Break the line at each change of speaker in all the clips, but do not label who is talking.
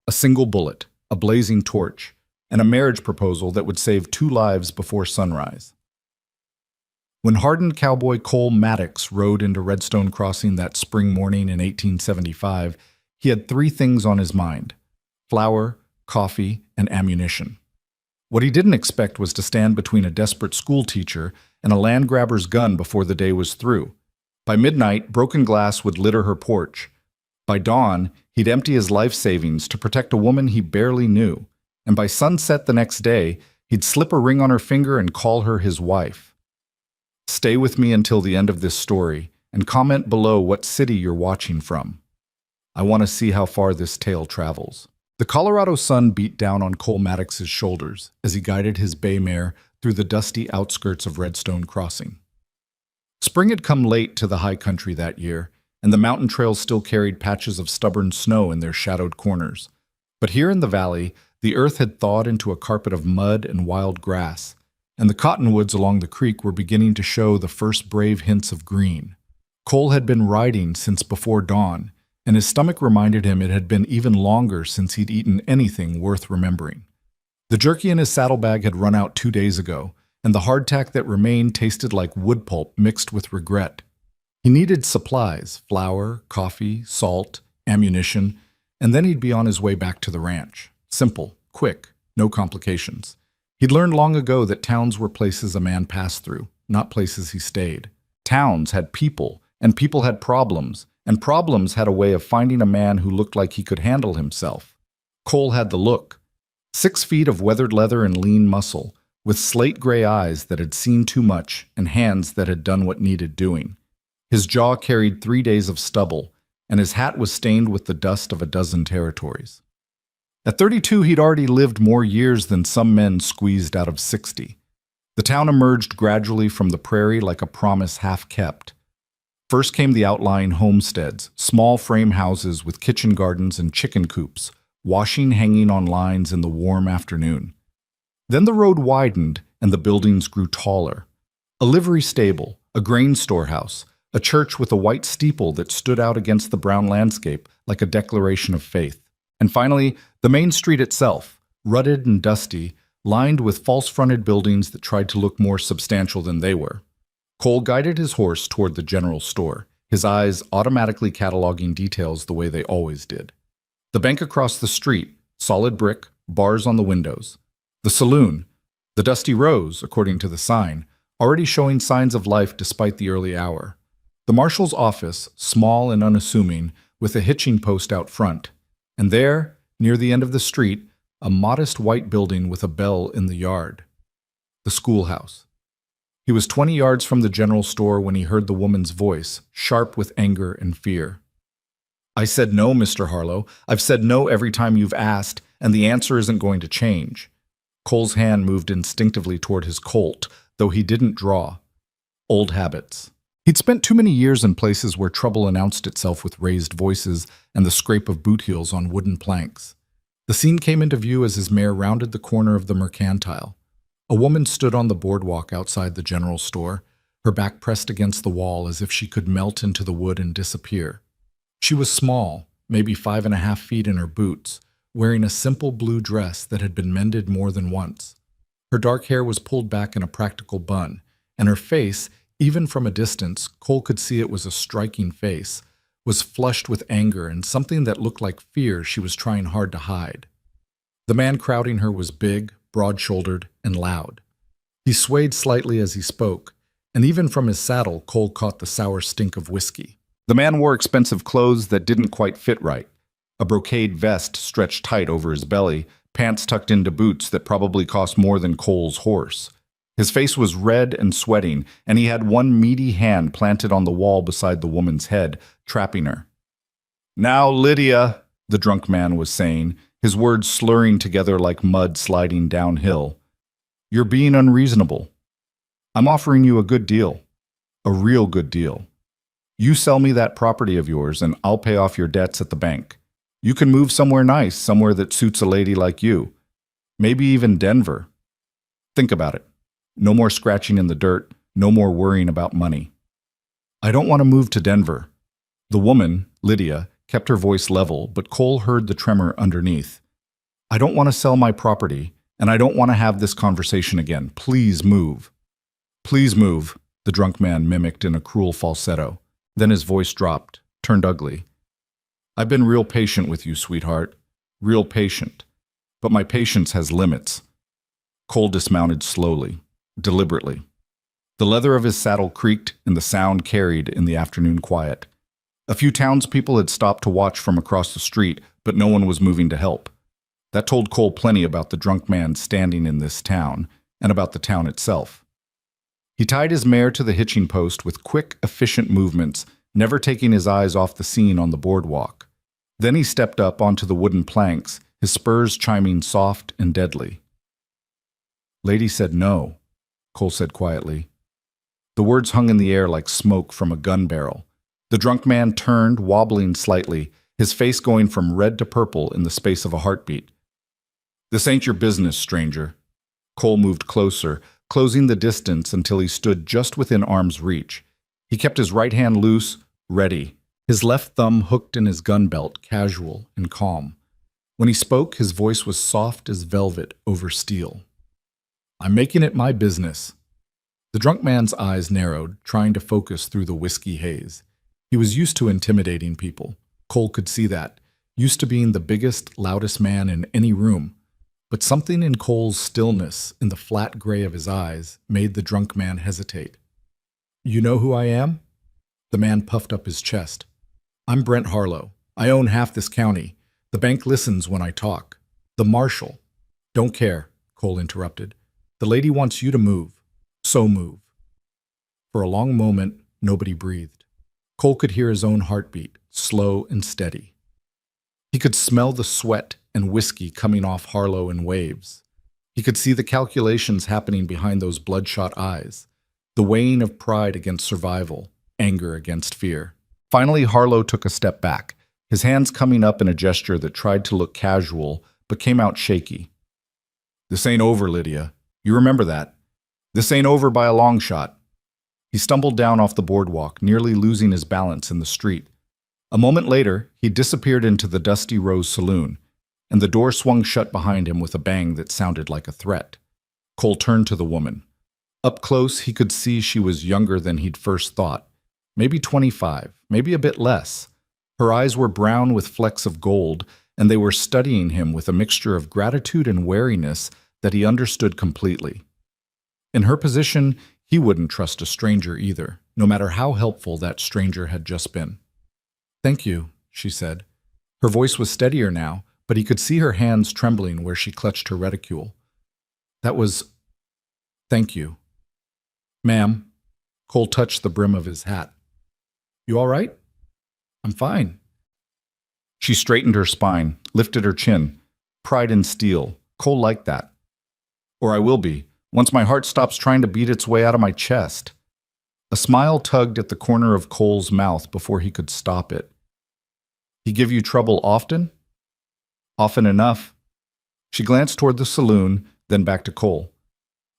A single bullet, a blazing torch, and a marriage proposal that would save 2 lives before sunrise. When hardened cowboy Cole Maddox rode into Redstone Crossing that spring morning in 1875, he had 3 things on his mind: flour, coffee, and ammunition. What he didn't expect was to stand between a desperate schoolteacher and a land grabber's gun before the day was through. By midnight, broken glass would litter her porch. By dawn, he'd empty his life savings to protect a woman he barely knew. And by sunset the next day, he'd slip a ring on her finger and call her his wife. Stay with me until the end of this story, and comment below what city you're watching from. I want to see how far this tale travels. The Colorado sun beat down on Cole Maddox's shoulders as he guided his bay mare through the dusty outskirts of Redstone Crossing. Spring had come late to the high country that year, and the mountain trails still carried patches of stubborn snow in their shadowed corners. But here in the valley, the earth had thawed into a carpet of mud and wild grass, and the cottonwoods along the creek were beginning to show the first brave hints of green. Cole had been riding since before dawn, and his stomach reminded him it had been even longer since he'd eaten anything worth remembering. The jerky in his saddlebag had run out 2 days ago, and the hardtack that remained tasted like wood pulp mixed with regret. He needed supplies: flour, coffee, salt, ammunition, and then he'd be on his way back to the ranch. Simple, quick, no complications. He'd learned long ago that towns were places a man passed through, not places he stayed. Towns had people, and people had problems, and problems had a way of finding a man who looked like he could handle himself. Cole had the look. 6 feet of weathered leather and lean muscle, with slate-gray eyes that had seen too much and hands that had done what needed doing. His jaw carried 3 days of stubble, and his hat was stained with the dust of a dozen territories. At 32, he'd already lived more years than some men squeezed out of 60. The town emerged gradually from the prairie like a promise half kept. First came the outlying homesteads, small frame houses with kitchen gardens and chicken coops, washing hanging on lines in the warm afternoon. Then the road widened and the buildings grew taller. A livery stable, a grain storehouse, a church with a white steeple that stood out against the brown landscape like a declaration of faith. And finally, the main street itself, rutted and dusty, lined with false-fronted buildings that tried to look more substantial than they were. Cole guided his horse toward the general store, his eyes automatically cataloging details the way they always did. The bank across the street, solid brick, bars on the windows. The saloon, the Dusty Rose, according to the sign, already showing signs of life despite the early hour. The marshal's office, small and unassuming, with a hitching post out front. And there, near the end of the street, a modest white building with a bell in the yard. The schoolhouse. He was 20 yards from the general store when he heard the woman's voice, sharp with anger and fear. "I said no, Mr. Harlow. I've said no every time you've asked, and the answer isn't going to change." Cole's hand moved instinctively toward his Colt, though he didn't draw. Old habits. He'd spent too many years in places where trouble announced itself with raised voices and the scrape of boot heels on wooden planks. The scene came into view as his mare rounded the corner of the mercantile. A woman stood on the boardwalk outside the general store, her back pressed against the wall as if she could melt into the wood and disappear. She was small, maybe 5.5 feet in her boots, wearing a simple blue dress that had been mended more than once. Her dark hair was pulled back in a practical bun, and her face, even from a distance, Cole could see it was a striking face, was flushed with anger and something that looked like fear she was trying hard to hide. The man crowding her was big, broad-shouldered, and loud. He swayed slightly as he spoke, and even from his saddle, Cole caught the sour stink of whiskey. The man wore expensive clothes that didn't quite fit right. A brocade vest stretched tight over his belly, pants tucked into boots that probably cost more than Cole's horse. His face was red and sweating, and he had one meaty hand planted on the wall beside the woman's head, trapping her. "Now, Lydia," the drunk man was saying, his words slurring together like mud sliding downhill. "You're being unreasonable. I'm offering you a good deal. A real good deal. You sell me that property of yours, and I'll pay off your debts at the bank. You can move somewhere nice, somewhere that suits a lady like you. Maybe even Denver. Think about it. No more scratching in the dirt, no more worrying about money." "I don't want to move to Denver." The woman, Lydia, kept her voice level, but Cole heard the tremor underneath. I don't want to sell my property, and I don't want to have this conversation again. Please move. Please move, the drunk man mimicked in a cruel falsetto. Then his voice dropped, turned ugly. I've been real patient with you, sweetheart. Real patient. But my patience has limits. Cole dismounted slowly, deliberately. The leather of his saddle creaked and the sound carried in the afternoon quiet. A few townspeople had stopped to watch from across the street, but no one was moving to help. That told Cole plenty about the drunk man standing in this town, and about the town itself. He tied his mare to the hitching post with quick, efficient movements, never taking his eyes off the scene on the boardwalk. Then he stepped up onto the wooden planks, his spurs chiming soft and deadly. Lady said no, Cole said quietly. The words hung in the air like smoke from a gun barrel. The drunk man turned, wobbling slightly, his face going from red to purple in the space of a heartbeat. This ain't your business, stranger. Cole moved closer, closing the distance until he stood just within arm's reach. He kept his right hand loose, ready, his left thumb hooked in his gun belt, casual and calm. When he spoke, his voice was soft as velvet over steel. I'm making it my business. The drunk man's eyes narrowed, trying to focus through the whiskey haze. He was used to intimidating people. Cole could see that, used to being the biggest, loudest man in any room. But something in Cole's stillness, in the flat gray of his eyes, made the drunk man hesitate. You know who I am? The man puffed up his chest. I'm Brent Harlow. I own half this county. The bank listens when I talk. The marshal. Don't care, Cole interrupted. The lady wants you to move. So move. For a long moment, nobody breathed. Cole could hear his own heartbeat, slow and steady. He could smell the sweat and whiskey coming off Harlow in waves. He could see the calculations happening behind those bloodshot eyes, the weighing of pride against survival, anger against fear. Finally, Harlow took a step back, his hands coming up in a gesture that tried to look casual, but came out shaky. This ain't over, Lydia. You remember that. This ain't over by a long shot. He stumbled down off the boardwalk, nearly losing his balance in the street. A moment later, he disappeared into the Dusty Rose Saloon, and the door swung shut behind him with a bang that sounded like a threat. Cole turned to the woman. Up close, he could see she was younger than he'd first thought. Maybe 25, maybe a bit less. Her eyes were brown with flecks of gold, and they were studying him with a mixture of gratitude and wariness that he understood completely. In her position, he wouldn't trust a stranger either, no matter how helpful that stranger had just been. Thank you, she said. Her voice was steadier now, but he could see her hands trembling where she clutched her reticule. That was... Thank you. Ma'am. Cole touched the brim of his hat. You all right? I'm fine. She straightened her spine, lifted her chin. Pride in steel. Cole liked that. Or I will be, once my heart stops trying to beat its way out of my chest. A smile tugged at the corner of Cole's mouth before he could stop it. He give you trouble often? Often enough. She glanced toward the saloon, then back to Cole.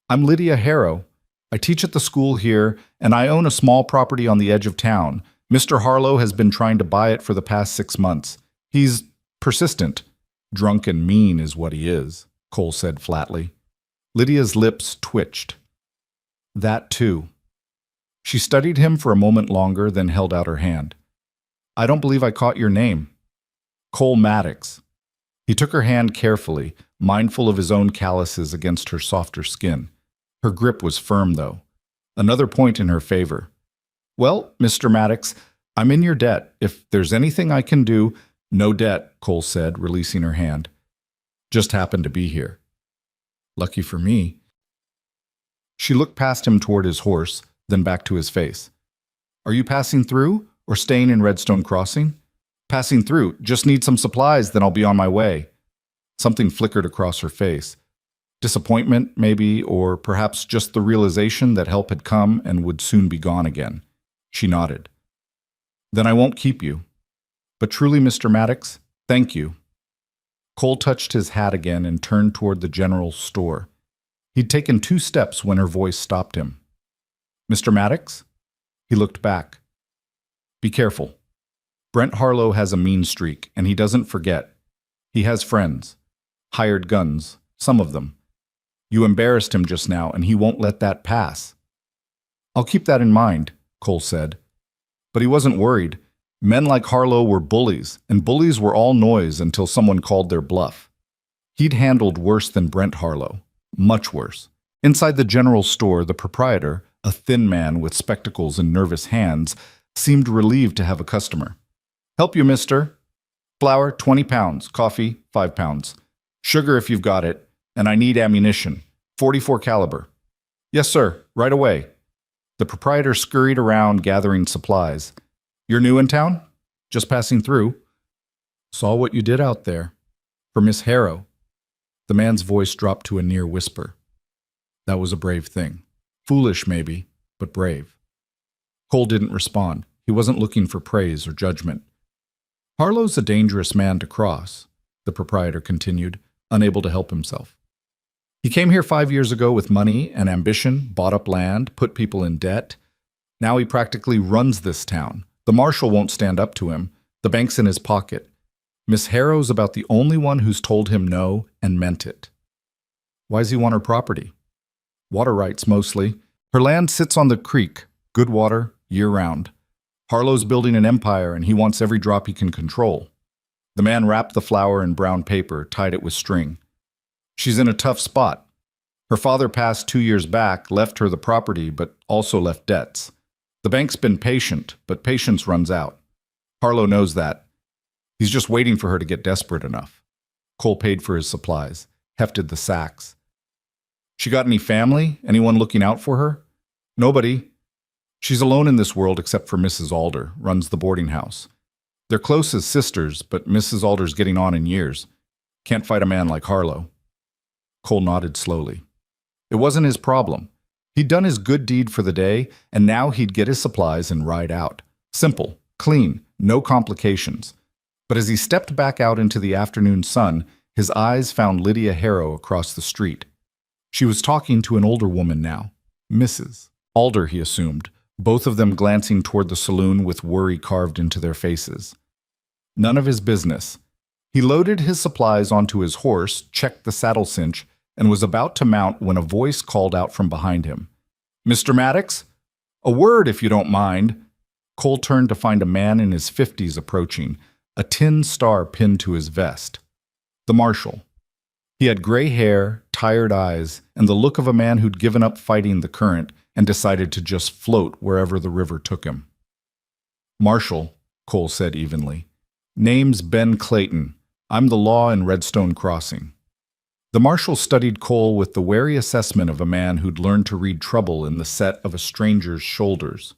I'm Lydia Harrow. I teach at the school here, and I own a small property on the edge of town. Mr. Harlow has been trying to buy it for the past 6 months. He's persistent. Drunk and mean is what he is, Cole said flatly. Lydia's lips twitched. That too. She studied him for a moment longer, then held out her hand. I don't believe I caught your name. Cole Maddox. He took her hand carefully, mindful of his own calluses against her softer skin. Her grip was firm, though. Another point in her favor. Well, Mr. Maddox, I'm in your debt. If there's anything I can do... No debt, Cole said, releasing her hand. Just happened to be here. Lucky for me. She looked past him toward his horse, then back to his face. Are you passing through, or staying in Redstone Crossing? Passing through. Just need some supplies, then I'll be on my way. Something flickered across her face. Disappointment, maybe, or perhaps just the realization that help had come and would soon be gone again. She nodded. Then I won't keep you. But truly, Mr. Maddox, thank you. Cole touched his hat again and turned toward the general store. He'd taken 2 steps when her voice stopped him. Mr. Maddox? He looked back. Be careful. Brent Harlow has a mean streak, and he doesn't forget. He has friends. Hired guns, some of them. You embarrassed him just now, and he won't let that pass. I'll keep that in mind, Cole said. But he wasn't worried. Men like Harlow were bullies, and bullies were all noise until someone called their bluff. He'd handled worse than Brent Harlow, much worse. Inside the general store, the proprietor, a thin man with spectacles and nervous hands, seemed relieved to have a customer. Help you, mister. Flour, 20 pounds. Coffee, 5 pounds. Sugar if you've got it. And I need ammunition. 44 caliber. Yes, sir. Right away. The proprietor scurried around gathering supplies. You're new in town? Just passing through. Saw what you did out there. For Miss Harrow. The man's voice dropped to a near whisper. That was a brave thing. Foolish, maybe, but brave. Cole didn't respond. He wasn't looking for praise or judgment. Harlow's a dangerous man to cross, the proprietor continued, unable to help himself. He came here 5 years ago with money and ambition, bought up land, put people in debt. Now he practically runs this town. The marshal won't stand up to him. The bank's in his pocket. Miss Harrow's about the only one who's told him no and meant it. Why's he want her property? Water rights, mostly. Her land sits on the creek, good water, year-round. Harlow's building an empire, and he wants every drop he can control. The man wrapped the flour in brown paper, tied it with string. She's in a tough spot. Her father passed 2 years back, left her the property, but also left debts. The bank's been patient, but patience runs out. Harlow knows that. He's just waiting for her to get desperate enough. Cole paid for his supplies, hefted the sacks. She got any family? Anyone looking out for her? Nobody. She's alone in this world except for Mrs. Alder, runs the boarding house. They're close as sisters, but Mrs. Alder's getting on in years. Can't fight a man like Harlow. Cole nodded slowly. It wasn't his problem. He'd done his good deed for the day, and now he'd get his supplies and ride out. Simple, clean, no complications. But as he stepped back out into the afternoon sun, his eyes found Lydia Harrow across the street. She was talking to an older woman now, Mrs. Alder, he assumed, both of them glancing toward the saloon with worry carved into their faces. None of his business. He loaded his supplies onto his horse, checked the saddle cinch, and was about to mount when a voice called out from behind him. Mr. Maddox? A word, if you don't mind. Cole turned to find a man in his 50s approaching, a tin star pinned to his vest. The marshal. He had gray hair, tired eyes, and the look of a man who'd given up fighting the current and decided to just float wherever the river took him. Marshal, Cole said evenly. Name's Ben Clayton. I'm the law in Redstone Crossing. The marshal studied Cole with the wary assessment of a man who'd learned to read trouble in the set of a stranger's shoulders.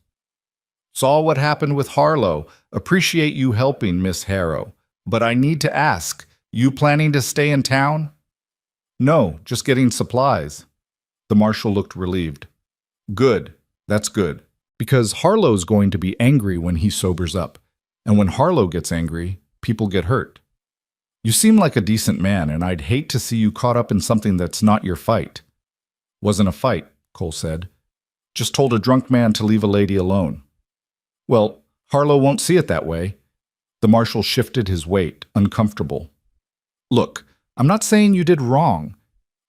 Saw what happened with Harlow. Appreciate you helping, Miss Harrow. But I need to ask, you planning to stay in town? No, just getting supplies. The marshal looked relieved. Good, that's good. Because Harlow's going to be angry when he sobers up. And when Harlow gets angry, people get hurt. You seem like a decent man, and I'd hate to see you caught up in something that's not your fight. Wasn't a fight, Cole said. Just told a drunk man to leave a lady alone. Well, Harlow won't see it that way. The marshal shifted his weight, uncomfortable. Look, I'm not saying you did wrong.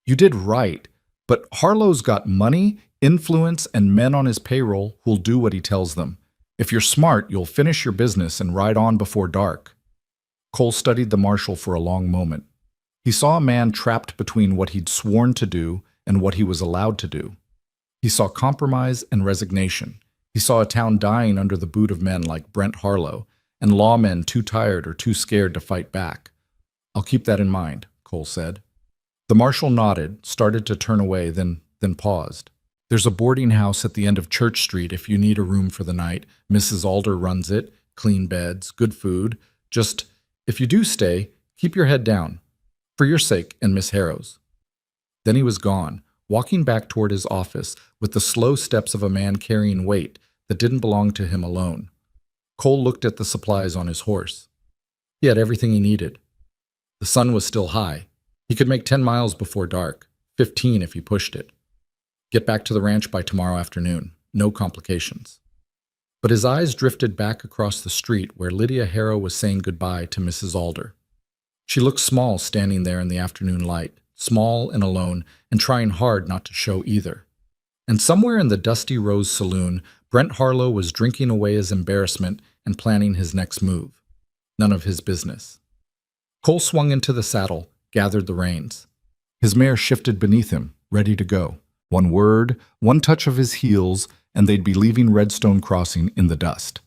You did right. But Harlow's got money, influence, and men on his payroll who'll do what he tells them. If you're smart, you'll finish your business and ride on before dark. Cole studied the marshal for a long moment. He saw a man trapped between what he'd sworn to do and what he was allowed to do. He saw compromise and resignation. He saw a town dying under the boot of men like Brent Harlow, and lawmen too tired or too scared to fight back. I'll keep that in mind, Cole said. The marshal nodded, started to turn away, then paused. There's a boarding house at the end of Church Street if you need a room for the night. Mrs. Alder runs it, clean beds, good food. Just, if you do stay, keep your head down. For your sake and Miss Harrow's. Then he was gone, walking back toward his office with the slow steps of a man carrying weight that didn't belong to him alone. Cole looked at the supplies on his horse. He had everything he needed. The sun was still high. He could make 10 miles before dark, 15 if he pushed it. Get back to the ranch by tomorrow afternoon. No complications. But his eyes drifted back across the street where Lydia Harrow was saying goodbye to Mrs. Alder. She looked small standing there in the afternoon light, small and alone, and trying hard not to show either. And somewhere in the Dusty Rose saloon, Brent Harlow was drinking away his embarrassment and planning his next move. None of his business. Cole swung into the saddle, gathered the reins. His mare shifted beneath him, ready to go. One word, one touch of his heels, and they'd be leaving Redstone Crossing in the dust.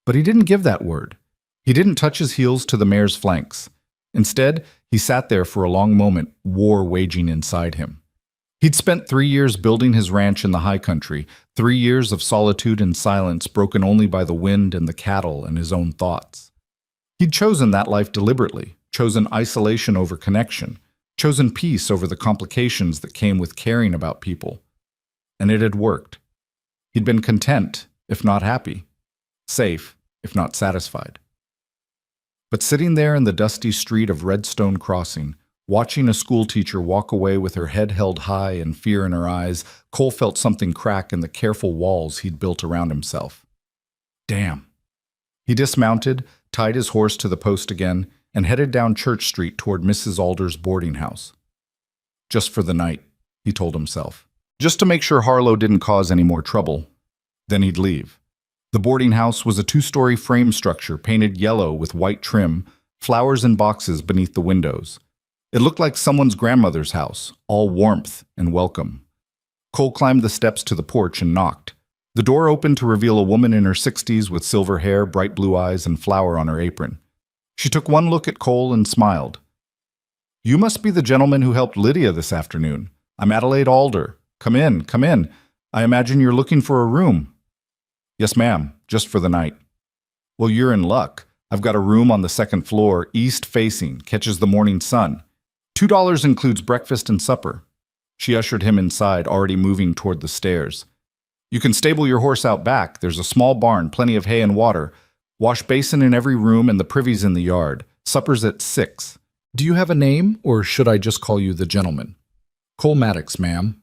But he didn't give that word. He didn't touch his heels to the mare's flanks. Instead, he sat there for a long moment, war waging inside him. He'd spent 3 years building his ranch in the high country, 3 years of solitude and silence broken only by the wind and the cattle and his own thoughts. He'd chosen that life deliberately, chosen isolation over connection, chosen peace over the complications that came with caring about people. And it had worked. He'd been content, if not happy, safe, if not satisfied. But sitting there in the dusty street of Redstone Crossing, watching a schoolteacher walk away with her head held high and fear in her eyes, Cole felt something crack in the careful walls he'd built around himself. Damn. He dismounted, tied his horse to the post again, and headed down Church Street toward Mrs. Alder's boarding house. Just for the night, he told himself. Just to make sure Harlow didn't cause any more trouble. Then he'd leave. The boarding house was a 2-story frame structure painted yellow with white trim, flowers in boxes beneath the windows. It looked like someone's grandmother's house, all warmth and welcome. Cole climbed the steps to the porch and knocked. The door opened to reveal a woman in her 60s with silver hair, bright blue eyes, and flower on her apron. She took one look at Cole and smiled. "You must be the gentleman who helped Lydia this afternoon. I'm Adelaide Alder. Come in, come in. I imagine you're looking for a room." "Yes, ma'am, just for the night." "Well, you're in luck. I've got a room on the 2nd floor, east-facing, catches the morning sun. $2 includes breakfast and supper." She ushered him inside, already moving toward the stairs. "You can stable your horse out back. There's a small barn, plenty of hay and water. Wash basin in every room and the privy's in the yard. Supper's at 6. Do you have a name, or should I just call you the gentleman?" "Cole Maddox, ma'am."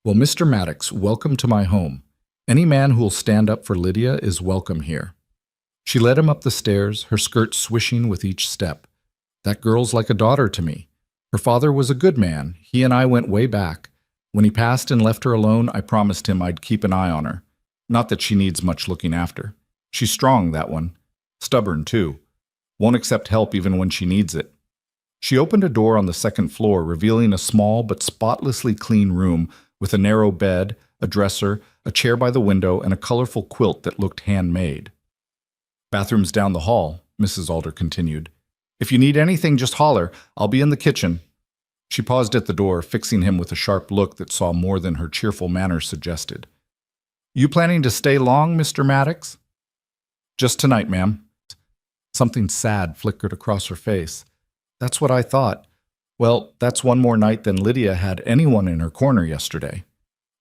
"Well, Mr. Maddox, welcome to my home. Any man who'll stand up for Lydia is welcome here." She led him up the stairs, her skirt swishing with each step. "That girl's like a daughter to me. Her father was a good man. He and I went way back. When he passed and left her alone, I promised him I'd keep an eye on her. Not that she needs much looking after. She's strong, that one. Stubborn, too. Won't accept help even when she needs it." She opened a door on the 2nd floor, revealing a small but spotlessly clean room with a narrow bed, a dresser, a chair by the window, and a colorful quilt that looked handmade. "Bathroom's down the hall," Mrs. Alder continued. "If you need anything, just holler. I'll be in the kitchen." She paused at the door, fixing him with a sharp look that saw more than her cheerful manner suggested. "You planning to stay long, Mr. Maddox?" "Just tonight, ma'am." Something sad flickered across her face. "That's what I thought. Well, that's one more night than Lydia had anyone in her corner yesterday."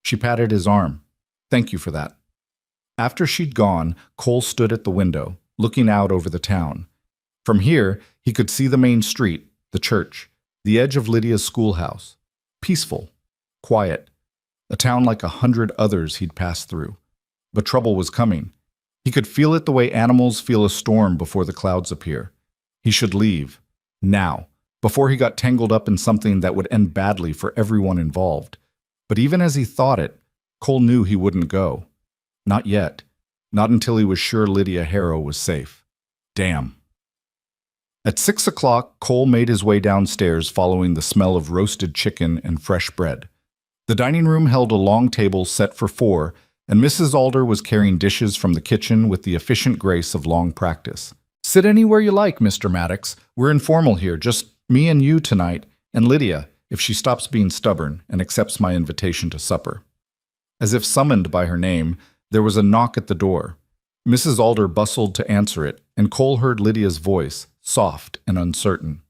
She patted his arm. "Thank you for that." After she'd gone, Cole stood at the window, looking out over the town. From here, he could see the main street, the church, the edge of Lydia's schoolhouse. Peaceful, quiet, a town like 100 others he'd passed through. But trouble was coming. He could feel it the way animals feel a storm before the clouds appear. He should leave, now, before he got tangled up in something that would end badly for everyone involved. But even as he thought it, Cole knew he wouldn't go. Not yet. Not until he was sure Lydia Harrow was safe. Damn. At 6 o'clock, Cole made his way downstairs following the smell of roasted chicken and fresh bread. The dining room held a long table set for 4, and Mrs. Alder was carrying dishes from the kitchen with the efficient grace of long practice. "Sit anywhere you like, Mr. Maddox. We're informal here, just me and you tonight, and Lydia, if she stops being stubborn and accepts my invitation to supper." As if summoned by her name, there was a knock at the door. Mrs. Alder bustled to answer it, and Cole heard Lydia's voice, soft and uncertain.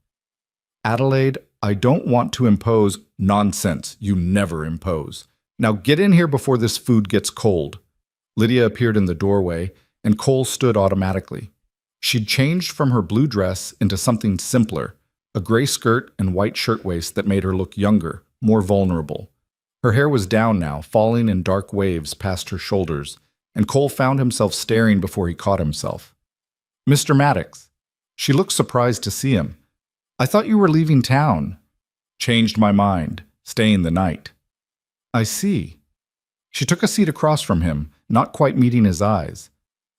"Adelaide, I don't want to impose—" "Nonsense, you never impose. Now get in here before this food gets cold." Lydia appeared in the doorway, and Cole stood automatically. She'd changed from her blue dress into something simpler, a gray skirt and white shirtwaist that made her look younger, more vulnerable. Her hair was down now, falling in dark waves past her shoulders, and Cole found himself staring before he caught himself. "Mr. Maddox." She looked surprised to see him. "I thought you were leaving town." "Changed my mind. Staying the night." "I see." She took a seat across from him, not quite meeting his eyes.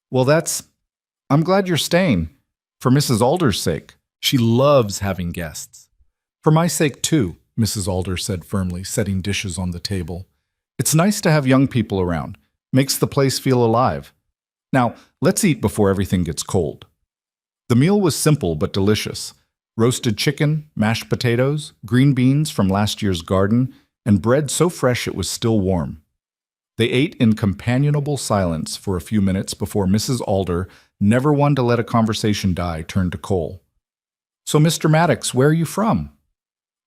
"Well, I'm glad you're staying. For Mrs. Alder's sake. She loves having guests." "For my sake, too," Mrs. Alder said firmly, setting dishes on the table. "It's nice to have young people around. Makes the place feel alive. Now, let's eat before everything gets cold." The meal was simple but delicious. Roasted chicken, mashed potatoes, green beans from last year's garden, and bread so fresh it was still warm. They ate in companionable silence for a few minutes before Mrs. Alder, never one to let a conversation die, turned to Cole. "So, Mr. Maddox, where are you from?"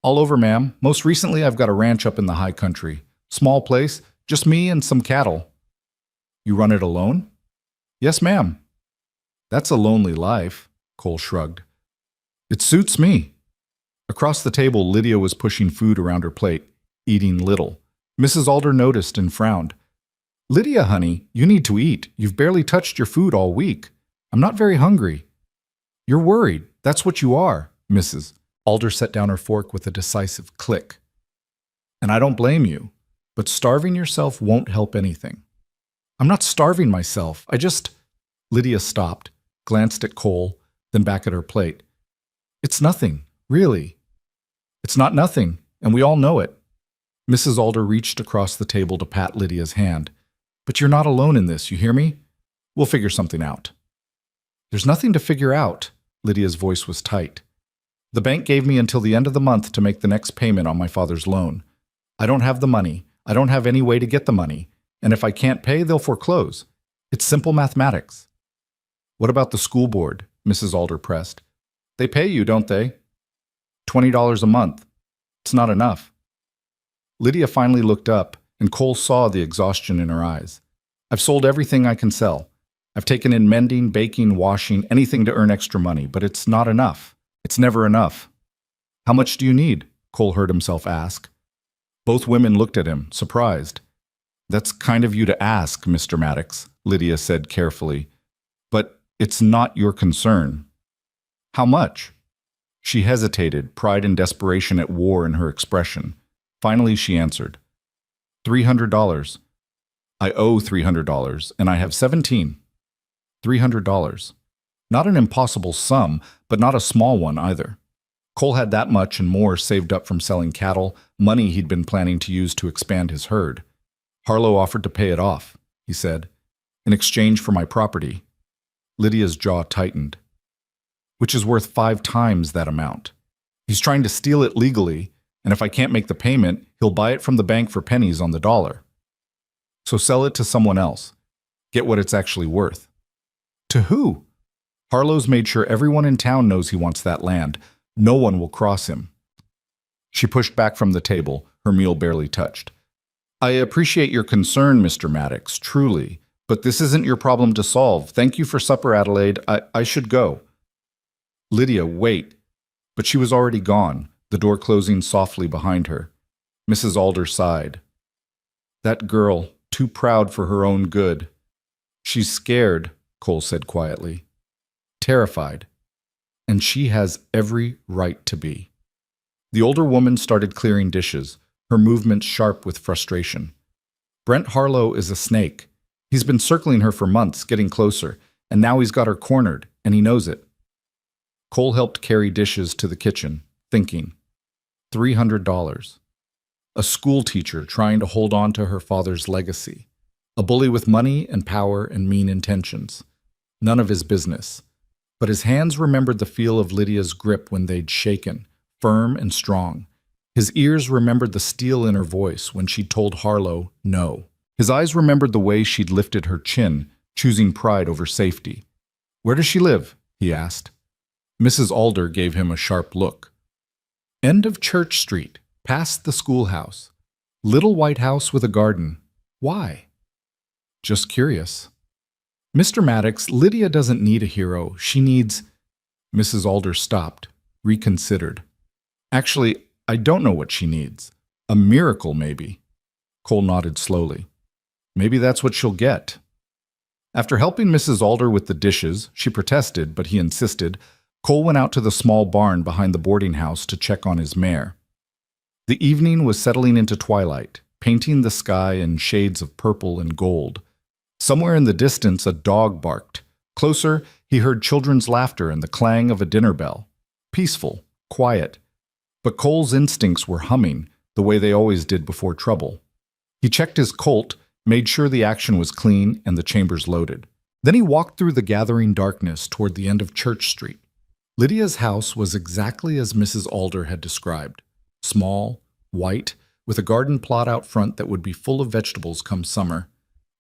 "All over, ma'am. Most recently, I've got a ranch up in the high country. Small place, just me and some cattle." "You run it alone?" "Yes, ma'am." "That's a lonely life," Cole shrugged. "It suits me." Across the table, Lydia was pushing food around her plate, eating little. Mrs. Alder noticed and frowned. "Lydia, honey, you need to eat. You've barely touched your food all week. I'm not very hungry." "You're worried. That's what you are." Mrs. Alder set down her fork with a decisive click. "And I don't blame you, but starving yourself won't help anything." "I'm not starving myself. Lydia stopped, glanced at Cole, then back at her plate. "It's nothing, really." "It's not nothing, and we all know it." Mrs. Alder reached across the table to pat Lydia's hand. "But you're not alone in this, you hear me? We'll figure something out." "There's nothing to figure out." Lydia's voice was tight. "The bank gave me until the end of the month to make the next payment on my father's loan. I don't have the money. I don't have any way to get the money. And if I can't pay, they'll foreclose. It's simple mathematics." "What about the school board?" Mrs. Alder pressed. "They pay you, don't they?" $20 a month. It's not enough." Lydia finally looked up, and Cole saw the exhaustion in her eyes. "I've sold everything I can sell. I've taken in mending, baking, washing, anything to earn extra money, but it's not enough. It's never enough." "How much do you need?" Cole heard himself ask. Both women looked at him, surprised. "That's kind of you to ask, Mr. Maddox," Lydia said carefully. "But it's not your concern." "How much?" She hesitated, pride and desperation at war in her expression. Finally, she answered, $300. I owe $300, and I have 17. $300. Not an impossible sum, but not a small one either. Cole had that much and more saved up from selling cattle, money he'd been planning to use to expand his herd. "Harlow offered to pay it off," he said, "in exchange for my property." Lydia's jaw tightened. "Which is worth 5 times that amount. He's trying to steal it legally, and if I can't make the payment, he'll buy it from the bank for pennies on the dollar. So sell it to someone else. Get what it's actually worth." "To who?" "Harlow's made sure everyone in town knows he wants that land. No one will cross him." She pushed back from the table, her meal barely touched. "I appreciate your concern, Mr. Maddox, truly, but this isn't your problem to solve. Thank you for supper, Adelaide. I should go." "Lydia, wait." But she was already gone, the door closing softly behind her. Mrs. Alder sighed. "That girl, too proud for her own good." "She's scared," Cole said quietly. "Terrified. And she has every right to be." The older woman started clearing dishes, her movements sharp with frustration. "Brent Harlow is a snake. He's been circling her for months, getting closer, and now he's got her cornered, and he knows it." Cole helped carry dishes to the kitchen, thinking, $300. A school teacher trying to hold on to her father's legacy. A bully with money and power and mean intentions. None of his business. But his hands remembered the feel of Lydia's grip when they'd shaken, firm and strong. His ears remembered the steel in her voice when she'd told Harlow no. His eyes remembered the way she'd lifted her chin, choosing pride over safety. "Where does she live?" he asked. Mrs. Alder gave him a sharp look. "End of Church Street, past the schoolhouse. Little white house with a garden. Why?" "Just curious." "Mr. Maddox, Lydia doesn't need a hero. She needs—" Mrs. Alder stopped, reconsidered. "Actually, I don't know what she needs. A miracle, maybe." Cole nodded slowly. "Maybe that's what she'll get." After helping Mrs. Alder with the dishes, she protested, but he insisted, Cole went out to the small barn behind the boarding house to check on his mare. The evening was settling into twilight, painting the sky in shades of purple and gold. Somewhere in the distance, a dog barked. Closer, he heard children's laughter and the clang of a dinner bell. Peaceful, quiet. But Cole's instincts were humming, the way they always did before trouble. He checked his Colt, made sure the action was clean and the chambers loaded. Then he walked through the gathering darkness toward the end of Church Street. Lydia's house was exactly as Mrs. Alder had described. Small, white, with a garden plot out front that would be full of vegetables come summer.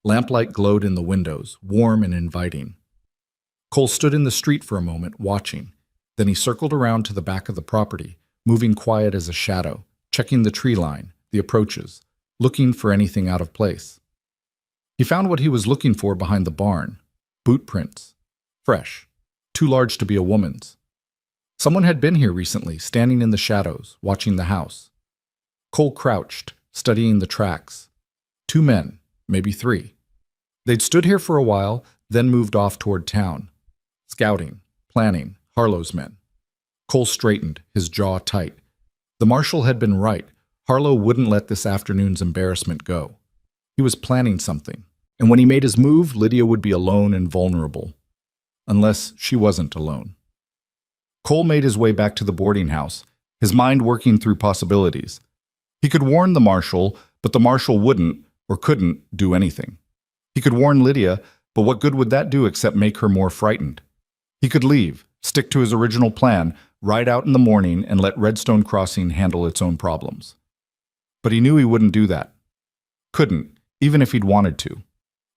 Lamplight glowed in the windows, warm and inviting. Cole stood in the street for a moment, watching. Then he circled around to the back of the property, moving quiet as a shadow, checking the tree line, the approaches, looking for anything out of place. He found what he was looking for behind the barn. Boot prints. Fresh. Too large to be a woman's. Someone had been here recently, standing in the shadows, watching the house. Cole crouched, studying the tracks. 2 men, maybe 3. They'd stood here for a while, then moved off toward town. Scouting, planning, Harlow's men. Cole straightened, his jaw tight. The marshal had been right. Harlow wouldn't let this afternoon's embarrassment go. He was planning something, and when he made his move, Lydia would be alone and vulnerable. Unless she wasn't alone. Cole made his way back to the boarding house, his mind working through possibilities. He could warn the marshal, but the marshal wouldn't, or couldn't, do anything. He could warn Lydia, but what good would that do except make her more frightened? He could leave, stick to his original plan, ride out in the morning and let Redstone Crossing handle its own problems. But he knew he wouldn't do that. Couldn't, even if he'd wanted to.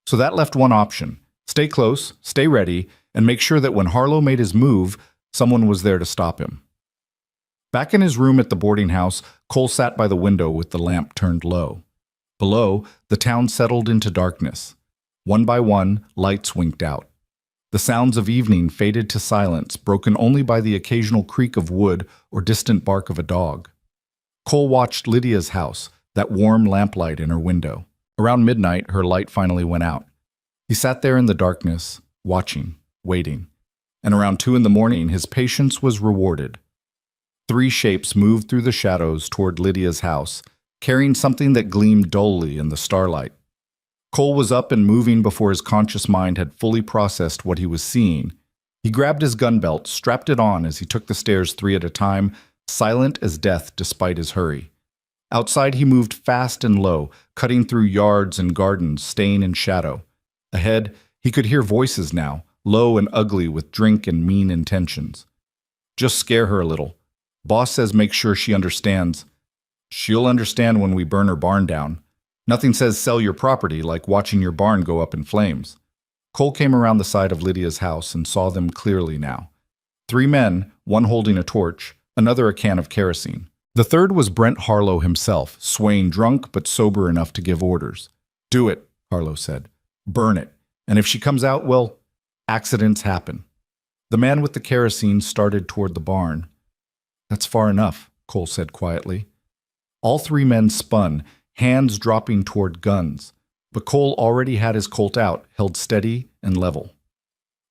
So that left one option. Stay close, stay ready, and make sure that when Harlow made his move, someone was there to stop him. Back in his room at the boarding house, Cole sat by the window with the lamp turned low. Below, the town settled into darkness. One by one, lights winked out. The sounds of evening faded to silence, broken only by the occasional creak of wood or distant bark of a dog. Cole watched Lydia's house, that warm lamplight in her window. Around midnight, her light finally went out. He sat there in the darkness, watching, waiting. And around 2 a.m, his patience was rewarded. 3 shapes moved through the shadows toward Lydia's house, carrying something that gleamed dully in the starlight. Cole was up and moving before his conscious mind had fully processed what he was seeing. He grabbed his gun belt, strapped it on as he took the stairs 3 at a time, silent as death despite his hurry. Outside he moved fast and low, cutting through yards and gardens, staying in shadow. Ahead, he could hear voices now, low and ugly with drink and mean intentions. Just scare her a little. Boss says make sure she understands. She'll understand when we burn her barn down. Nothing says sell your property like watching your barn go up in flames. Cole came around the side of Lydia's house and saw them clearly now. 3 men, one holding a torch, another a can of kerosene. The third was Brent Harlow himself, swaying drunk but sober enough to give orders. Do it, Harlow said. Burn it. And if she comes out, well, accidents happen. The man with the kerosene started toward the barn. That's far enough, Cole said quietly. All 3 men spun, hands dropping toward guns. But Cole already had his Colt out, held steady and level.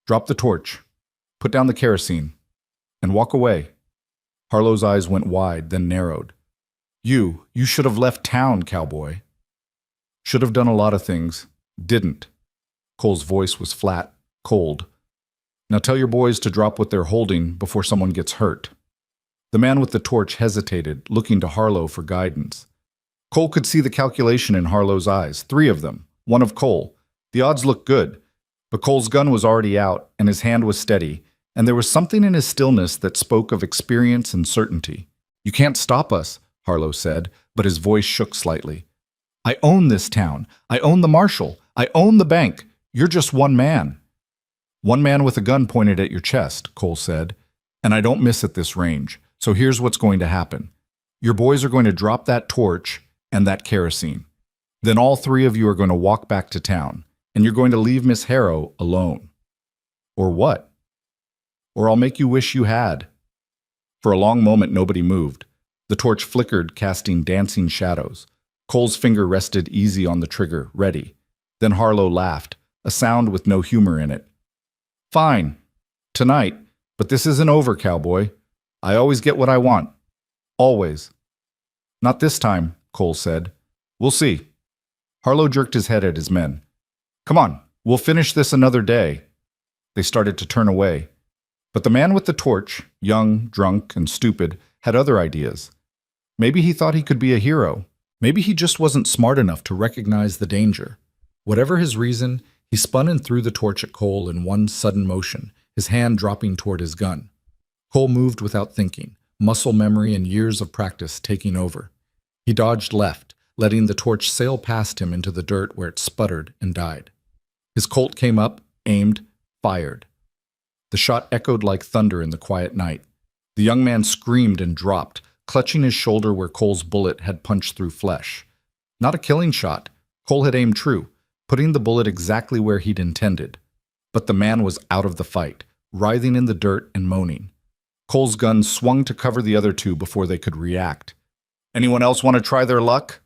Drop the torch. Put down the kerosene. And walk away. Harlow's eyes went wide, then narrowed. You should have left town, Cowboy. Should have done a lot of things. Didn't. Cole's voice was flat, cold. Now tell your boys to drop what they're holding before someone gets hurt. The man with the torch hesitated, looking to Harlow for guidance. Cole could see the calculation in Harlow's eyes, 3 of them, one of Cole. The odds looked good, but Cole's gun was already out, and his hand was steady, and there was something in his stillness that spoke of experience and certainty. You can't stop us, Harlow said, but his voice shook slightly. I own this town. I own the marshal. I own the bank. You're just one man. One man with a gun pointed at your chest, Cole said, and I don't miss at this range, so here's what's going to happen. Your boys are going to drop that torch and that kerosene. Then all 3 of you are going to walk back to town, and you're going to leave Miss Harrow alone. Or what? Or I'll make you wish you had. For a long moment, nobody moved. The torch flickered, casting dancing shadows. Cole's finger rested easy on the trigger, ready. Then Harlow laughed, a sound with no humor in it. Fine. Tonight. But this isn't over, Cowboy. I always get what I want. Always. Not this time, Cole said. We'll see. Harlow jerked his head at his men. Come on, we'll finish this another day. They started to turn away. But the man with the torch, young, drunk, and stupid, had other ideas. Maybe he thought he could be a hero. Maybe he just wasn't smart enough to recognize the danger. Whatever his reason, he spun and threw the torch at Cole in one sudden motion, his hand dropping toward his gun. Cole moved without thinking, muscle memory and years of practice taking over. He dodged left, letting the torch sail past him into the dirt where it sputtered and died. His Colt came up, aimed, fired. The shot echoed like thunder in the quiet night. The young man screamed and dropped, clutching his shoulder where Cole's bullet had punched through flesh. Not a killing shot. Cole had aimed true, putting the bullet exactly where he'd intended. But the man was out of the fight, writhing in the dirt and moaning. Cole's gun swung to cover the other two before they could react. Anyone else want to try their luck?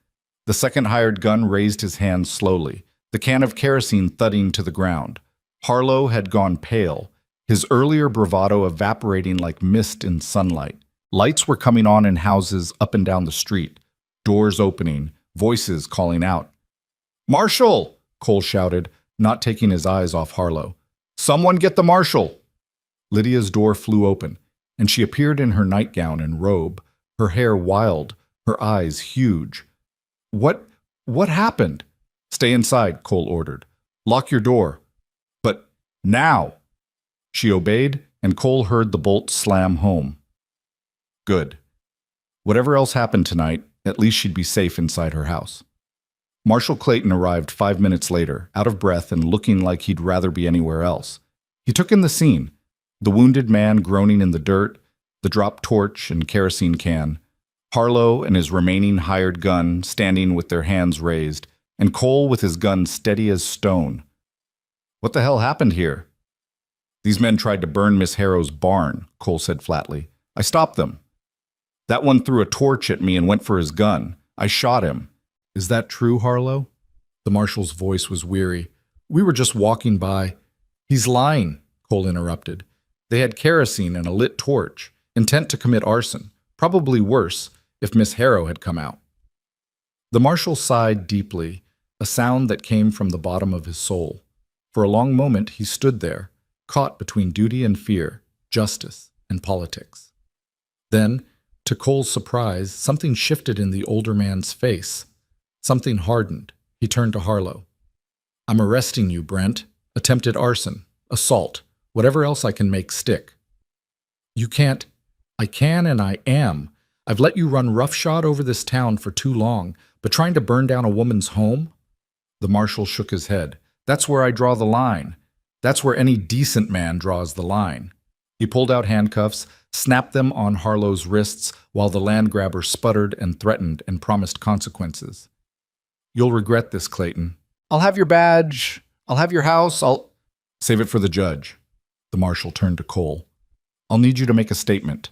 The second hired gun raised his hand slowly, the can of kerosene thudding to the ground. Harlow had gone pale, his earlier bravado evaporating like mist in sunlight. Lights were coming on in houses up and down the street, doors opening, voices calling out. Marshal! Cole shouted, not taking his eyes off Harlow. Someone get the marshal! Lydia's door flew open, and she appeared in her nightgown and robe, her hair wild, her eyes huge. What happened? Stay inside, Cole ordered. Lock your door. But now! She obeyed, and Cole heard the bolt slam home. Good. Whatever else happened tonight, at least she'd be safe inside her house. Marshal Clayton arrived 5 minutes later, out of breath and looking like he'd rather be anywhere else. He took in the scene, the wounded man groaning in the dirt, the dropped torch and kerosene can, Harlow and his remaining hired gun standing with their hands raised, and Cole with his gun steady as stone. What the hell happened here? These men tried to burn Miss Harrow's barn, Cole said flatly. I stopped them. That one threw a torch at me and went for his gun. I shot him. Is that true, Harlow? The marshal's voice was weary. We were just walking by. He's lying, Cole interrupted. They had kerosene and a lit torch, intent to commit arson, probably worse if Miss Harrow had come out. The marshal sighed deeply, a sound that came from the bottom of his soul. For a long moment he stood there, caught between duty and fear, justice and politics. Then, to Cole's surprise, something shifted in the older man's face. Something hardened. He turned to Harlow. I'm arresting you, Brent. Attempted arson, assault, whatever else I can make stick. You can't. I can and I am. I've let you run roughshod over this town for too long, but trying to burn down a woman's home? The marshal shook his head. That's where I draw the line. That's where any decent man draws the line. He pulled out handcuffs, snapped them on Harlow's wrists while the land grabber sputtered and threatened and promised consequences. You'll regret this, Clayton. I'll have your badge. I'll have your house. I'll... Save it for the judge. The marshal turned to Cole. I'll need you to make a statement.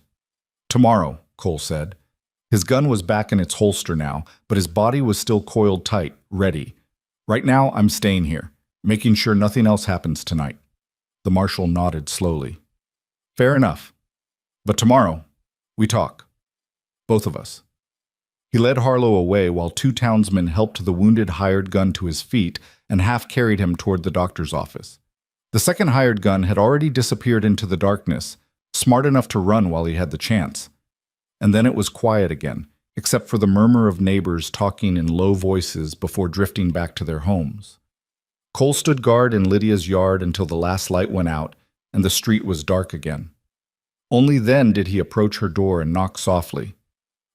Tomorrow, Cole said. His gun was back in its holster now, but his body was still coiled tight, ready. Right now, I'm staying here, making sure nothing else happens tonight. The marshal nodded slowly. Fair enough. But tomorrow, we talk. Both of us. He led Harlow away while two townsmen helped the wounded hired gun to his feet and half carried him toward the doctor's office. The second hired gun had already disappeared into the darkness, smart enough to run while he had the chance. And then it was quiet again, except for the murmur of neighbors talking in low voices before drifting back to their homes. Cole stood guard in Lydia's yard until the last light went out and the street was dark again. Only then did he approach her door and knock softly.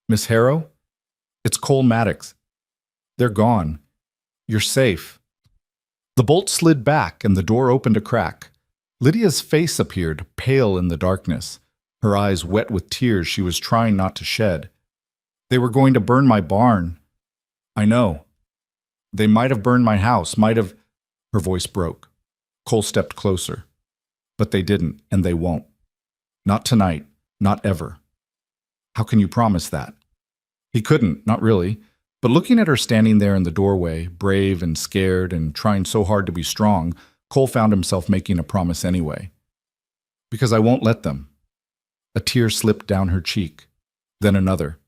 Miss Harrow? It's Cole Maddox. They're gone. You're safe. The bolt slid back and the door opened a crack. Lydia's face appeared, pale in the darkness, her eyes wet with tears she was trying not to shed. They were going to burn my barn. I know. They might have burned my house, might have... Her voice broke. Cole stepped closer. But they didn't, and they won't. Not tonight, not ever. How can you promise that? He couldn't, not really, but looking at her standing there in the doorway, brave and scared and trying so hard to be strong, Cole found himself making a promise anyway. Because I won't let them. A tear slipped down her cheek, then another.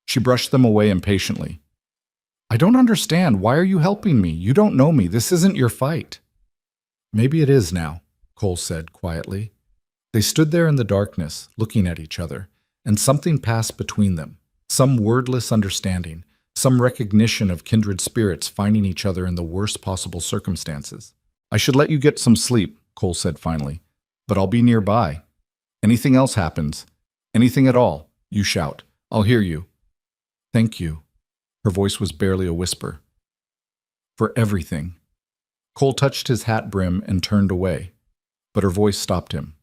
She brushed them away impatiently. I don't understand. Why are you helping me? You don't know me. This isn't your fight. Maybe it is now, Cole said quietly. They stood there in the darkness, looking at each other, and something passed between them, some wordless understanding, some recognition of kindred spirits finding each other in the worst possible circumstances. I should let you get some sleep, Cole said finally, but I'll be nearby. Anything else happens, anything at all, you shout. I'll hear you. Thank you. Her voice was barely a whisper. For everything. Cole touched his hat brim and turned away, but her voice stopped him.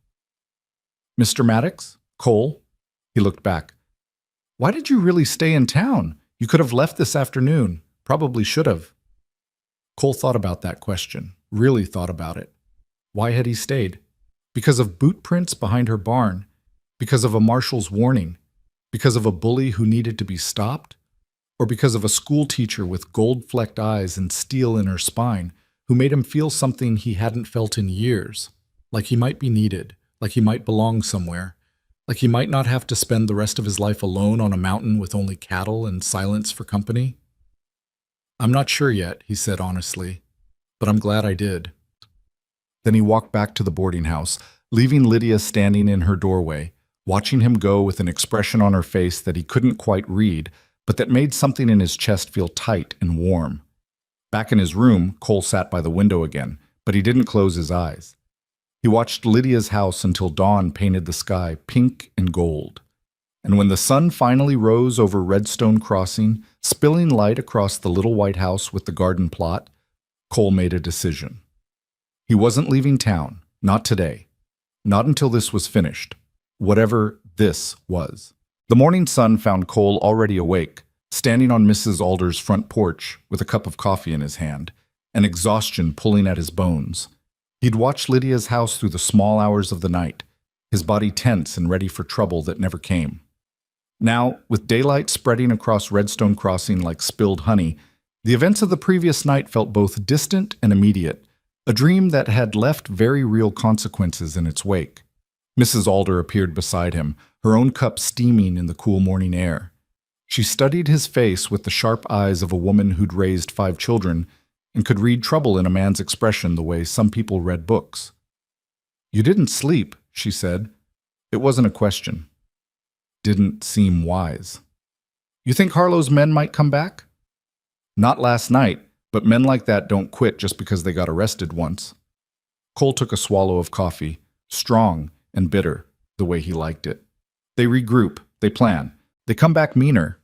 Mr. Maddox? Cole? He looked back. Why did you really stay in town? You could have left this afternoon. Probably should have. Cole thought about that question, really thought about it. Why had he stayed? Because of boot prints behind her barn? Because of a marshal's warning? Because of a bully who needed to be stopped? Or because of a school teacher with gold-flecked eyes and steel in her spine who made him feel something he hadn't felt in years, like he might be needed, like he might belong somewhere, like he might not have to spend the rest of his life alone on a mountain with only cattle and silence for company? I'm not sure yet, he said honestly, but I'm glad I did. Then he walked back to the boarding house, leaving Lydia standing in her doorway, watching him go with an expression on her face that he couldn't quite read, but that made something in his chest feel tight and warm. Back in his room, Cole sat by the window again, but he didn't close his eyes. He watched Lydia's house until dawn painted the sky pink and gold. And when the sun finally rose over Redstone Crossing, spilling light across the little white house with the garden plot, Cole made a decision. He wasn't leaving town, not today. Not until this was finished. Whatever this was. The morning sun found Cole already awake, standing on Mrs. Alder's front porch with a cup of coffee in his hand, and exhaustion pulling at his bones. He'd watched Lydia's house through the small hours of the night, his body tense and ready for trouble that never came. Now, with daylight spreading across Redstone Crossing like spilled honey, the events of the previous night felt both distant and immediate, a dream that had left very real consequences in its wake. Mrs. Alder appeared beside him, her own cup steaming in the cool morning air. She studied his face with the sharp eyes of a woman who'd raised 5 children and could read trouble in a man's expression the way some people read books. You didn't sleep, she said. It wasn't a question. Didn't seem wise. You think Harlow's men might come back? Not last night, but men like that don't quit just because they got arrested once. Cole took a swallow of coffee, strong and bitter, the way he liked it. They regroup, they plan, they come back meaner.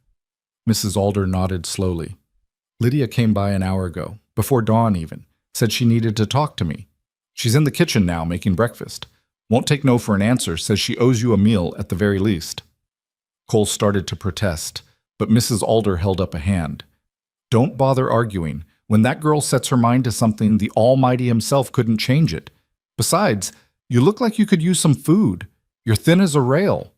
Mrs. Alder nodded slowly. Lydia came by an hour ago, before dawn even, said she needed to talk to me. She's in the kitchen now making breakfast. Won't take no for an answer, says she owes you a meal at the very least. Cole started to protest, but Mrs. Alder held up a hand. Don't bother arguing. When that girl sets her mind to something, the Almighty himself couldn't change it. Besides, you look like you could use some food. You're thin as a rail.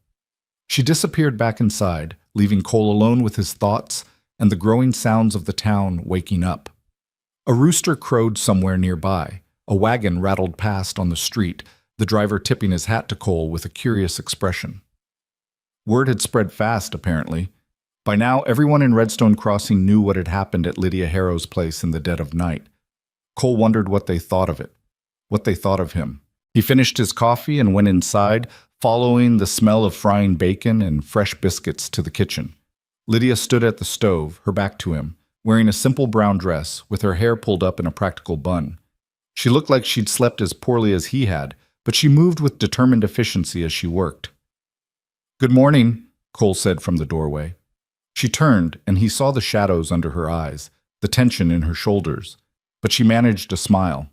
She disappeared back inside, leaving Cole alone with his thoughts and the growing sounds of the town waking up. A rooster crowed somewhere nearby. A wagon rattled past on the street, the driver tipping his hat to Cole with a curious expression. Word had spread fast, apparently. By now, everyone in Redstone Crossing knew what had happened at Lydia Harrow's place in the dead of night. Cole wondered what they thought of it, what they thought of him. He finished his coffee and went inside, following the smell of frying bacon and fresh biscuits to the kitchen. Lydia stood at the stove, her back to him, wearing a simple brown dress, with her hair pulled up in a practical bun. She looked like she'd slept as poorly as he had, but she moved with determined efficiency as she worked. Good morning, Cole said from the doorway. She turned, and he saw the shadows under her eyes, the tension in her shoulders, but she managed a smile.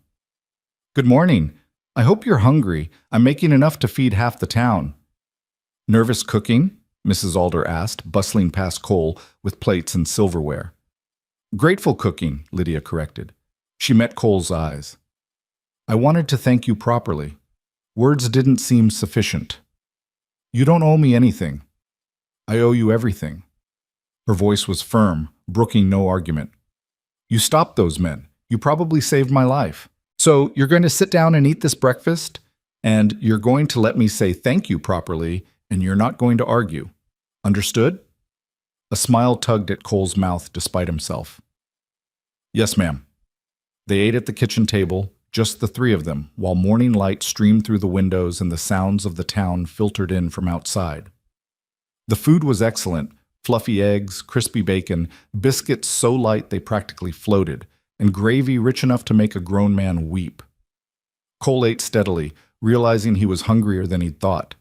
Good morning. I hope you're hungry. I'm making enough to feed half the town. Nervous cooking? Mrs. Alder asked, bustling past Cole with plates and silverware. Grateful cooking, Lydia corrected. She met Cole's eyes. I wanted to thank you properly. Words didn't seem sufficient. You don't owe me anything. I owe you everything. Her voice was firm, brooking no argument. You stopped those men. You probably saved my life. So you're going to sit down and eat this breakfast, and you're going to let me say thank you properly, and you're not going to argue. Understood? A smile tugged at Cole's mouth despite himself. Yes, ma'am. They ate at the kitchen table, just the three of them, while morning light streamed through the windows and the sounds of the town filtered in from outside. The food was excellent: fluffy eggs, crispy bacon, biscuits so light they practically floated, and gravy rich enough to make a grown man weep. Cole ate steadily, realizing he was hungrier than he'd thought.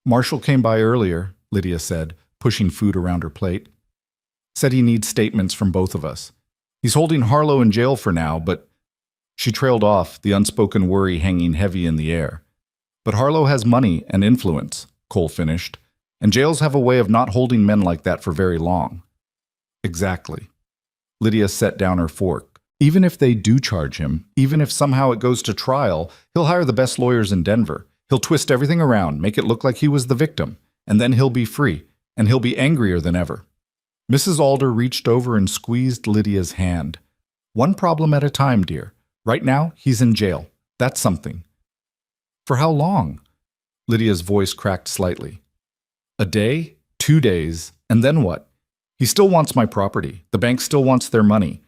Marshall came by earlier, Lydia said, pushing food around her plate. Said he needs statements from both of us. He's holding Harlow in jail for now, but... She trailed off, the unspoken worry hanging heavy in the air. But Harlow has money and influence, Cole finished, and jails have a way of not holding men like that for very long. Exactly. Lydia set down her fork. Even if they do charge him, even if somehow it goes to trial, he'll hire the best lawyers in Denver. He'll twist everything around, make it look like he was the victim, and then he'll be free, and he'll be angrier than ever. Mrs. Alder reached over and squeezed Lydia's hand. One problem at a time, dear. Right now, he's in jail. That's something. For how long? Lydia's voice cracked slightly. A day, 2 days, and then what? He still wants my property. The bank still wants their money.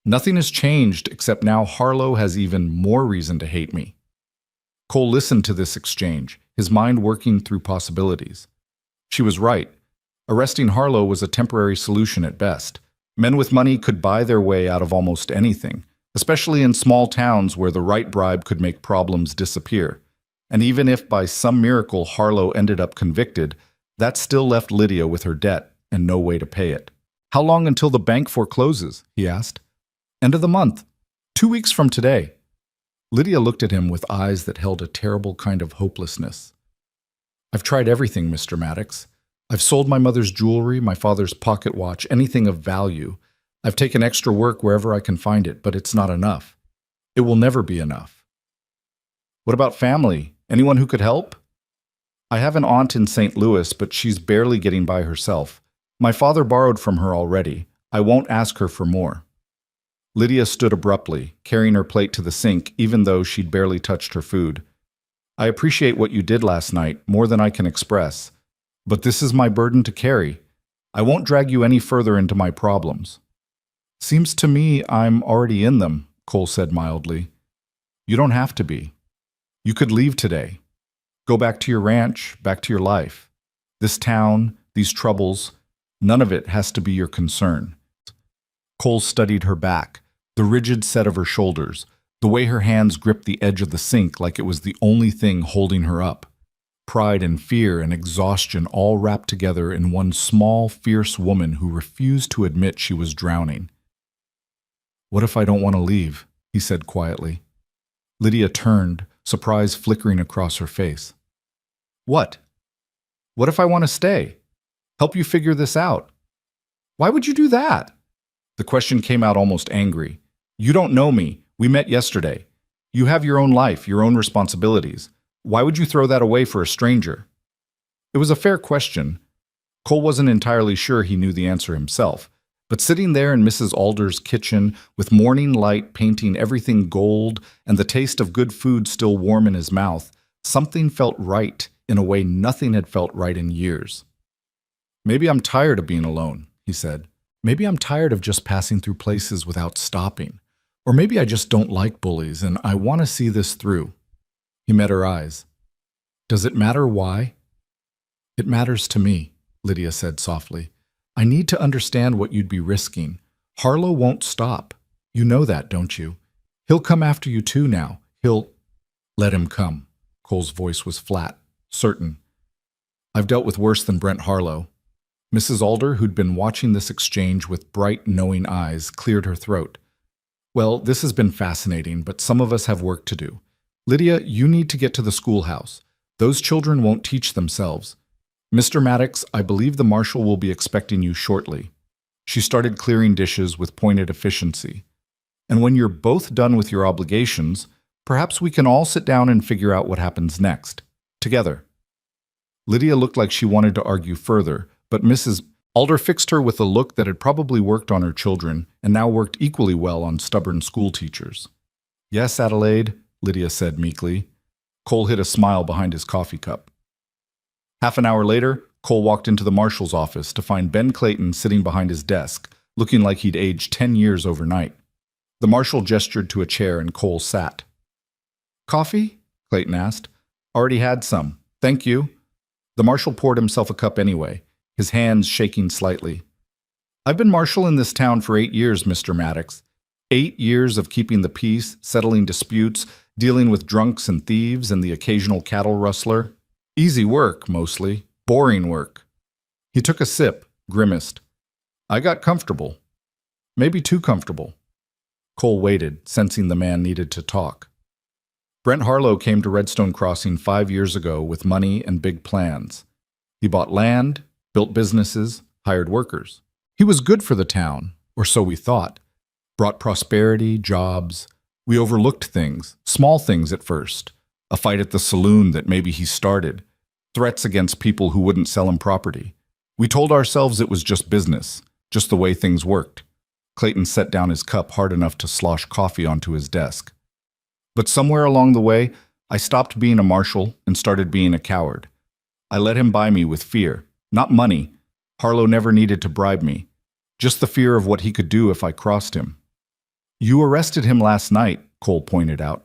Nothing has changed except now Harlow has even more reason to hate me. Cole listened to this exchange, his mind working through possibilities. She was right. Arresting Harlow was a temporary solution at best. Men with money could buy their way out of almost anything, especially in small towns where the right bribe could make problems disappear. And even if by some miracle Harlow ended up convicted, that still left Lydia with her debt and no way to pay it. How long until the bank forecloses? He asked. End of the month. 2 weeks from today. Lydia looked at him with eyes that held a terrible kind of hopelessness. I've tried everything, Mr. Maddox. I've sold my mother's jewelry, my father's pocket watch, anything of value. I've taken extra work wherever I can find it, but it's not enough. It will never be enough. What about family? Anyone who could help? I have an aunt in St. Louis, but she's barely getting by herself. My father borrowed from her already. I won't ask her for more. Lydia stood abruptly, carrying her plate to the sink, even though she'd barely touched her food. I appreciate what you did last night, more than I can express. But this is my burden to carry. I won't drag you any further into my problems. Seems to me I'm already in them, Cole said mildly. You don't have to be. You could leave today. Go back to your ranch, back to your life. This town, these troubles, none of it has to be your concern. Cole studied her back, the rigid set of her shoulders, the way her hands gripped the edge of the sink like it was the only thing holding her up. Pride and fear and exhaustion all wrapped together in one small, fierce woman who refused to admit she was drowning. What if I don't want to leave? He said quietly. Lydia turned, surprise flickering across her face. What? What if I want to stay? Help you figure this out? Why would you do that? The question came out almost angry. You don't know me. We met yesterday. You have your own life, your own responsibilities. Why would you throw that away for a stranger? It was a fair question. Cole wasn't entirely sure he knew the answer himself, but sitting there in Mrs. Alder's kitchen, with morning light painting everything gold and the taste of good food still warm in his mouth, something felt right in a way nothing had felt right in years. Maybe I'm tired of being alone, he said. Maybe I'm tired of just passing through places without stopping. Or maybe I just don't like bullies and I want to see this through. He met her eyes. Does it matter why? It matters to me, Lydia said softly. I need to understand what you'd be risking. Harlow won't stop. You know that, don't you? He'll come after you too now. He'll... Let him come. Cole's voice was flat, certain. I've dealt with worse than Brent Harlow. Mrs. Alder, who'd been watching this exchange with bright, knowing eyes, cleared her throat. Well, this has been fascinating, but some of us have work to do. Lydia, you need to get to the schoolhouse. Those children won't teach themselves. Mr. Maddox, I believe the marshal will be expecting you shortly. She started clearing dishes with pointed efficiency. And when you're both done with your obligations, perhaps we can all sit down and figure out what happens next. Together. Lydia looked like she wanted to argue further, but Mrs. Alder fixed her with a look that had probably worked on her children and now worked equally well on stubborn school teachers. Yes, Adelaide, Lydia said meekly. Cole hid a smile behind his coffee cup. Half an hour later, Cole walked into the marshal's office to find Ben Clayton sitting behind his desk, looking like he'd aged 10 years overnight. The marshal gestured to a chair and Cole sat. Coffee? Clayton asked. Already had some. Thank you. The marshal poured himself a cup anyway, his hands shaking slightly. I've been marshal in this town for 8 years, Mr. Maddox. 8 years of keeping the peace, settling disputes, dealing with drunks and thieves and the occasional cattle rustler. Easy work, mostly. Boring work. He took a sip, grimaced. I got comfortable. Maybe too comfortable. Cole waited, sensing the man needed to talk. Brent Harlow came to Redstone Crossing 5 years ago with money and big plans. He bought land, built businesses, hired workers. He was good for the town, or so we thought. Brought prosperity, jobs. We overlooked things, small things at first. A fight at the saloon that maybe he started. Threats against people who wouldn't sell him property. We told ourselves it was just business, just the way things worked. Clayton set down his cup hard enough to slosh coffee onto his desk. But somewhere along the way, I stopped being a marshal and started being a coward. I let him buy me with fear, not money. Harlow never needed to bribe me. Just the fear of what he could do if I crossed him. You arrested him last night, Cole pointed out,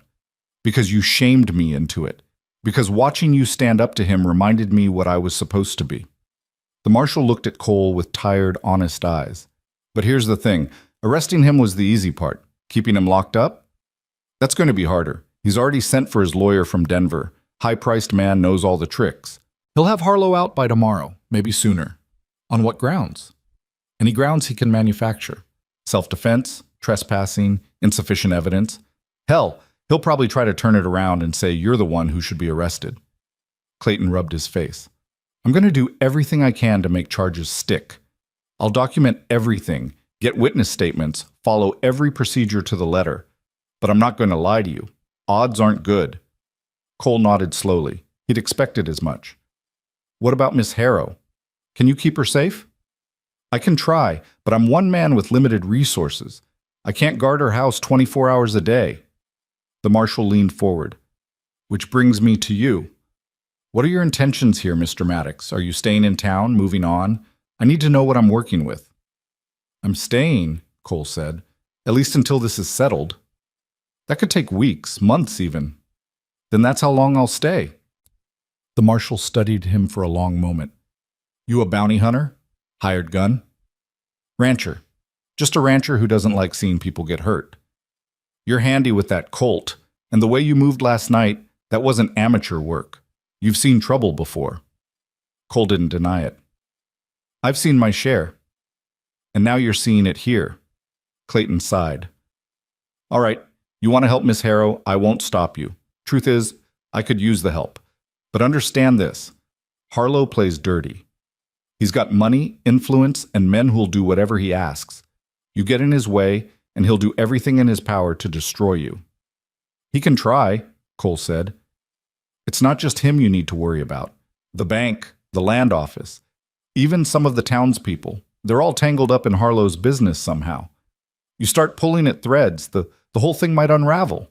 because you shamed me into it, because watching you stand up to him reminded me what I was supposed to be. The marshal looked at Cole with tired, honest eyes. But here's the thing, arresting him was the easy part. Keeping him locked up? That's going to be harder. He's already sent for his lawyer from Denver. High-priced man knows all the tricks. He'll have Harlow out by tomorrow, maybe sooner. On what grounds? Any grounds he can manufacture. Self-defense, trespassing, insufficient evidence. Hell, he'll probably try to turn it around and say you're the one who should be arrested. Clayton rubbed his face. I'm going to do everything I can to make charges stick. I'll document everything, get witness statements, follow every procedure to the letter. But I'm not going to lie to you. Odds aren't good. Cole nodded slowly. He'd expected as much. What about Miss Harrow? Can you keep her safe? I can try, but I'm one man with limited resources. I can't guard her house 24 hours a day. The marshal leaned forward. Which brings me to you. What are your intentions here, Mr. Maddox? Are you staying in town, moving on? I need to know what I'm working with. I'm staying, Cole said, at least until this is settled. That could take weeks, months even. Then that's how long I'll stay. The marshal studied him for a long moment. You a bounty hunter? Hired gun? Rancher. Just a rancher who doesn't like seeing people get hurt. You're handy with that Colt, and the way you moved last night, that wasn't amateur work. You've seen trouble before. Cole didn't deny it. I've seen my share. And now you're seeing it here. Clayton sighed. All right, you want to help Miss Harrow? I won't stop you. Truth is, I could use the help. But understand this. Harlow plays dirty. He's got money, influence, and men who'll do whatever he asks. You get in his way, and he'll do everything in his power to destroy you. He can try, Cole said. It's not just him you need to worry about. The bank, the land office, even some of the townspeople. They're all tangled up in Harlow's business somehow. You start pulling at threads, the whole thing might unravel.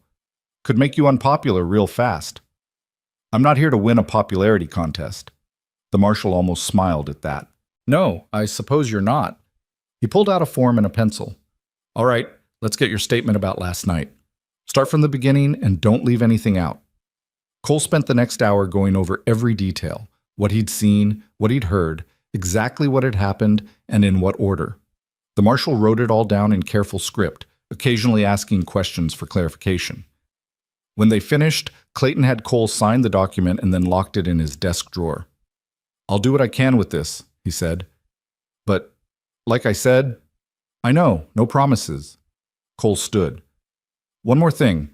Could make you unpopular real fast. I'm not here to win a popularity contest. The marshal almost smiled at that. No, I suppose you're not. He pulled out a form and a pencil. All right, let's get your statement about last night. Start from the beginning and don't leave anything out. Cole spent the next hour going over every detail, what he'd seen, what he'd heard, exactly what had happened, and in what order. The marshal wrote it all down in careful script, occasionally asking questions for clarification. When they finished, Clayton had Cole sign the document and then locked it in his desk drawer. I'll do what I can with this, he said. But, like I said, I know, no promises. Cole stood. One more thing.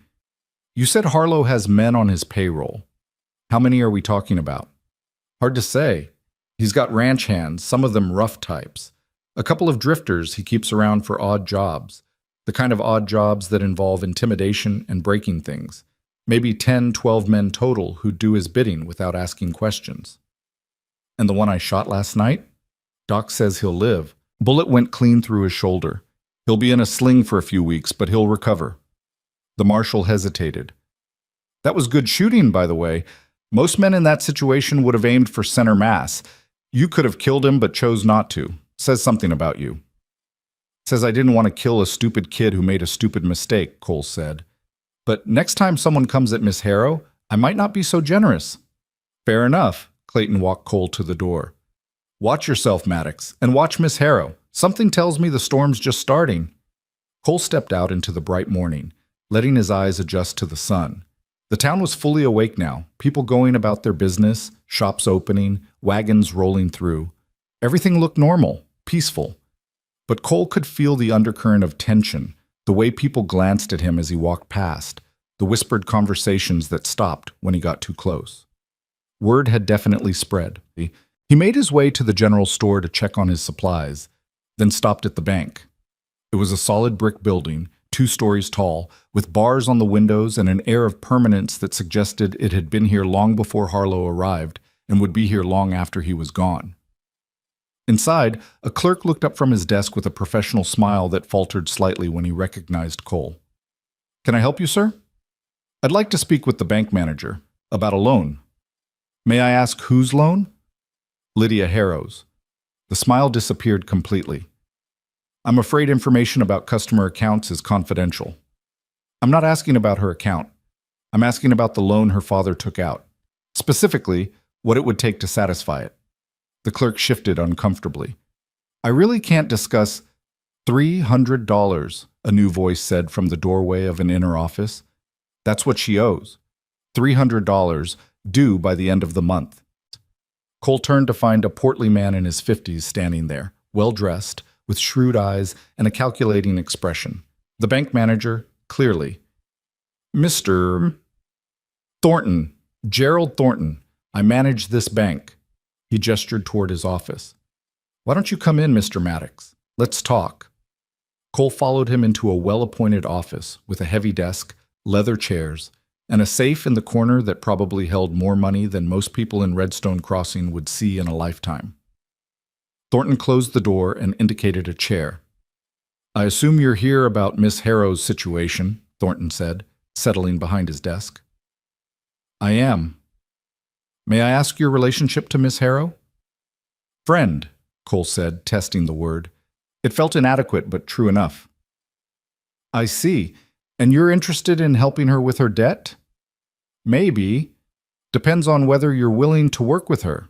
You said Harlow has men on his payroll. How many are we talking about? Hard to say. He's got ranch hands, some of them rough types. A couple of drifters he keeps around for odd jobs. The kind of odd jobs that involve intimidation and breaking things. Maybe 10, 12 men total who do his bidding without asking questions. And the one I shot last night? Doc says he'll live. Bullet went clean through his shoulder. He'll be in a sling for a few weeks, but he'll recover. The marshal hesitated. That was good shooting, by the way. Most men in that situation would have aimed for center mass. You could have killed him but chose not to. Says something about you. Says I didn't want to kill a stupid kid who made a stupid mistake, Cole said. But next time someone comes at Miss Harrow, I might not be so generous. Fair enough. Clayton walked Cole to the door. Watch yourself, Maddox, and watch Miss Harrow. Something tells me the storm's just starting. Cole stepped out into the bright morning, letting his eyes adjust to the sun. The town was fully awake now, people going about their business, shops opening, wagons rolling through. Everything looked normal, peaceful. But Cole could feel the undercurrent of tension, the way people glanced at him as he walked past, the whispered conversations that stopped when he got too close. Word had definitely spread. He made his way to the general store to check on his supplies, then stopped at the bank. It was a solid brick building, 2 stories tall, with bars on the windows and an air of permanence that suggested it had been here long before Harlow arrived and would be here long after he was gone. Inside, a clerk looked up from his desk with a professional smile that faltered slightly when he recognized Cole. Can I help you, sir? I'd like to speak with the bank manager about a loan. May I ask whose loan? Lydia Harrow's. The smile disappeared completely. I'm afraid information about customer accounts is confidential. I'm not asking about her account. I'm asking about the loan her father took out. Specifically, what it would take to satisfy it. The clerk shifted uncomfortably. I really can't discuss $300, a new voice said from the doorway of an inner office. That's what she owes. $300, due by the end of the month. Cole turned to find a portly man in his 50s standing there, well-dressed, with shrewd eyes and a calculating expression. The bank manager, clearly. Mr. Thornton, Gerald Thornton, I manage this bank. He gestured toward his office. Why don't you come in, Mr. Maddox? Let's talk. Cole followed him into a well-appointed office with a heavy desk, leather chairs, and a safe in the corner that probably held more money than most people in Redstone Crossing would see in a lifetime. Thornton closed the door and indicated a chair. I assume you're here about Miss Harrow's situation, Thornton said, settling behind his desk. I am. May I ask your relationship to Miss Harrow? Friend, Cole said, testing the word. It felt inadequate, but true enough. I see. And you're interested in helping her with her debt? Maybe. Depends on whether you're willing to work with her.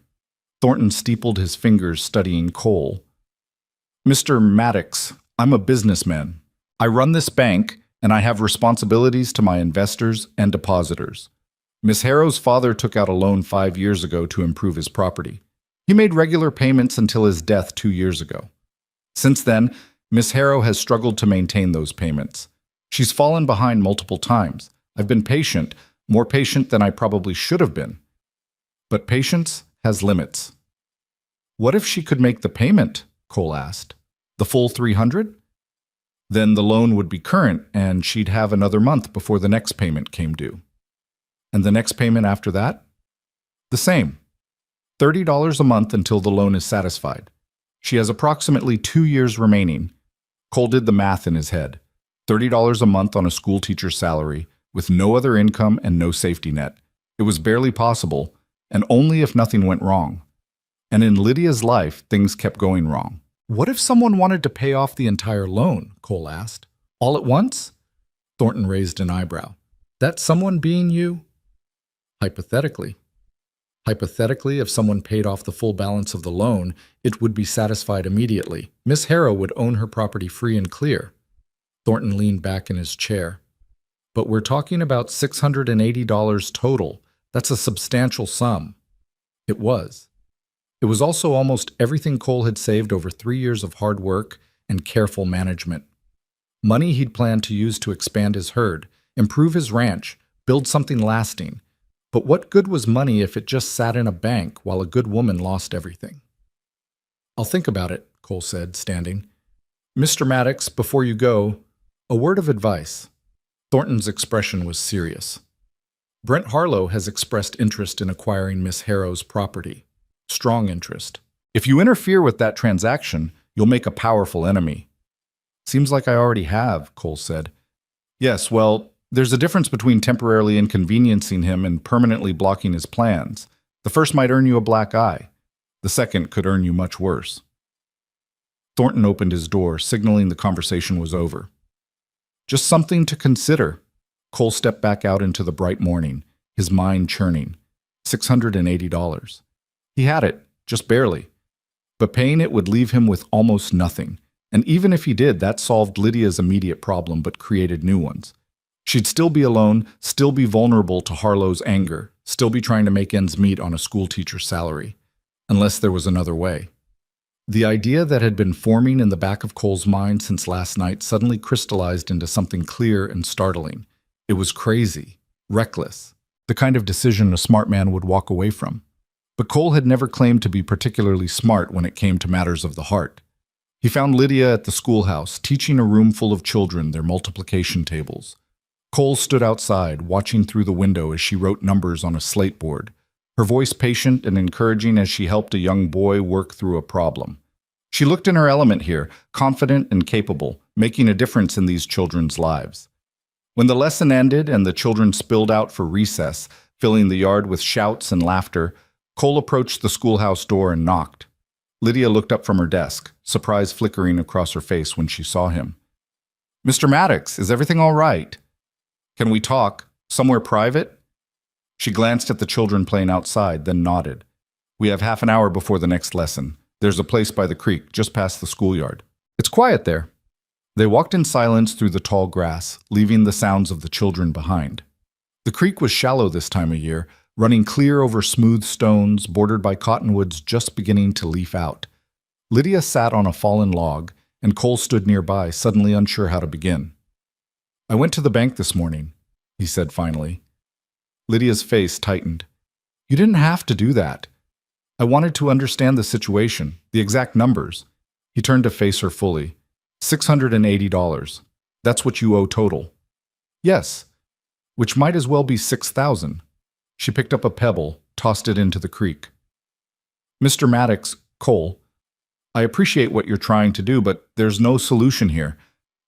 Thornton steepled his fingers, studying Cole. Mr. Maddox, I'm a businessman. I run this bank, and I have responsibilities to my investors and depositors. Miss Harrow's father took out a loan 5 years ago to improve his property. He made regular payments until his death 2 years ago. Since then, Miss Harrow has struggled to maintain those payments. She's fallen behind multiple times. I've been patient, more patient than I probably should have been. But patience has limits. What if she could make the payment? Cole asked. The full $300? Then the loan would be current, and she'd have another month before the next payment came due. And the next payment after that? The same. $30 a month until the loan is satisfied. She has approximately 2 years remaining. Cole did the math in his head. $30 a month on a school teacher's salary, with no other income and no safety net. It was barely possible, and only if nothing went wrong. And in Lydia's life, things kept going wrong. What if someone wanted to pay off the entire loan? Cole asked. All at once? Thornton raised an eyebrow. That someone being you? Hypothetically. Hypothetically, if someone paid off the full balance of the loan, it would be satisfied immediately. Miss Harrow would own her property free and clear. Thornton leaned back in his chair. But we're talking about $680 total. That's a substantial sum. It was. It was also almost everything Cole had saved over 3 years of hard work and careful management. Money he'd planned to use to expand his herd, improve his ranch, build something lasting. But what good was money if it just sat in a bank while a good woman lost everything? I'll think about it, Cole said, standing. Mr. Maddox, before you go, a word of advice. Thornton's expression was serious. Brent Harlow has expressed interest in acquiring Miss Harrow's property. Strong interest. If you interfere with that transaction, you'll make a powerful enemy. Seems like I already have, Cole said. Yes, well, There's a difference between temporarily inconveniencing him and permanently blocking his plans. The first might earn you a black eye. The second could earn you much worse. Thornton opened his door, signaling the conversation was over. Just something to consider. Cole stepped back out into the bright morning, his mind churning. $680. He had it, just barely. But paying it would leave him with almost nothing. And even if he did, that solved Lydia's immediate problem but created new ones. She'd still be alone, still be vulnerable to Harlow's anger, still be trying to make ends meet on a schoolteacher's salary. Unless there was another way. The idea that had been forming in the back of Cole's mind since last night suddenly crystallized into something clear and startling. It was crazy, reckless, the kind of decision a smart man would walk away from. But Cole had never claimed to be particularly smart when it came to matters of the heart. He found Lydia at the schoolhouse, teaching a room full of children their multiplication tables. Cole stood outside, watching through the window as she wrote numbers on a slate board, her voice patient and encouraging as she helped a young boy work through a problem. She looked in her element here, confident and capable, making a difference in these children's lives. When the lesson ended and the children spilled out for recess, filling the yard with shouts and laughter, Cole approached the schoolhouse door and knocked. Lydia looked up from her desk, surprise flickering across her face when she saw him. "Mr. Maddox, is everything all right? Can we talk? Somewhere private?" She glanced at the children playing outside, then nodded. "We have half an hour before the next lesson. There's a place by the creek, just past the schoolyard. It's quiet there." They walked in silence through the tall grass, leaving the sounds of the children behind. The creek was shallow this time of year, running clear over smooth stones, bordered by cottonwoods just beginning to leaf out. Lydia sat on a fallen log, and Cole stood nearby, suddenly unsure how to begin. "I went to the bank this morning," he said finally. Lydia's face tightened. "You didn't have to do that. I wanted to understand the situation, the exact numbers." He turned to face her fully. $680. That's what you owe total." "Yes, which might as well be 6,000. She picked up a pebble, tossed it into the creek. "Mr. Maddox, Cole, I appreciate what you're trying to do, but there's no solution here.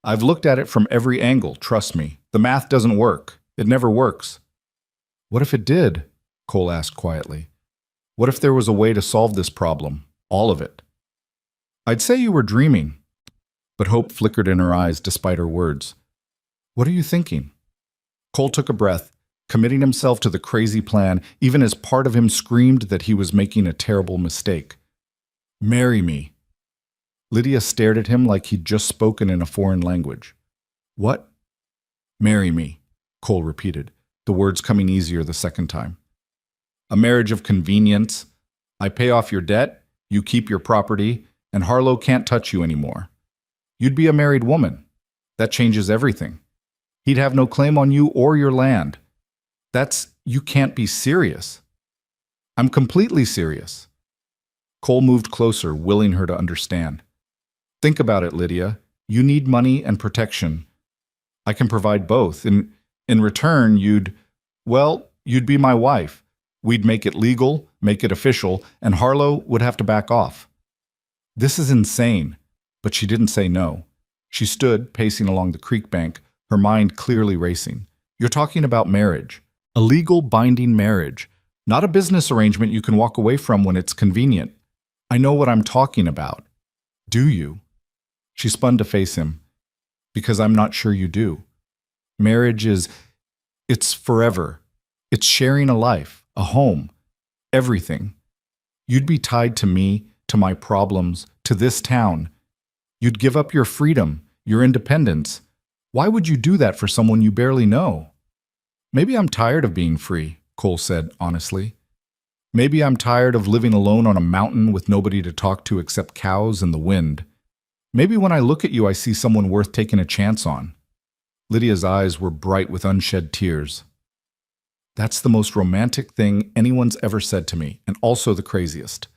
I've looked at it from every angle, trust me. The math doesn't work. It never works." "What if it did?" Cole asked quietly. "What if there was a way to solve this problem? All of it?" "I'd say you were dreaming." But hope flickered in her eyes despite her words. "What are you thinking?" Cole took a breath, committing himself to the crazy plan, even as part of him screamed that he was making a terrible mistake. "Marry me." Lydia stared at him like he'd just spoken in a foreign language. "What?" "Marry me," Cole repeated, the words coming easier the second time. "A marriage of convenience. I pay off your debt, you keep your property, and Harlow can't touch you anymore. You'd be a married woman. That changes everything. He'd have no claim on you or your land. You can't be serious." "I'm completely serious." Cole moved closer, willing her to understand. "Think about it, Lydia. You need money and protection. I can provide both. In return, you'd be my wife. We'd make it legal, make it official, and Harlow would have to back off." This is insane. But she didn't say no. She stood, pacing along the creek bank, her mind clearly racing. "You're talking about marriage. A legal, binding marriage. Not a business arrangement you can walk away from when it's convenient. I know what I'm talking about." "Do you?" She spun to face him. "Because I'm not sure you do. Marriage it's forever. It's sharing a life, a home, everything. You'd be tied to me, to my problems, to this town. You'd give up your freedom, your independence. Why would you do that for someone you barely know?" "Maybe I'm tired of being free," Cole said honestly. "Maybe I'm tired of living alone on a mountain with nobody to talk to except cows and the wind. Maybe when I look at you, I see someone worth taking a chance on." Lydia's eyes were bright with unshed tears. "That's the most romantic thing anyone's ever said to me, and also the craziest.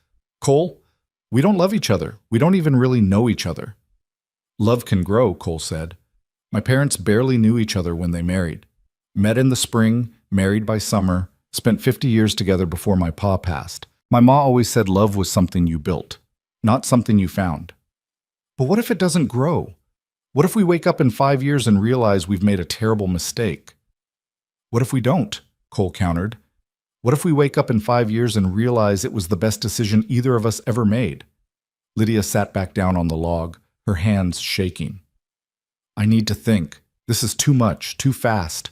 Cole, we don't love each other. We don't even really know each other." "Love can grow," Cole said. "My parents barely knew each other when they married. Met in the spring, married by summer, spent 50 years together before my pa passed. My ma always said love was something you built, not something you found." "But what if it doesn't grow? What if we wake up in 5 years and realize we've made a terrible mistake?" What if we don't? Cole countered. What if we wake up in 5 years and realize it was the best decision either of us ever made? Lydia sat back down on the log, her hands shaking. I need to think. This is too much, too fast.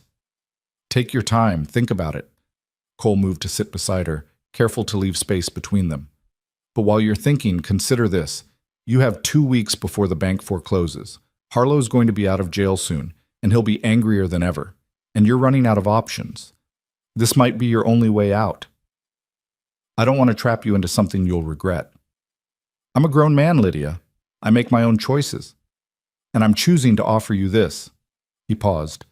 Take your time, think about it. Cole moved to sit beside her, careful to leave space between them. But while you're thinking, consider this. You have 2 weeks before the bank forecloses. Harlow's going to be out of jail soon, and he'll be angrier than ever. And you're running out of options. This might be your only way out. I don't want to trap you into something you'll regret. I'm a grown man, Lydia. I make my own choices. And I'm choosing to offer you this. He paused.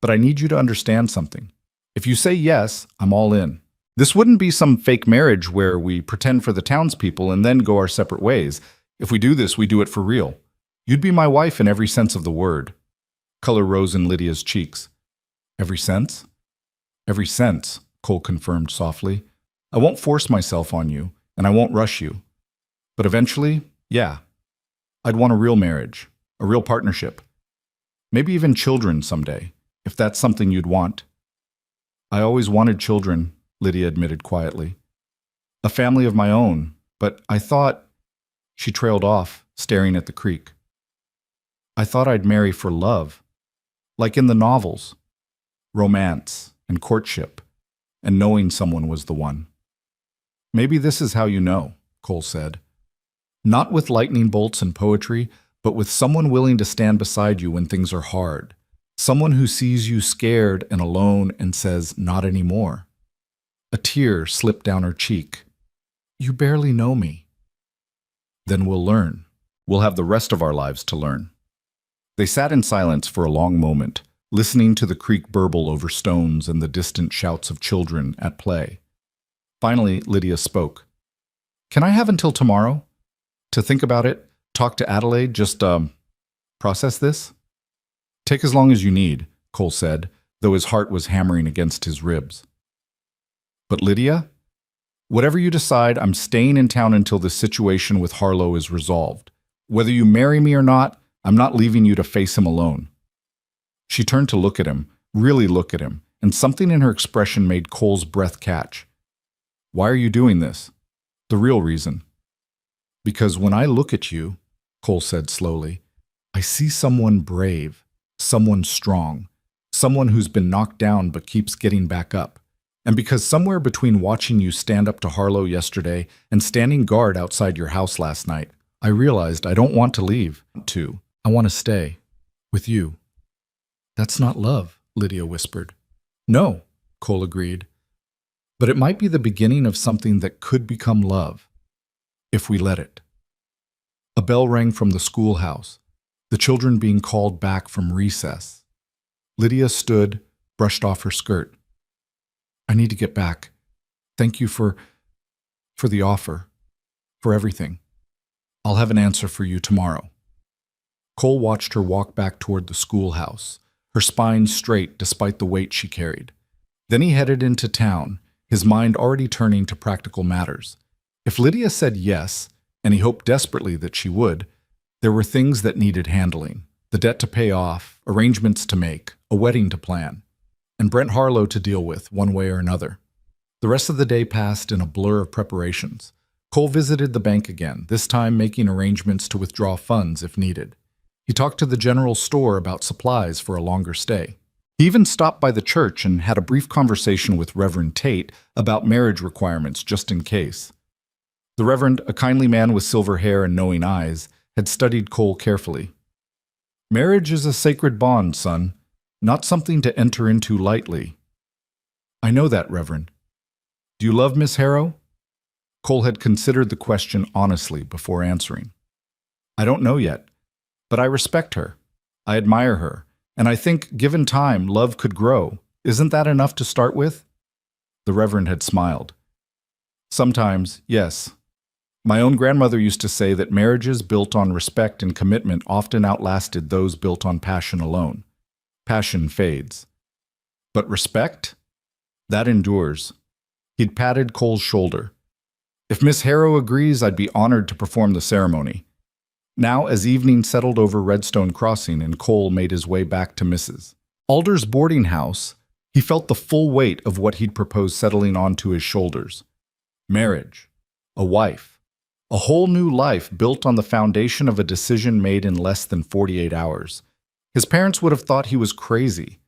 But I need you to understand something. If you say yes, I'm all in. This wouldn't be some fake marriage where we pretend for the townspeople and then go our separate ways. If we do this, we do it for real. You'd be my wife in every sense of the word. Color rose in Lydia's cheeks. Every sense? Every sense, Cole confirmed softly. I won't force myself on you, and I won't rush you. But eventually, yeah, I'd want a real marriage, a real partnership. Maybe even children someday, if that's something you'd want. I always wanted children, Lydia admitted quietly. A family of my own, but I thought... She trailed off, staring at the creek. I thought I'd marry for love, like in the novels. Romance and courtship, and knowing someone was the one. Maybe this is how you know, Cole said. Not with lightning bolts and poetry, but with someone willing to stand beside you when things are hard. Someone who sees you scared and alone and says, not anymore. A tear slipped down her cheek. You barely know me. Then we'll learn. We'll have the rest of our lives to learn. They sat in silence for a long moment, listening to the creek burble over stones and the distant shouts of children at play. Finally, Lydia spoke. Can I have until tomorrow? To think about it, talk to Adelaide, just, process this? Take as long as you need, Cole said, though his heart was hammering against his ribs. But Lydia? Whatever you decide, I'm staying in town until this situation with Harlow is resolved. Whether you marry me or not, I'm not leaving you to face him alone. She turned to look at him, really look at him, and something in her expression made Cole's breath catch. Why are you doing this? The real reason. Because when I look at you, Cole said slowly, I see someone brave, someone strong, someone who's been knocked down but keeps getting back up. And because somewhere between watching you stand up to Harlow yesterday and standing guard outside your house last night, I realized I don't want to leave, too. I want to stay. With you. That's not love, Lydia whispered. No, Cole agreed. But it might be the beginning of something that could become love, if we let it. A bell rang from the schoolhouse, the children being called back from recess. Lydia stood, brushed off her skirt. I need to get back. Thank you for the offer, for everything. I'll have an answer for you tomorrow. Cole watched her walk back toward the schoolhouse, her spine straight despite the weight she carried. Then he headed into town, his mind already turning to practical matters. If Lydia said yes, and he hoped desperately that she would, there were things that needed handling. The debt to pay off, arrangements to make, a wedding to plan, and Brent Harlow to deal with one way or another. The rest of the day passed in a blur of preparations. Cole visited the bank again, this time making arrangements to withdraw funds if needed. He talked to the general store about supplies for a longer stay. He even stopped by the church and had a brief conversation with Reverend Tate about marriage requirements just in case. The Reverend, a kindly man with silver hair and knowing eyes, had studied Cole carefully. Marriage is a sacred bond, son, not something to enter into lightly. I know that, Reverend. Do you love Miss Harrow? Cole had considered the question honestly before answering. I don't know yet. But I respect her. I admire her. And I think, given time, love could grow. Isn't that enough to start with? The Reverend had smiled. Sometimes, yes. My own grandmother used to say that marriages built on respect and commitment often outlasted those built on passion alone. Passion fades. But respect? That endures. He'd patted Cole's shoulder. If Miss Harrow agrees, I'd be honored to perform the ceremony. Now, as evening settled over Redstone Crossing and Cole made his way back to Mrs. Alder's boarding house, He felt the full weight of what he'd proposed settling onto his shoulders. Marriage, a wife, a whole new life built on the foundation of a decision made in less than 48 hours. His parents would have thought he was crazy.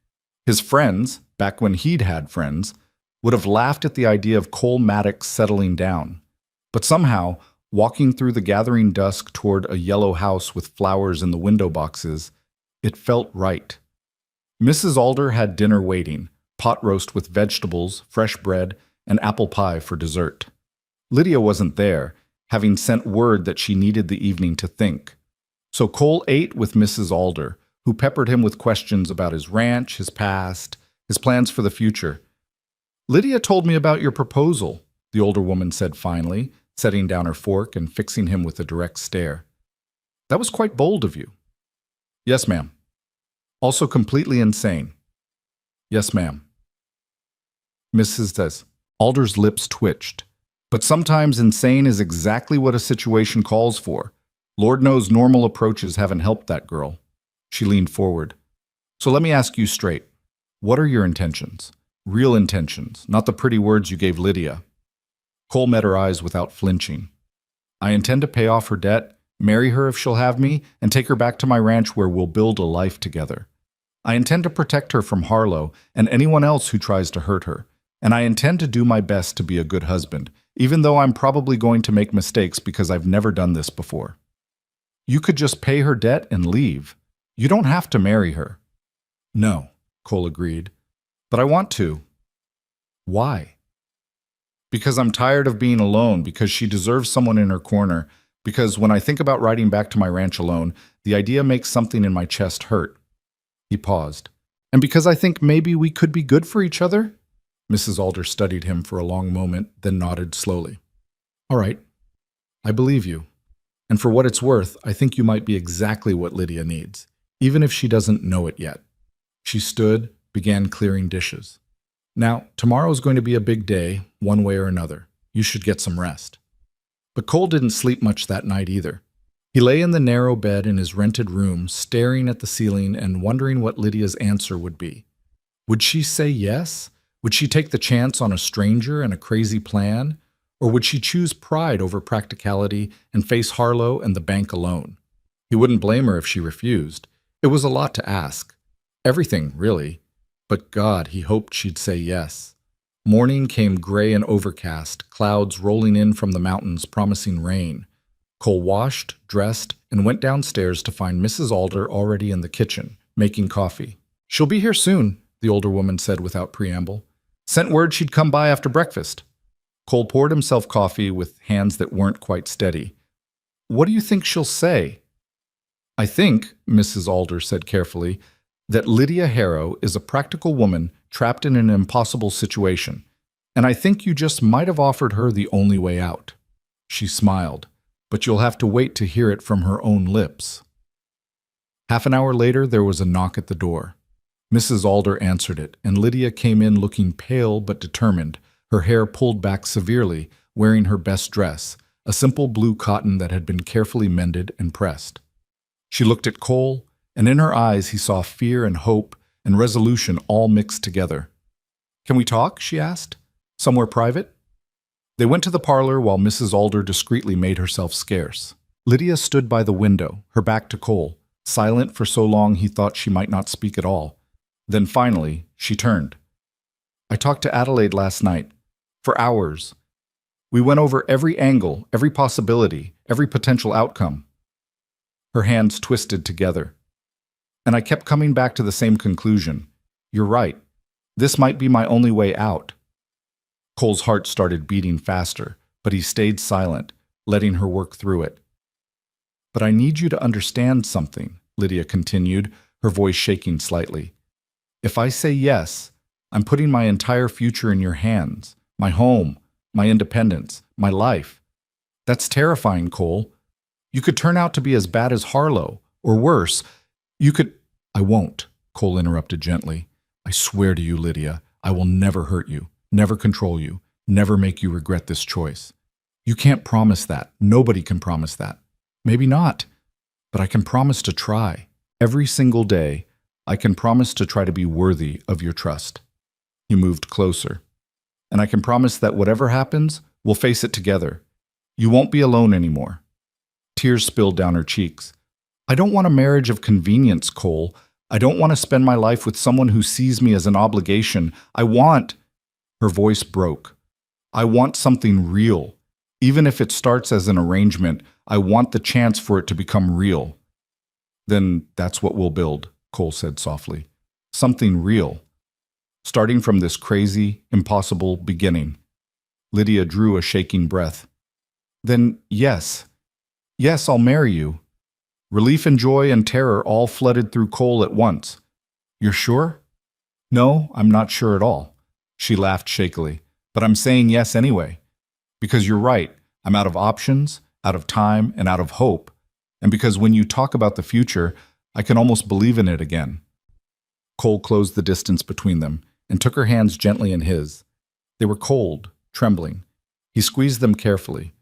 His friends, back when he'd had friends, would have laughed at the idea of Cole Maddox settling down. But somehow, walking through the gathering dusk toward a yellow house with flowers in the window boxes, it felt right. Mrs. Alder had dinner waiting, pot roast with vegetables, fresh bread, and apple pie for dessert. Lydia wasn't there, having sent word that she needed the evening to think. So Cole ate with Mrs. Alder, who peppered him with questions about his ranch, his past, his plans for the future. "Lydia told me about your proposal," the older woman said finally, setting down her fork and fixing him with a direct stare. "That was quite bold of you." "Yes, ma'am." "Also completely insane." "Yes, ma'am." Mrs. Alder's lips twitched. "But sometimes insane is exactly what a situation calls for. Lord knows normal approaches haven't helped that girl." She leaned forward. "So let me ask you straight. What are your intentions? Real intentions, not the pretty words you gave Lydia." Cole met her eyes without flinching. "I intend to pay off her debt, marry her if she'll have me, and take her back to my ranch where we'll build a life together. I intend to protect her from Harlow and anyone else who tries to hurt her, and I intend to do my best to be a good husband, even though I'm probably going to make mistakes because I've never done this before." "You could just pay her debt and leave. You don't have to marry her." "No," Cole agreed, "but I want to." "Why?" "Because I'm tired of being alone, because she deserves someone in her corner, because when I think about riding back to my ranch alone, the idea makes something in my chest hurt." He paused. "And because I think maybe we could be good for each other?" Mrs. Alder studied him for a long moment, then nodded slowly. "All right. I believe you. And for what it's worth, I think you might be exactly what Lydia needs, even if she doesn't know it yet." She stood, began clearing dishes. "Now, tomorrow's going to be a big day, one way or another. You should get some rest." But Cole didn't sleep much that night either. He lay in the narrow bed in his rented room, staring at the ceiling and wondering what Lydia's answer would be. Would she say yes? Would she take the chance on a stranger and a crazy plan? Or would she choose pride over practicality and face Harlow and the bank alone? He wouldn't blame her if she refused. It was a lot to ask. Everything, really. But God, he hoped she'd say yes. Morning came gray and overcast, clouds rolling in from the mountains promising rain. Cole washed, dressed, and went downstairs to find Mrs. Alder already in the kitchen, making coffee. "She'll be here soon," the older woman said without preamble. "Sent word she'd come by after breakfast." Cole poured himself coffee with hands that weren't quite steady. "What do you think she'll say?" "I think," Mrs. Alder said carefully, "that Lydia Harrow is a practical woman trapped in an impossible situation, and I think you just might have offered her the only way out." She smiled, "But you'll have to wait to hear it from her own lips." Half an hour later, there was a knock at the door. Mrs. Alder answered it, and Lydia came in looking pale but determined, her hair pulled back severely, wearing her best dress, a simple blue cotton that had been carefully mended and pressed. She looked at Cole, and in her eyes he saw fear and hope and resolution all mixed together. "Can we talk?" she asked. "Somewhere private?" They went to the parlor while Mrs. Alder discreetly made herself scarce. Lydia stood by the window, her back to Cole, silent for so long he thought she might not speak at all. Then finally, she turned. "I talked to Adelaide last night. For hours. We went over every angle, every possibility, every potential outcome." Her hands twisted together. "And I kept coming back to the same conclusion. You're right. This might be my only way out." Cole's heart started beating faster, but he stayed silent, letting her work through it. "But I need you to understand something," Lydia continued, her voice shaking slightly. "If I say yes, I'm putting my entire future in your hands, my home, my independence, my life. That's terrifying, Cole. You could turn out to be as bad as Harlow, or worse. You could—" "I won't," Cole interrupted gently. "I swear to you, Lydia, I will never hurt you, never control you, never make you regret this choice. You can't promise that. Nobody can promise that. Maybe not. But I can promise to try. Every single day, I can promise to try to be worthy of your trust." He moved closer. And I can promise that whatever happens, we'll face it together. You won't be alone anymore. Tears spilled down her cheeks. I don't want a marriage of convenience, Cole. I don't want to spend my life with someone who sees me as an obligation. I want... Her voice broke. I want something real. Even if it starts as an arrangement, I want the chance for it to become real. Then that's what we'll build, Cole said softly. Something real. Starting from this crazy, impossible beginning. Lydia drew a shaking breath. Then yes. Yes, I'll marry you. Relief and joy and terror all flooded through Cole at once. You're sure? No, I'm not sure at all. She laughed shakily. But I'm saying yes anyway. Because you're right. I'm out of options, out of time, and out of hope. And because when you talk about the future, I can almost believe in it again. Cole closed the distance between them and took her hands gently in his. They were cold, trembling. He squeezed them carefully.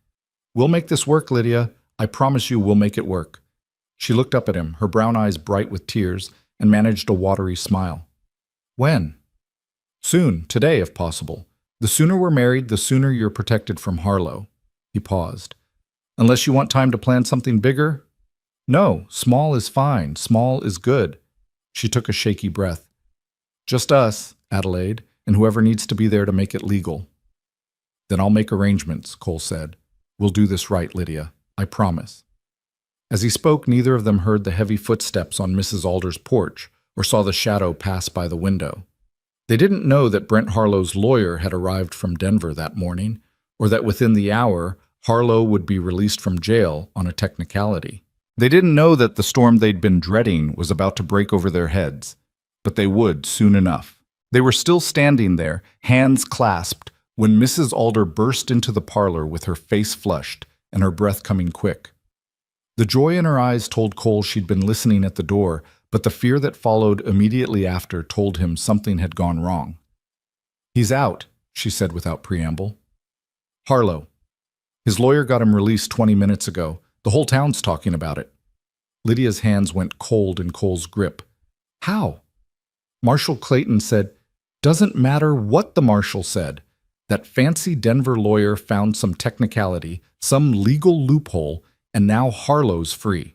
We'll make this work, Lydia. I promise you we'll make it work. She looked up at him, her brown eyes bright with tears, and managed a watery smile. When? Soon, today if possible. The sooner we're married, the sooner you're protected from Harlow. He paused. Unless you want time to plan something bigger? No, small is fine. Small is good. She took a shaky breath. Just us, Adelaide, and whoever needs to be there to make it legal. Then I'll make arrangements, Cole said. We'll do this right, Lydia. I promise. As he spoke, neither of them heard the heavy footsteps on Mrs. Alder's porch or saw the shadow pass by the window. They didn't know that Brent Harlow's lawyer had arrived from Denver that morning, or that within the hour, Harlow would be released from jail on a technicality. They didn't know that the storm they'd been dreading was about to break over their heads, but they would soon enough. They were still standing there, hands clasped, when Mrs. Alder burst into the parlor with her face flushed and her breath coming quick. The joy in her eyes told Cole she'd been listening at the door, but the fear that followed immediately after told him something had gone wrong. He's out, she said without preamble. Harlow. His lawyer got him released 20 minutes ago. The whole town's talking about it. Lydia's hands went cold in Cole's grip. How? Marshal Clayton said, doesn't matter what the marshal said. That fancy Denver lawyer found some technicality, some legal loophole, and now Harlow's free.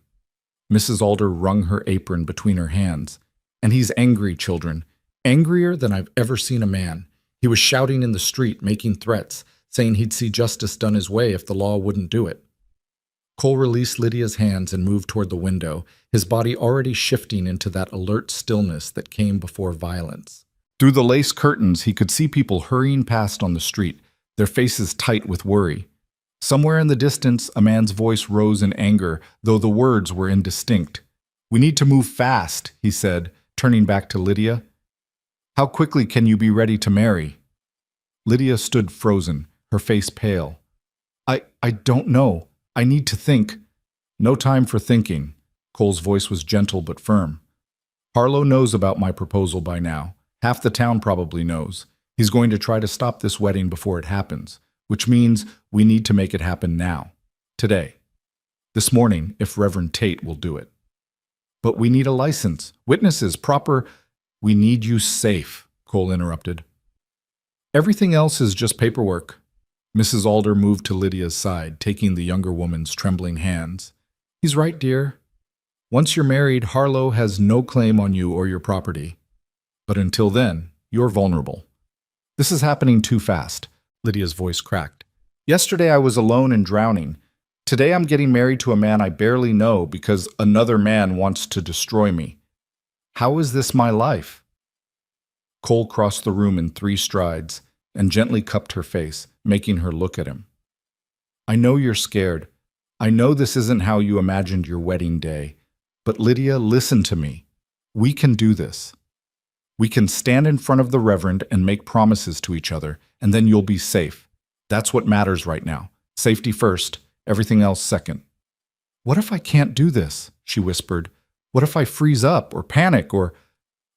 Mrs. Alder wrung her apron between her hands. And he's angry, children. Angrier than I've ever seen a man. He was shouting in the street, making threats, saying he'd see justice done his way if the law wouldn't do it. Cole released Lydia's hands and moved toward the window, his body already shifting into that alert stillness that came before violence. Through the lace curtains, he could see people hurrying past on the street, their faces tight with worry. Somewhere in the distance, a man's voice rose in anger, though the words were indistinct. We need to move fast, he said, turning back to Lydia. How quickly can you be ready to marry? Lydia stood frozen, her face pale. I don't know. I need to think. No time for thinking. Cole's voice was gentle but firm. Harlow knows about my proposal by now. Half the town probably knows. He's going to try to stop this wedding before it happens, which means we need to make it happen now. Today. This morning, if Reverend Tate will do it. But we need a license, witnesses, proper... We need you safe, Cole interrupted. Everything else is just paperwork. Mrs. Alder moved to Lydia's side, taking the younger woman's trembling hands. He's right, dear. Once you're married, Harlow has no claim on you or your property. But until then, you're vulnerable. This is happening too fast, Lydia's voice cracked. Yesterday I was alone and drowning. Today I'm getting married to a man I barely know because another man wants to destroy me. How is this my life? Cole crossed the room in 3 strides and gently cupped her face, making her look at him. I know you're scared. I know this isn't how you imagined your wedding day. But Lydia, listen to me. We can do this. We can stand in front of the Reverend and make promises to each other, and then you'll be safe. That's what matters right now. Safety first, everything else second. What if I can't do this? She whispered. What if I freeze up or panic or...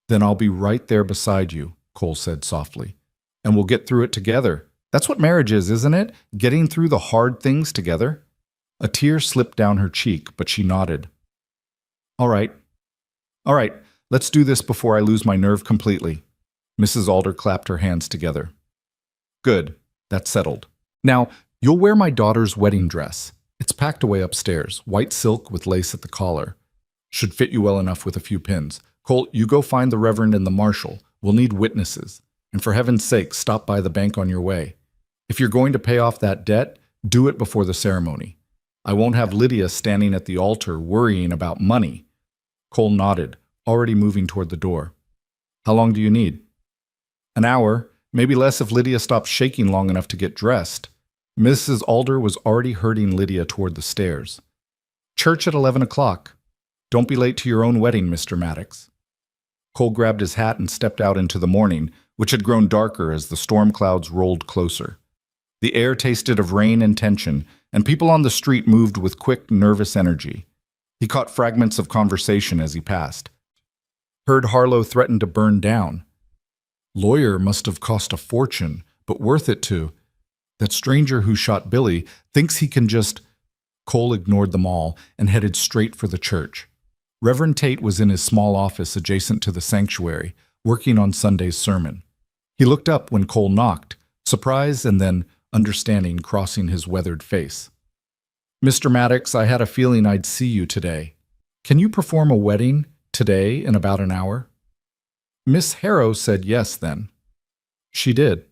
Then I'll be right there beside you, Cole said softly. And we'll get through it together. That's what marriage is, isn't it? Getting through the hard things together. A tear slipped down her cheek, but she nodded. All right, let's do this before I lose my nerve completely. Mrs. Alder clapped her hands together. Good, that's settled. Now, you'll wear my daughter's wedding dress. It's packed away upstairs, white silk with lace at the collar. Should fit you well enough with a few pins. Cole, you go find the Reverend and the Marshal. We'll need witnesses. And for heaven's sake, stop by the bank on your way. If you're going to pay off that debt, do it before the ceremony. I won't have Lydia standing at the altar worrying about money. Cole nodded, already moving toward the door. How long do you need? An hour, maybe less if Lydia stops shaking long enough to get dressed. Mrs. Alder was already herding Lydia toward the stairs. Church at 11 o'clock. Don't be late to your own wedding, Mr. Maddox. Cole grabbed his hat and stepped out into the morning, which had grown darker as the storm clouds rolled closer. The air tasted of rain and tension, and people on the street moved with quick, nervous energy. He caught fragments of conversation as he passed. Heard Harlow threatened to burn down. Lawyer must have cost a fortune, but worth it to. That stranger who shot Billy thinks he can just... Cole ignored them all and headed straight for the church. Reverend Tate was in his small office adjacent to the sanctuary, working on Sunday's sermon. He looked up when Cole knocked, surprise and then understanding crossing his weathered face. Mr. Maddox, I had a feeling I'd see you today. Can you perform a wedding today in about an hour? Miss Harrow said yes then. She did.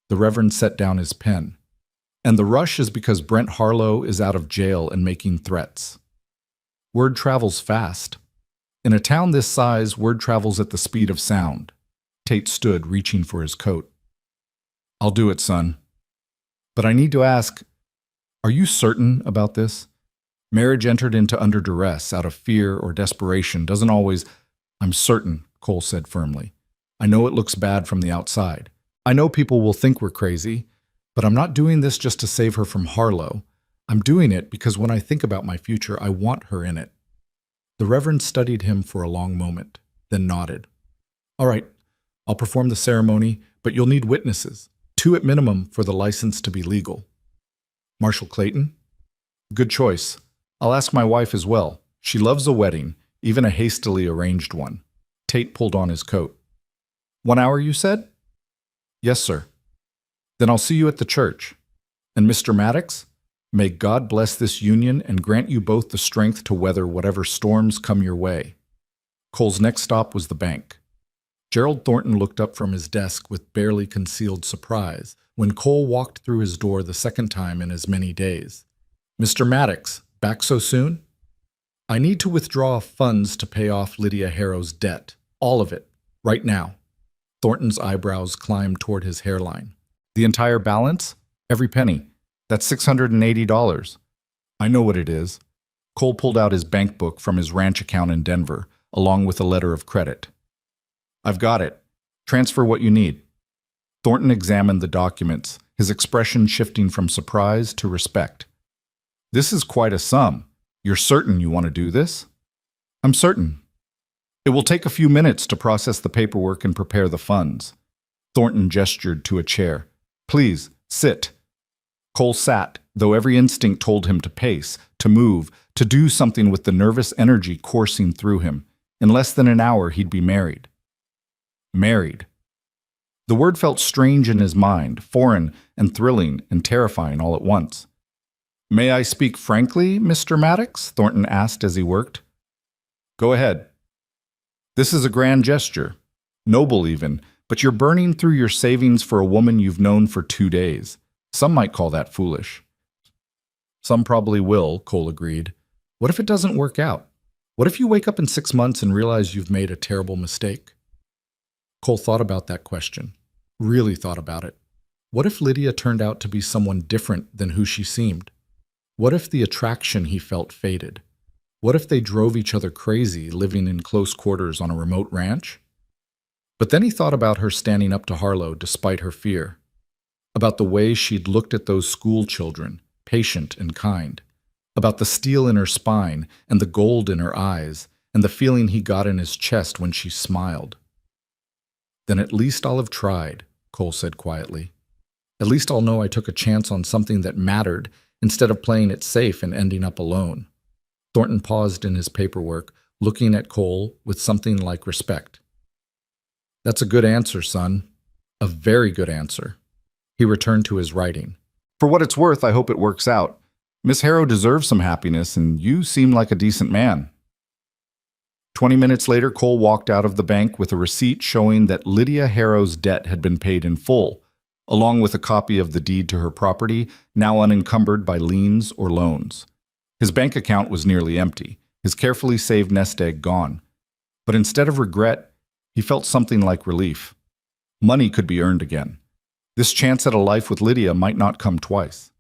The Reverend set down his pen. And the rush is because Brent Harlow is out of jail and making threats. Word travels fast. In a town this size, word travels at the speed of sound. Tate stood, reaching for his coat. I'll do it, son. But I need to ask, are you certain about this? Marriage entered into under duress, out of fear or desperation, doesn't always... I'm certain, Cole said firmly. I know it looks bad from the outside. I know people will think we're crazy, but I'm not doing this just to save her from Harlow. I'm doing it because when I think about my future, I want her in it. The Reverend studied him for a long moment, then nodded. All right, I'll perform the ceremony, but you'll need witnesses, 2 at minimum for the license to be legal. Marshal Clayton? Good choice. I'll ask my wife as well. She loves a wedding, even a hastily arranged one. Tate pulled on his coat. 1 hour, you said? Yes, sir. Then I'll see you at the church. And Mr. Maddox, may God bless this union and grant you both the strength to weather whatever storms come your way. Cole's next stop was the bank. Gerald Thornton looked up from his desk with barely concealed surprise when Cole walked through his door the second time in as many days. Mr. Maddox, back so soon? I need to withdraw funds to pay off Lydia Harrow's debt. All of it. Right now. Thornton's eyebrows climbed toward his hairline. The entire balance? Every penny. That's $680. I know what it is. Cole pulled out his bank book from his ranch account in Denver, along with a letter of credit. I've got it. Transfer what you need. Thornton examined the documents, his expression shifting from surprise to respect. This is quite a sum. You're certain you want to do this? I'm certain. It will take a few minutes to process the paperwork and prepare the funds. Thornton gestured to a chair. Please, sit. Cole sat, though every instinct told him to pace, to move, to do something with the nervous energy coursing through him. In less than an hour, he'd be married. Married. The word felt strange in his mind, foreign and thrilling and terrifying all at once. May I speak frankly, Mr. Maddox? Thornton asked as he worked. Go ahead. This is a grand gesture, noble even, but you're burning through your savings for a woman you've known for 2 days. Some might call that foolish. Some probably will, Cole agreed. What if it doesn't work out? What if you wake up in 6 months and realize you've made a terrible mistake? Cole thought about that question, really thought about it. What if Lydia turned out to be someone different than who she seemed? What if the attraction he felt faded? What if they drove each other crazy, living in close quarters on a remote ranch? But then he thought about her standing up to Harlow despite her fear, about the way she'd looked at those school children, patient and kind, about the steel in her spine and the gold in her eyes and the feeling he got in his chest when she smiled. Then at least I'll have tried, Cole said quietly. At least I'll know I took a chance on something that mattered instead of playing it safe and ending up alone. Thornton paused in his paperwork, looking at Cole with something like respect. That's a good answer, son. A very good answer. He returned to his writing. For what it's worth, I hope it works out. Miss Harrow deserves some happiness, and you seem like a decent man. 20 minutes later, Cole walked out of the bank with a receipt showing that Lydia Harrow's debt had been paid in full, along with a copy of the deed to her property, now unencumbered by liens or loans. His bank account was nearly empty, his carefully saved nest egg gone. But instead of regret, he felt something like relief. Money could be earned again. This chance at a life with Lydia might not come twice.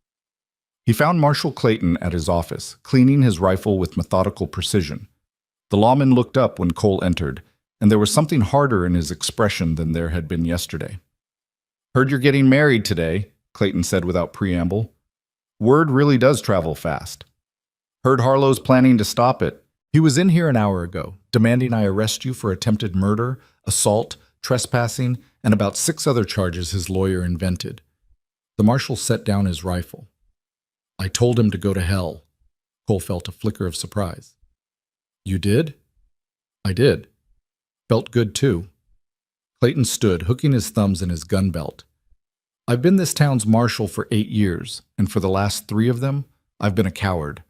He found Marshal Clayton at his office, cleaning his rifle with methodical precision. The lawman looked up when Cole entered, and there was something harder in his expression than there had been yesterday. "Heard you're getting married today," Clayton said without preamble. "Word really does travel fast. Heard Harlow's planning to stop it. He was in here an hour ago, demanding I arrest you for attempted murder, assault, trespassing, and about 6 other charges his lawyer invented." The marshal set down his rifle. "I told him to go to hell." Cole felt a flicker of surprise. "You did?" "I did. Felt good, too." Clayton stood, hooking his thumbs in his gun belt. "I've been this town's marshal for 8 years, and for the last 3 of them, I've been a coward.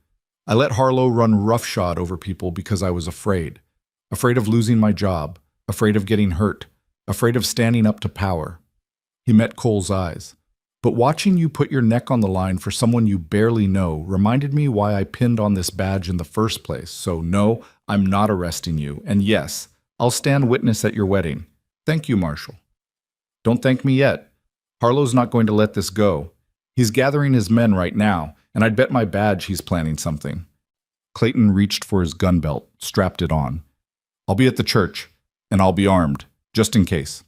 I let Harlow run roughshod over people because I was afraid. Afraid of losing my job, afraid of getting hurt, afraid of standing up to power." He met Cole's eyes. "But watching you put your neck on the line for someone you barely know reminded me why I pinned on this badge in the first place. So no, I'm not arresting you. And yes, I'll stand witness at your wedding. Thank you, Marshal." "Don't thank me yet. Harlow's not going to let this go. He's gathering his men right now, and I'd bet my badge he's planning something." Clayton reached for his gun belt, strapped it on. "I'll be at the church, and I'll be armed, just in case."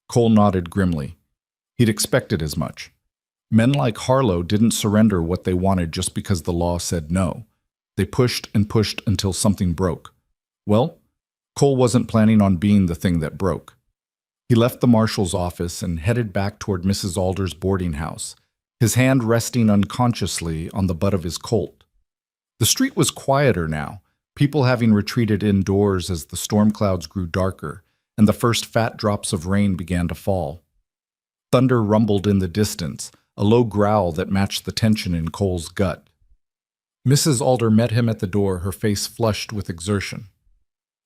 Cole nodded grimly. He'd expected as much. Men like Harlow didn't surrender what they wanted just because the law said no. They pushed and pushed until something broke. Well, Cole wasn't planning on being the thing that broke. He left the marshal's office and headed back toward Mrs. Alder's boarding house, his hand resting unconsciously on the butt of his Colt. The street was quieter now, people having retreated indoors as the storm clouds grew darker and the first fat drops of rain began to fall. Thunder rumbled in the distance, a low growl that matched the tension in Cole's gut. Mrs. Alder met him at the door, her face flushed with exertion.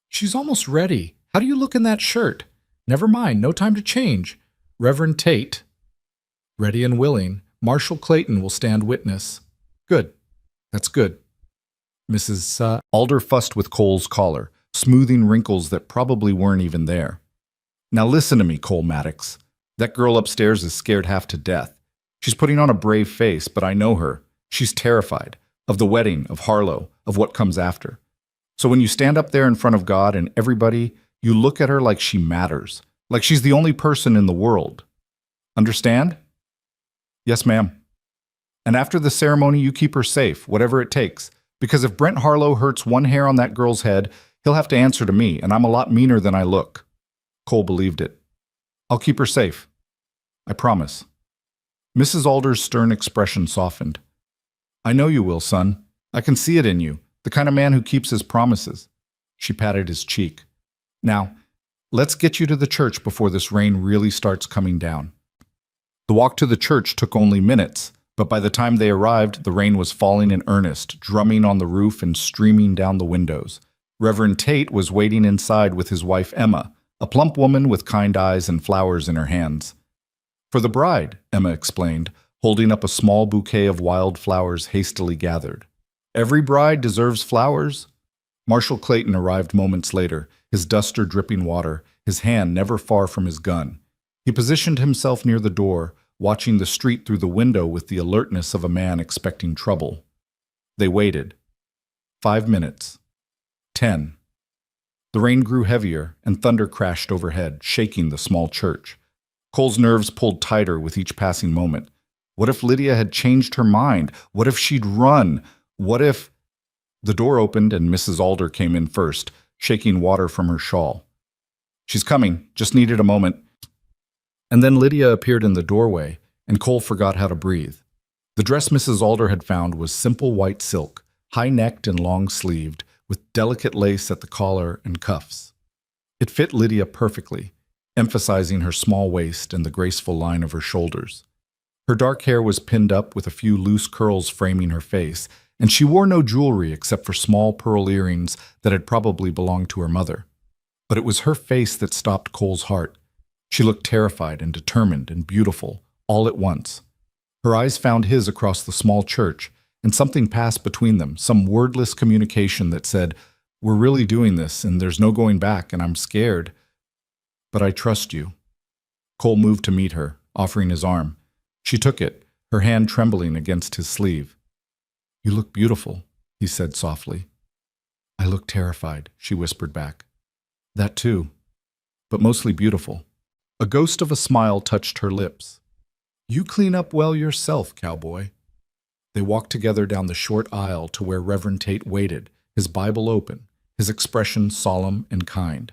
"She's almost ready. How do you look in that shirt? Never mind, no time to change. Reverend Tate." "Ready and willing. Marshal Clayton will stand witness." "Good. That's good." Mrs. Alder fussed with Cole's collar, smoothing wrinkles that probably weren't even there. "Now listen to me, Cole Maddox. That girl upstairs is scared half to death. She's putting on a brave face, but I know her. She's terrified of the wedding, of Harlow, of what comes after. So when you stand up there in front of God and everybody, you look at her like she matters, like she's the only person in the world. Understand?" "Yes, ma'am." "And after the ceremony, you keep her safe, whatever it takes, because if Brent Harlow hurts one hair on that girl's head, he'll have to answer to me, and I'm a lot meaner than I look." Cole believed it. "I'll keep her safe. I promise." Mrs. Alder's stern expression softened. "I know you will, son. I can see it in you, the kind of man who keeps his promises." She patted his cheek. "Now, let's get you to the church before this rain really starts coming down." The walk to the church took only minutes, but by the time they arrived, the rain was falling in earnest, drumming on the roof and streaming down the windows. Reverend Tate was waiting inside with his wife Emma, a plump woman with kind eyes and flowers in her hands. "For the bride," Emma explained, holding up a small bouquet of wild flowers hastily gathered. "Every bride deserves flowers." Marshal Clayton arrived moments later, his duster dripping water, his hand never far from his gun. He positioned himself near the door, watching the street through the window with the alertness of a man expecting trouble. They waited. 5 minutes. 10. The rain grew heavier, and thunder crashed overhead, shaking the small church. Cole's nerves pulled tighter with each passing moment. What if Lydia had changed her mind? What if she'd run? What if... The door opened and Mrs. Alder came in first, shaking water from her shawl. "She's coming, just needed a moment." And then Lydia appeared in the doorway, and Cole forgot how to breathe. The dress Mrs. Alder had found was simple white silk, high-necked and long-sleeved, with delicate lace at the collar and cuffs. It fit Lydia perfectly, emphasizing her small waist and the graceful line of her shoulders. Her dark hair was pinned up with a few loose curls framing her face, and she wore no jewelry except for small pearl earrings that had probably belonged to her mother. But it was her face that stopped Cole's heart. She looked terrified and determined and beautiful, all at once. Her eyes found his across the small church, and something passed between them, some wordless communication that said, "We're really doing this, and there's no going back, and I'm scared. But I trust you." Cole moved to meet her, offering his arm. She took it, her hand trembling against his sleeve. "You look beautiful," he said softly. "I look terrified," she whispered back. "That too, but mostly beautiful." A ghost of a smile touched her lips. "You clean up well yourself, Cowboy." They walked together down the short aisle to where Reverend Tate waited, his Bible open, his expression solemn and kind.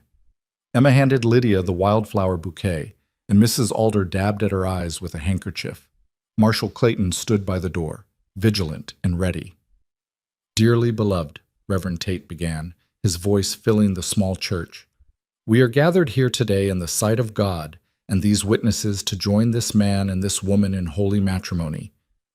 Emma handed Lydia the wildflower bouquet, and Mrs. Alder dabbed at her eyes with a handkerchief. Marshal Clayton stood by the door, vigilant and ready. "Dearly beloved," Reverend Tate began, his voice filling the small church, "we are gathered here today in the sight of God and these witnesses to join this man and this woman in holy matrimony.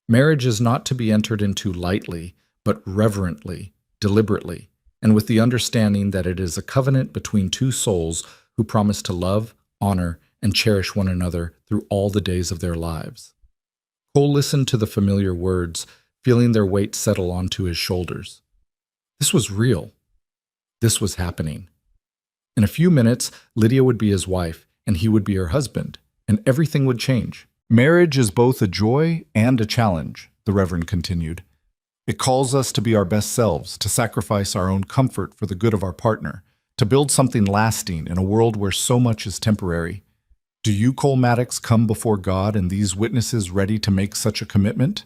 Marriage is not to be entered into lightly, but reverently, deliberately, and with the understanding that it is a covenant between two souls who promise to love, honor, and cherish one another through all the days of their lives." Cole listened to the familiar words, feeling their weight settle onto his shoulders. This was real. This was happening. In a few minutes, Lydia would be his wife, and he would be her husband, and everything would change. "Marriage is both a joy and a challenge," the Reverend continued. "It calls us to be our best selves, to sacrifice our own comfort for the good of our partner, to build something lasting in a world where so much is temporary. Do you, Cole Maddox, come before God and these witnesses ready to make such a commitment?"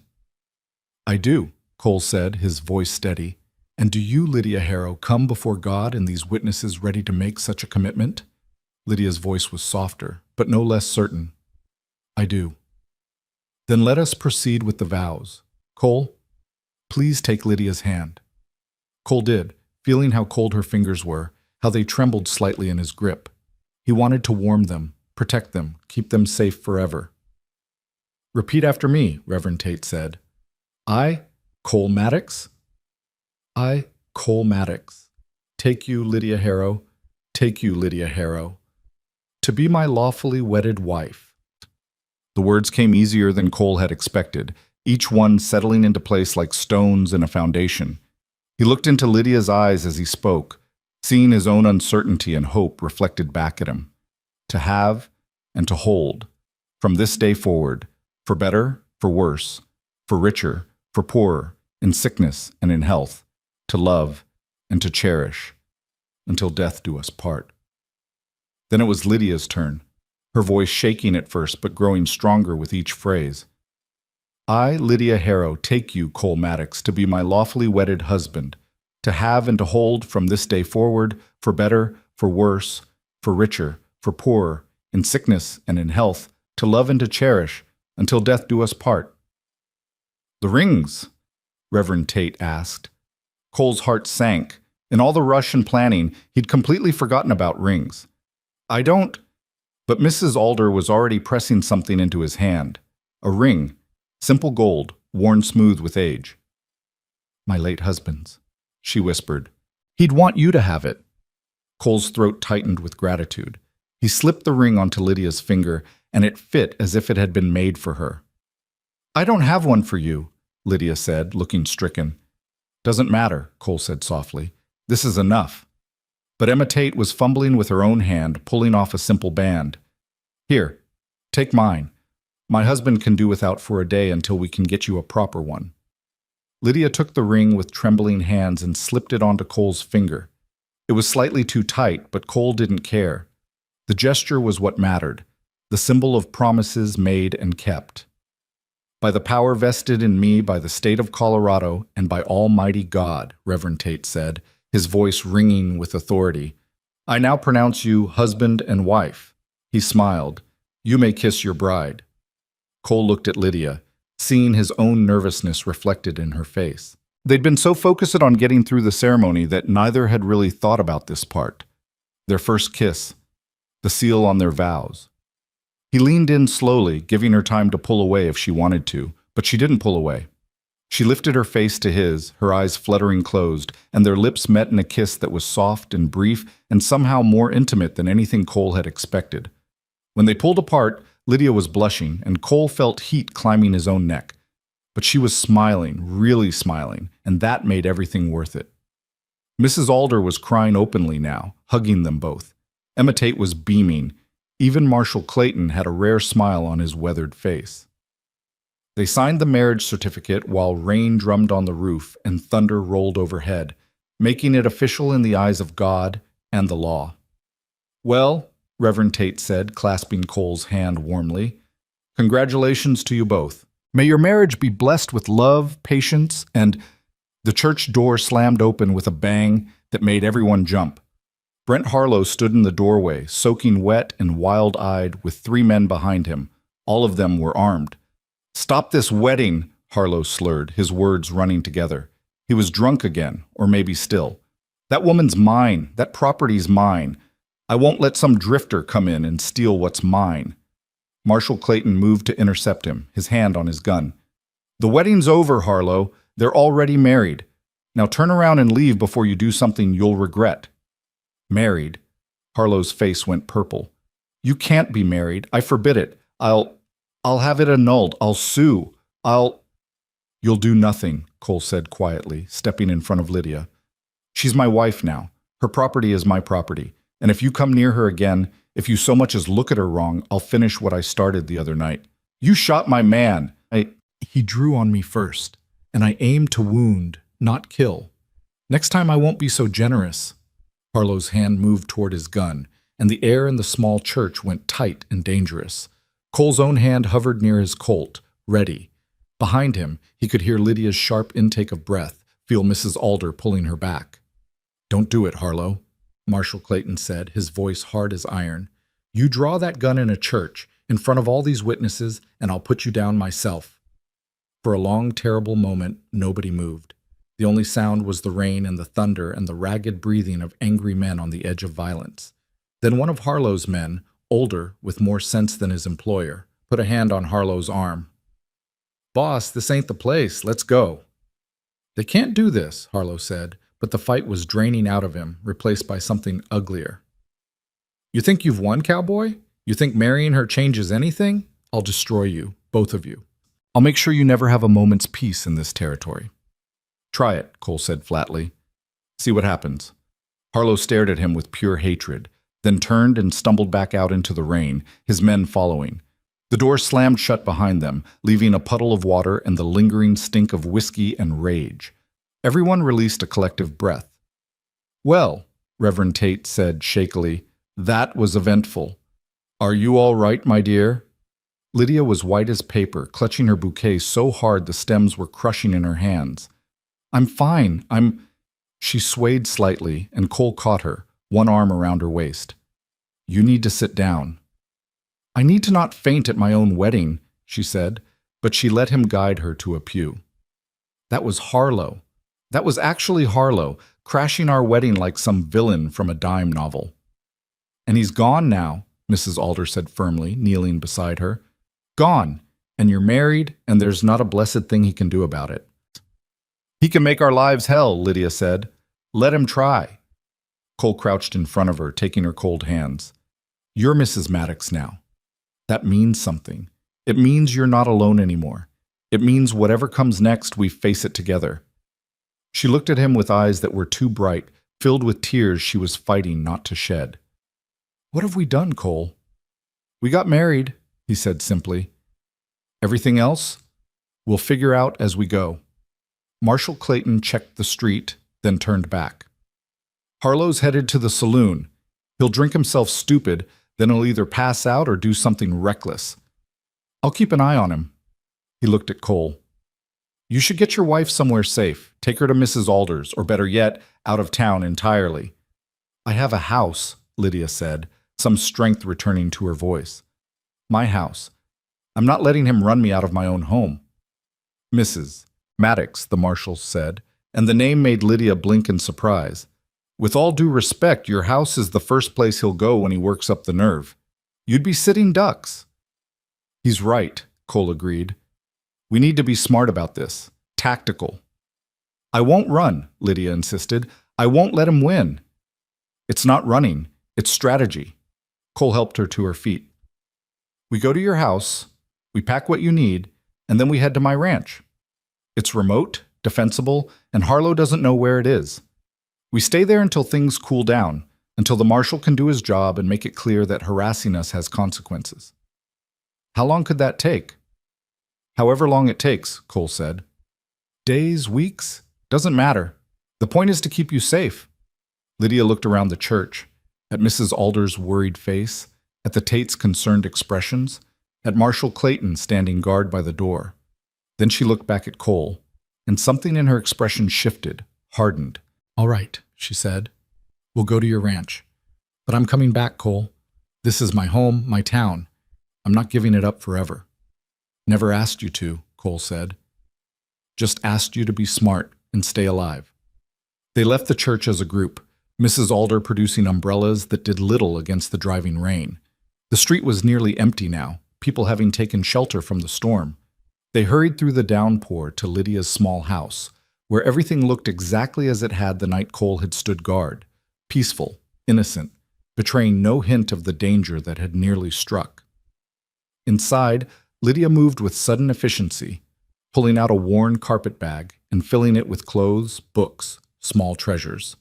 "I do," Cole said, his voice steady. "And do you, Lydia Harrow, come before God and these witnesses ready to make such a commitment?" Lydia's voice was softer, but no less certain. "I do." "Then let us proceed with the vows. Cole, please take Lydia's hand." Cole did, feeling how cold her fingers were, how they trembled slightly in his grip. He wanted to warm them, protect them, keep them safe forever. "Repeat after me," Reverend Tate said. "I, Cole Maddox. I, Cole Maddox, take you, Lydia Harrow, take you, Lydia Harrow, to be my lawfully wedded wife." The words came easier than Cole had expected, each one settling into place like stones in a foundation. He looked into Lydia's eyes as he spoke, seeing his own uncertainty and hope reflected back at him. To have and to hold, from this day forward, for better, for worse, for richer, for poorer, in sickness and in health, to love and to cherish, until death do us part. Then it was Lydia's turn, her voice shaking at first but growing stronger with each phrase. "I, Lydia Harrow, take you, Cole Maddox, to be my lawfully wedded husband, to have and to hold from this day forward, for better, for worse, for richer, for poorer, in sickness and in health, to love and to cherish, until death do us part." "The rings?" Reverend Tate asked. Cole's heart sank. In all the rush and planning, he'd completely forgotten about rings. "I don't—" But Mrs. Alder was already pressing something into his hand. A ring, simple gold, worn smooth with age. "My late husband's," she whispered. "He'd want you to have it." Cole's throat tightened with gratitude. He slipped the ring onto Lydia's finger, and it fit as if it had been made for her. "I don't have one for you," Lydia said, looking stricken. "Doesn't matter," Cole said softly. "This is enough." But Emma Tate was fumbling with her own hand, pulling off a simple band. "Here, take mine. My husband can do without for a day until we can get you a proper one." Lydia took the ring with trembling hands and slipped it onto Cole's finger. It was slightly too tight, but Cole didn't care. The gesture was what mattered, the symbol of promises made and kept. "By the power vested in me by the state of Colorado and by Almighty God," Reverend Tate said, his voice ringing with authority, "I now pronounce you husband and wife." He smiled. "You may kiss your bride." Cole looked at Lydia, seeing his own nervousness reflected in her face. They'd been so focused on getting through the ceremony that neither had really thought about this part. Their first kiss. the seal on their vows. He leaned in slowly, giving her time to pull away if she wanted to, but she didn't pull away. She lifted her face to his, her eyes fluttering closed, and their lips met in a kiss that was soft and brief and somehow more intimate than anything Cole had expected. When they pulled apart, Lydia was blushing, and Cole felt heat climbing his own neck. But she was smiling, really smiling, and that made everything worth it. Mrs. Alder was crying openly now, hugging them both. Emma Tate was beaming. Even Marshall Clayton had a rare smile on his weathered face. They signed the marriage certificate while rain drummed on the roof and thunder rolled overhead, making it official in the eyes of God and the law. "Well," Reverend Tate said, clasping Cole's hand warmly, "congratulations to you both. May your marriage be blessed with love, patience, and—" The church door slammed open with a bang that made everyone jump. Brent Harlow stood in the doorway, soaking wet and wild-eyed, with 3 men behind him. All of them were armed. "Stop this wedding," Harlow slurred, his words running together. He was drunk again, or maybe still. "That woman's mine. That property's mine. I won't let some drifter come in and steal what's mine." Marshall Clayton moved to intercept him, his hand on his gun. "The wedding's over, Harlow. They're already married. Now turn around and leave before you do something you'll regret." "Married?" Harlow's face went purple. "You can't be married. I forbid it. I'll have it annulled. I'll sue. You'll do nothing," Cole said quietly, stepping in front of Lydia. "She's my wife now. Her property is my property. And if you come near her again, if you so much as look at her wrong, I'll finish what I started the other night. You shot my man. He drew on me first, and I aimed to wound, not kill. Next time I won't be so generous." Harlow's hand moved toward his gun, and the air in the small church went tight and dangerous. Cole's own hand hovered near his Colt, ready. Behind him, he could hear Lydia's sharp intake of breath, feel Mrs. Alder pulling her back. "Don't do it, Harlow," Marshall Clayton said, his voice hard as iron. "You draw that gun in a church, in front of all these witnesses, and I'll put you down myself." For a long, terrible moment, nobody moved. The only sound was the rain and the thunder and the ragged breathing of angry men on the edge of violence. Then one of Harlow's men, older, with more sense than his employer, put a hand on Harlow's arm. "Boss, this ain't the place. Let's go." "They can't do this," Harlow said, but the fight was draining out of him, replaced by something uglier. "You think you've won, Cowboy? You think marrying her changes anything? I'll destroy you, both of you. I'll make sure you never have a moment's peace in this territory." "Try it," Cole said flatly. "See what happens." Harlow stared at him with pure hatred, then turned and stumbled back out into the rain, his men following. The door slammed shut behind them, leaving a puddle of water and the lingering stink of whiskey and rage. Everyone released a collective breath. "Well," Reverend Tate said shakily, "that was eventful. Are you all right, my dear?" Lydia was white as paper, clutching her bouquet so hard the stems were crushing in her hands. "I'm fine. She swayed slightly, and Cole caught her, one arm around her waist. "You need to sit down." "I need to not faint at my own wedding," she said, but she let him guide her to a pew. That was Harlow. That was actually Harlow, crashing our wedding like some villain from a dime novel. "And he's gone now," Mrs. Alder said firmly, kneeling beside her. "Gone, and you're married, and there's not a blessed thing he can do about it." "He can make our lives hell," Lydia said. "Let him try." Cole crouched in front of her, taking her cold hands. "You're Mrs. Maddox now. That means something. It means you're not alone anymore. It means whatever comes next, we face it together." She looked at him with eyes that were too bright, filled with tears she was fighting not to shed. "What have we done, Cole?" "We got married," he said simply. "Everything else? We'll figure out as we go." Marshall Clayton checked the street, then turned back. "Harlow's headed to the saloon. He'll drink himself stupid, then he'll either pass out or do something reckless. I'll keep an eye on him." He looked at Cole. "You should get your wife somewhere safe. Take her to Mrs. Alder's, or better yet, out of town entirely." "I have a house," Lydia said, some strength returning to her voice. "My house. I'm not letting him run me out of my own home." "Mrs. Maddox," the marshal said, and the name made Lydia blink in surprise. With all due respect, your house is the first place he'll go when he works up the nerve. You'd be sitting ducks." "He's right," Cole agreed. "We need to be smart about this. Tactical." "I won't run," Lydia insisted. "I won't let him win." "It's not running. It's strategy." Cole helped her to her feet. "We go to your house, we pack what you need, and then we head to my ranch. It's remote, defensible, and Harlow doesn't know where it is. We stay there until things cool down, until the marshal can do his job and make it clear that harassing us has consequences." "How long could that take?" "However long it takes," Cole said. "Days, weeks? Doesn't matter. The point is to keep you safe." Lydia looked around the church, at Mrs. Alder's worried face, at the Tates' concerned expressions, at Marshal Clayton standing guard by the door. Then she looked back at Cole, and something in her expression shifted, hardened. "All right," she said. "We'll go to your ranch. But I'm coming back, Cole. This is my home, my town. I'm not giving it up forever." "Never asked you to," Cole said. "Just asked you to be smart and stay alive." They left the church as a group, Mrs. Alder producing umbrellas that did little against the driving rain. The street was nearly empty now, people having taken shelter from the storm. They hurried through the downpour to Lydia's small house, where everything looked exactly as it had the night Cole had stood guard, peaceful, innocent, betraying no hint of the danger that had nearly struck. Inside, Lydia moved with sudden efficiency, pulling out a worn carpet bag and filling it with clothes, books, small treasures.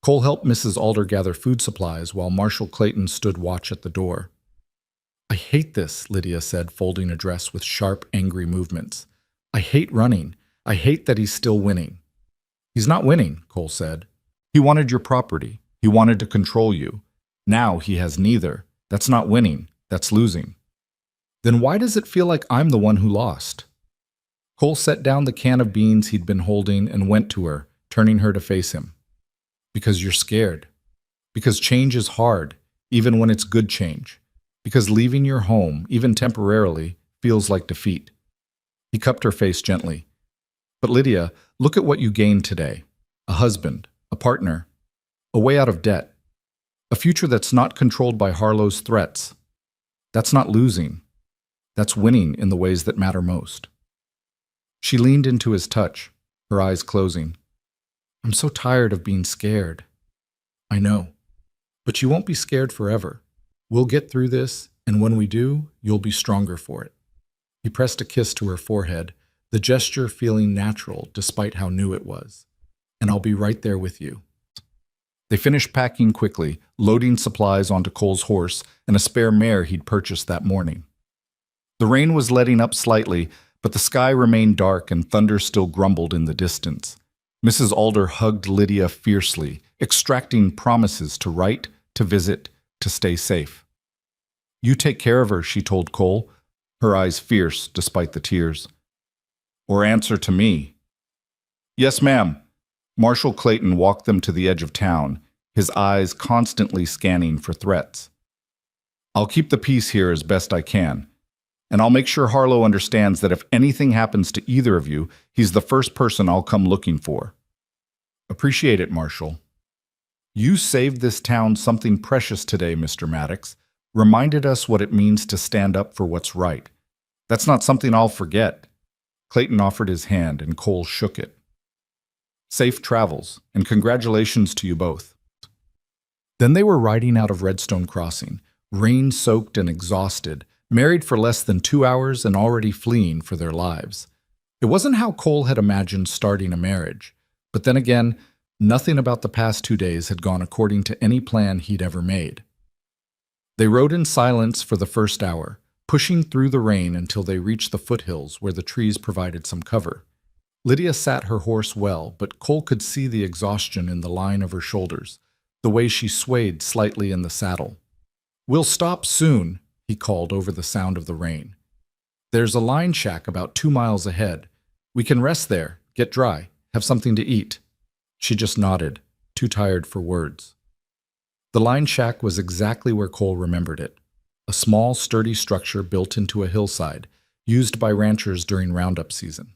Cole helped Mrs. Alder gather food supplies while Marshal Clayton stood watch at the door. "I hate this," Lydia said, folding a dress with sharp, angry movements. "I hate running. I hate that he's still winning." "He's not winning," Cole said. "He wanted your property. He wanted to control you. Now he has neither. That's not winning. That's losing." "Then why does it feel like I'm the one who lost?" Cole set down the can of beans he'd been holding and went to her, turning her to face him. "Because you're scared. Because change is hard, even when it's good change. Because leaving your home, even temporarily, feels like defeat." He cupped her face gently. "But Lydia, look at what you gained today. A husband, a partner, a way out of debt, a future that's not controlled by Harlow's threats. That's not losing. That's winning in the ways that matter most." She leaned into his touch, her eyes closing. "I'm so tired of being scared." "I know. But you won't be scared forever. We'll get through this, and when we do, you'll be stronger for it." He pressed a kiss to her forehead, the gesture feeling natural despite how new it was. "And I'll be right there with you." They finished packing quickly, loading supplies onto Cole's horse and a spare mare he'd purchased that morning. The rain was letting up slightly, but the sky remained dark and thunder still grumbled in the distance. Mrs. Alder hugged Lydia fiercely, extracting promises to write, to visit, to stay safe. "You take care of her," she told Cole, her eyes fierce despite the tears. "Or answer to me." "Yes, ma'am." Marshal Clayton walked them to the edge of town, his eyes constantly scanning for threats. "I'll keep the peace here as best I can. And I'll make sure Harlow understands that if anything happens to either of you, he's the first person I'll come looking for." "Appreciate it, Marshal." "You saved this town something precious today, Mr. Maddox. Reminded us what it means to stand up for what's right. That's not something I'll forget." Clayton offered his hand, and Cole shook it. "Safe travels, and congratulations to you both." Then they were riding out of Redstone Crossing, rain-soaked and exhausted, married for less than 2 hours and already fleeing for their lives. It wasn't how Cole had imagined starting a marriage, but then again, nothing about the past 2 days had gone according to any plan he'd ever made. They rode in silence for the first hour, pushing through the rain until they reached the foothills where the trees provided some cover. Lydia sat her horse well, but Cole could see the exhaustion in the line of her shoulders, the way she swayed slightly in the saddle. "We'll stop soon," he called over the sound of the rain. "There's a line shack about 2 miles ahead. We can rest there, get dry, have something to eat." She just nodded, too tired for words. The line shack was exactly where Cole remembered it, a small, sturdy structure built into a hillside, used by ranchers during roundup season.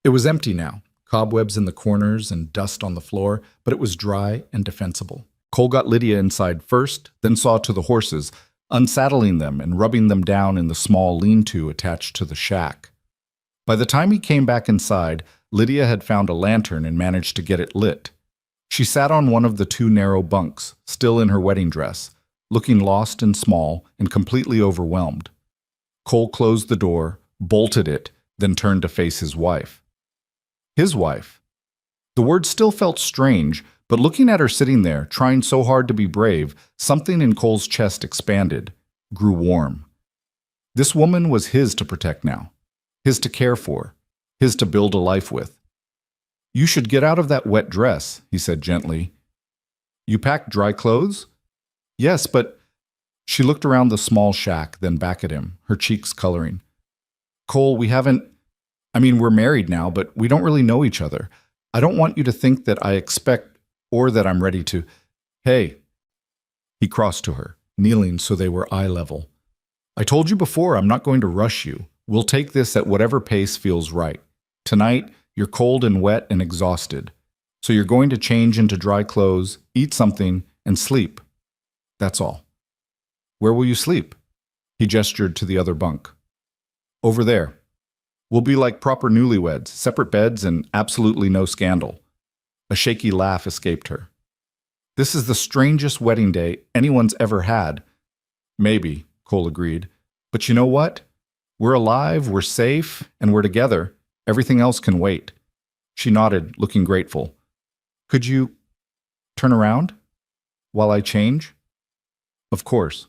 It was empty now, cobwebs in the corners and dust on the floor, but it was dry and defensible. Cole got Lydia inside first, then saw to the horses, unsaddling them and rubbing them down in the small lean-to attached to the shack. By the time he came back inside, Lydia had found a lantern and managed to get it lit. She sat on one of the two narrow bunks, still in her wedding dress, looking lost and small and completely overwhelmed. Cole closed the door, bolted it, then turned to face his wife. His wife. The word still felt strange, but looking at her sitting there, trying so hard to be brave, something in Cole's chest expanded, grew warm. This woman was his to protect now, his to care for, his to build a life with. "You should get out of that wet dress," he said gently. "You packed dry clothes?" "Yes, but—" She looked around the small shack, then back at him, her cheeks coloring. "Cole, we're married now, but we don't really know each other. I don't want you to think that I expect or that I'm ready to—" "Hey." He crossed to her, kneeling so they were eye level. "I told you before I'm not going to rush you. We'll take this at whatever pace feels right. Tonight, you're cold and wet and exhausted. So you're going to change into dry clothes, eat something, and sleep. That's all." "Where will you sleep?" He gestured to the other bunk. "Over there. We'll be like proper newlyweds, separate beds and absolutely no scandal." A shaky laugh escaped her. "This is the strangest wedding day anyone's ever had." "Maybe," Cole agreed. "But you know what? We're alive, we're safe, and we're together. Everything else can wait." She nodded, looking grateful. "Could you turn around while I change?" "Of course."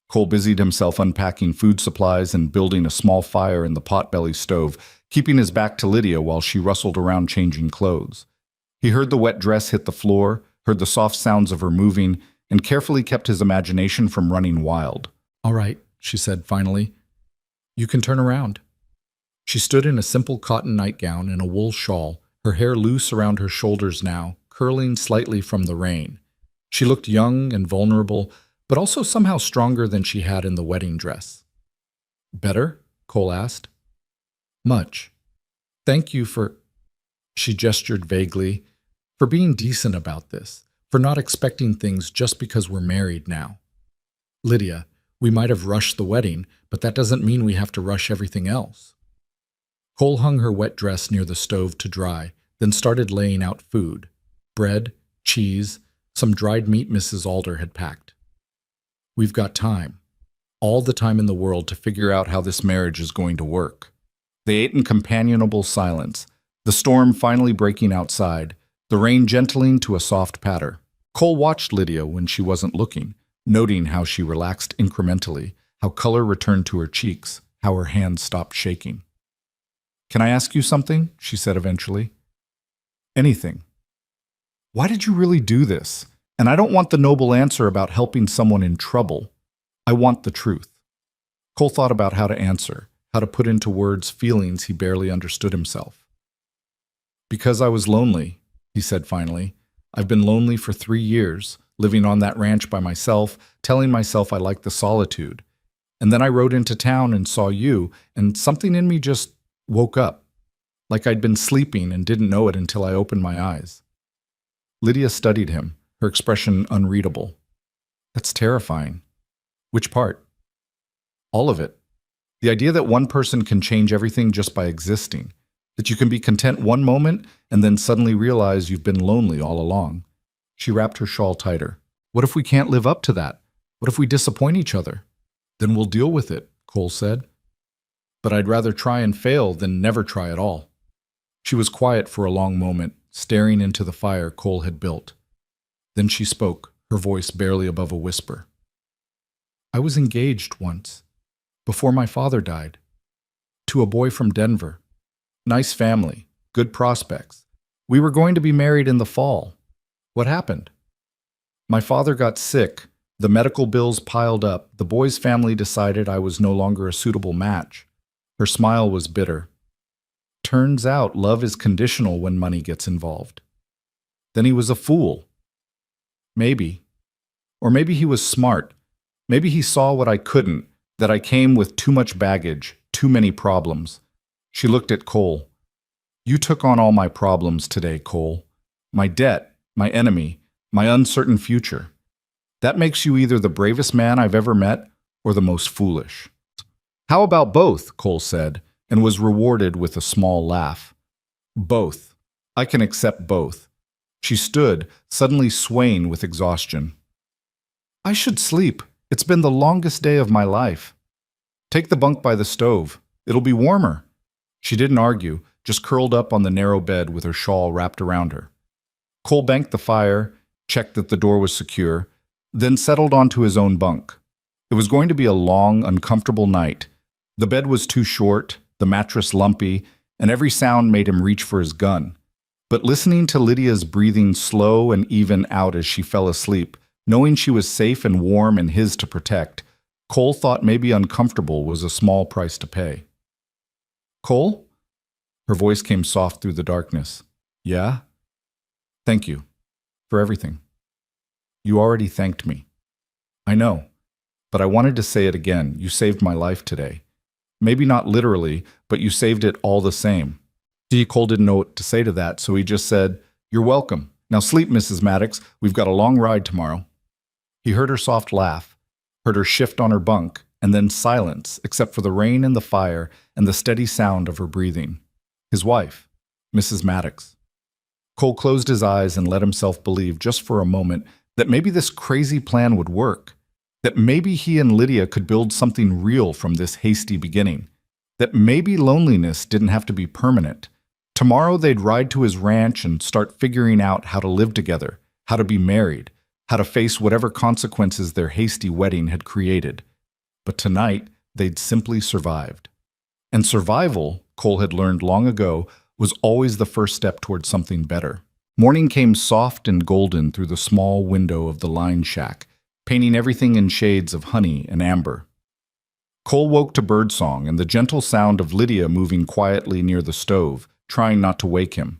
Cole busied himself unpacking food supplies and building a small fire in the potbelly stove, keeping his back to Lydia while she rustled around changing clothes. He heard the wet dress hit the floor, heard the soft sounds of her moving, and carefully kept his imagination from running wild. "All right," she said finally. "You can turn around." She stood in a simple cotton nightgown and a wool shawl, her hair loose around her shoulders now, curling slightly from the rain. She looked young and vulnerable, but also somehow stronger than she had in the wedding dress. "Better?" Cole asked. "Much. Thank you for—" She gestured vaguely, "for being decent about this, for not expecting things just because we're married now. Lydia, we might have rushed the wedding, but that doesn't mean we have to rush everything else." Cole hung her wet dress near the stove to dry, then started laying out food: bread, cheese, some dried meat Mrs. Alder had packed. "We've got time, all the time in the world to figure out how this marriage is going to work." They ate in companionable silence, the storm finally breaking outside, the rain gentling to a soft patter. Cole watched Lydia when she wasn't looking, noting how she relaxed incrementally, how color returned to her cheeks, how her hands stopped shaking. "Can I ask you something?" she said eventually. "Anything." "Why did you really do this? And I don't want the noble answer about helping someone in trouble. I want the truth." Cole thought about how to answer, how to put into words feelings he barely understood himself. "Because I was lonely," he said finally. "I've been lonely for 3 years, living on that ranch by myself, telling myself I liked the solitude. And then I rode into town and saw you, and something in me just woke up, like I'd been sleeping and didn't know it until I opened my eyes." Lydia studied him, her expression unreadable. "That's terrifying." "Which part?" "All of it. The idea that one person can change everything just by existing, that you can be content one moment and then suddenly realize you've been lonely all along." She wrapped her shawl tighter. "What if we can't live up to that? What if we disappoint each other?" "Then we'll deal with it," Cole said. "But I'd rather try and fail than never try at all." She was quiet for a long moment, staring into the fire Cole had built. Then she spoke, her voice barely above a whisper. "I was engaged once, before my father died, to a boy from Denver. Nice family, good prospects. We were going to be married in the fall. What happened? My father got sick, the medical bills piled up, the boy's family decided I was no longer a suitable match." Her smile was bitter. "Turns out love is conditional when money gets involved." "Then he was a fool." "Maybe. Or maybe he was smart. Maybe he saw what I couldn't, that I came with too much baggage, too many problems." She looked at Cole. You took on all my problems today, Cole. My debt, my enemy, my uncertain future. That makes you either the bravest man I've ever met or the most foolish. How about both? Cole said, and was rewarded with a small laugh. Both. I can accept both. She stood, suddenly swaying with exhaustion. I should sleep. It's been the longest day of my life. Take the bunk by the stove. It'll be warmer. She didn't argue, just curled up on the narrow bed with her shawl wrapped around her. Cole banked the fire, checked that the door was secure, then settled onto his own bunk. It was going to be a long, uncomfortable night. The bed was too short, the mattress lumpy, and every sound made him reach for his gun. But listening to Lydia's breathing slow and even out as she fell asleep, knowing she was safe and warm and his to protect, Cole thought maybe uncomfortable was a small price to pay. Cole? Her voice came soft through the darkness. Yeah? Thank you. For everything. You already thanked me. I know. But I wanted to say it again. You saved my life today. Maybe not literally, but you saved it all the same. Cole didn't know what to say to that, so he just said, You're welcome. Now sleep, Mrs. Maddox. We've got a long ride tomorrow. He heard her soft laugh, heard her shift on her bunk, and then silence, except for the rain and the fire and the steady sound of her breathing. His wife, Mrs. Maddox. Cole closed his eyes and let himself believe just for a moment that maybe this crazy plan would work, that maybe he and Lydia could build something real from this hasty beginning, that maybe loneliness didn't have to be permanent. Tomorrow they'd ride to his ranch and start figuring out how to live together, how to be married, how to face whatever consequences their hasty wedding had created. But tonight, they'd simply survived. And survival, Cole had learned long ago, was always the first step toward something better. Morning came soft and golden through the small window of the line shack, painting everything in shades of honey and amber. Cole woke to birdsong and the gentle sound of Lydia moving quietly near the stove, trying not to wake him.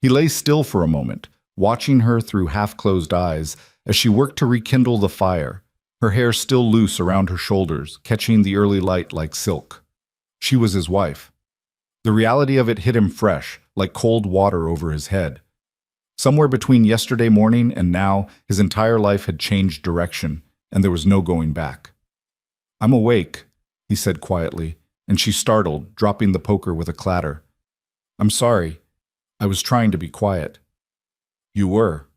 He lay still for a moment, watching her through half-closed eyes as she worked to rekindle the fire, her hair still loose around her shoulders, catching the early light like silk. She was his wife. The reality of it hit him fresh, like cold water over his head. Somewhere between yesterday morning and now, his entire life had changed direction, and there was no going back. I'm awake, he said quietly, and she startled, dropping the poker with a clatter. I'm sorry. I was trying to be quiet. You were.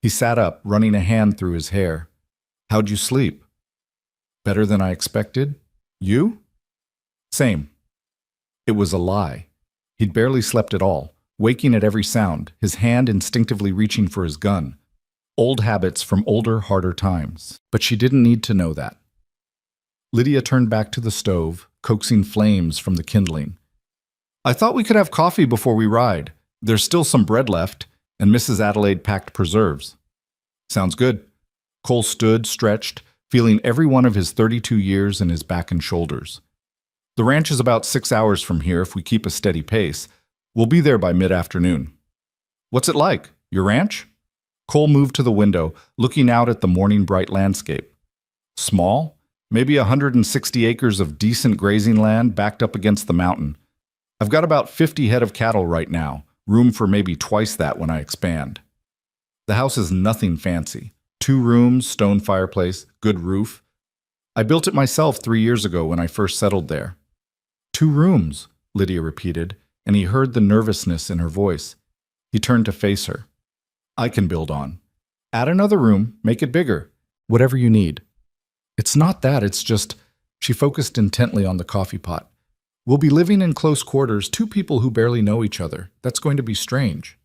He sat up, running a hand through his hair. How'd you sleep? Better than I expected? You? Same. It was a lie. He'd barely slept at all, waking at every sound, his hand instinctively reaching for his gun. Old habits from older, harder times. But she didn't need to know that. Lydia turned back to the stove, coaxing flames from the kindling. I thought we could have coffee before we ride. There's still some bread left, and Mrs. Adelaide packed preserves. Sounds good. Cole stood, stretched, feeling every one of his 32 years in his back and shoulders. The ranch is about 6 hours from here if we keep a steady pace. We'll be there by mid-afternoon. What's it like? Your ranch? Cole moved to the window, looking out at the morning bright landscape. Small? Maybe 160 acres of decent grazing land backed up against the mountain. I've got about 50 head of cattle right now, room for maybe twice that when I expand. The house is nothing fancy. 2 rooms, stone fireplace, good roof. I built it myself 3 years ago when I first settled there. 2 rooms, Lydia repeated, and he heard the nervousness in her voice. He turned to face her. I can build on. Add another room, make it bigger. Whatever you need. It's not that, it's just... She focused intently on the coffee pot. We'll be living in close quarters, 2 people who barely know each other. That's going to be strange.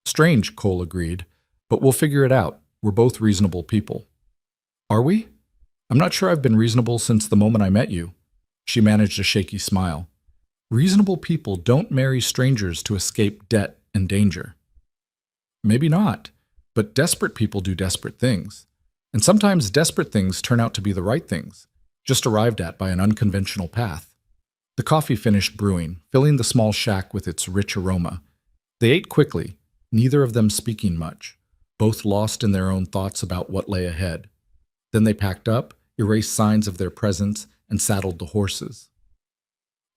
Strange, Cole agreed, but we'll figure it out. We're both reasonable people. Are we? I'm not sure I've been reasonable since the moment I met you. She managed a shaky smile. Reasonable people don't marry strangers to escape debt and danger. Maybe not, but desperate people do desperate things. And sometimes desperate things turn out to be the right things, just arrived at by an unconventional path. The coffee finished brewing, filling the small shack with its rich aroma. They ate quickly, neither of them speaking much, both lost in their own thoughts about what lay ahead. Then they packed up, erased signs of their presence, and saddled the horses.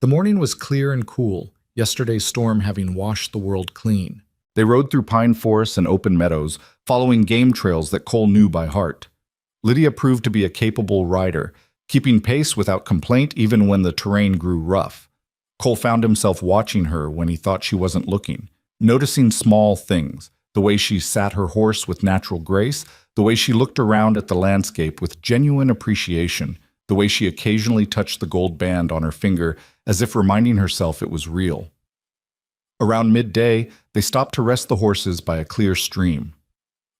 The morning was clear and cool, yesterday's storm having washed the world clean. They rode through pine forests and open meadows, following game trails that Cole knew by heart. Lydia proved to be a capable rider, keeping pace without complaint even when the terrain grew rough. Cole found himself watching her when he thought she wasn't looking, noticing small things, the way she sat her horse with natural grace, the way she looked around at the landscape with genuine appreciation, the way she occasionally touched the gold band on her finger as if reminding herself it was real. Around midday, they stopped to rest the horses by a clear stream.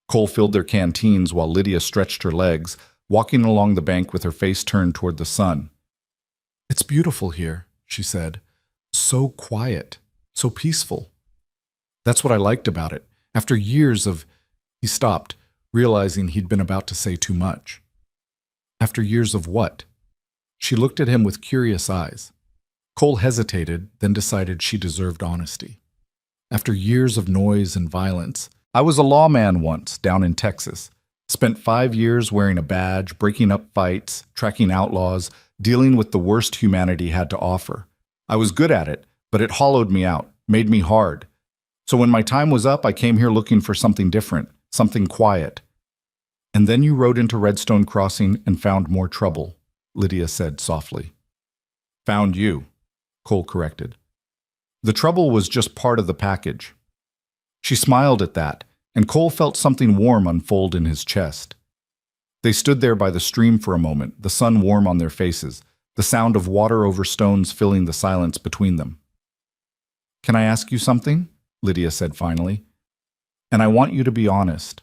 Cole filled their canteens while Lydia stretched her legs, walking along the bank with her face turned toward the sun. "It's beautiful here," she said. "So quiet, so peaceful." That's what I liked about it. After years of... He stopped, realizing he'd been about to say too much. After years of what? She looked at him with curious eyes. Cole hesitated, then decided she deserved honesty. After years of noise and violence, I was a lawman once, down in Texas. Spent 5 years wearing a badge, breaking up fights, tracking outlaws, dealing with the worst humanity had to offer. I was good at it, but it hollowed me out, made me hard. So when my time was up, I came here looking for something different, something quiet. "And then you rode into Redstone Crossing and found more trouble," Lydia said softly. "Found you," Cole corrected. "The trouble was just part of the package." She smiled at that, and Cole felt something warm unfold in his chest. They stood there by the stream for a moment, the sun warm on their faces, the sound of water over stones filling the silence between them. "Can I ask you something?" Lydia said finally. "And I want you to be honest."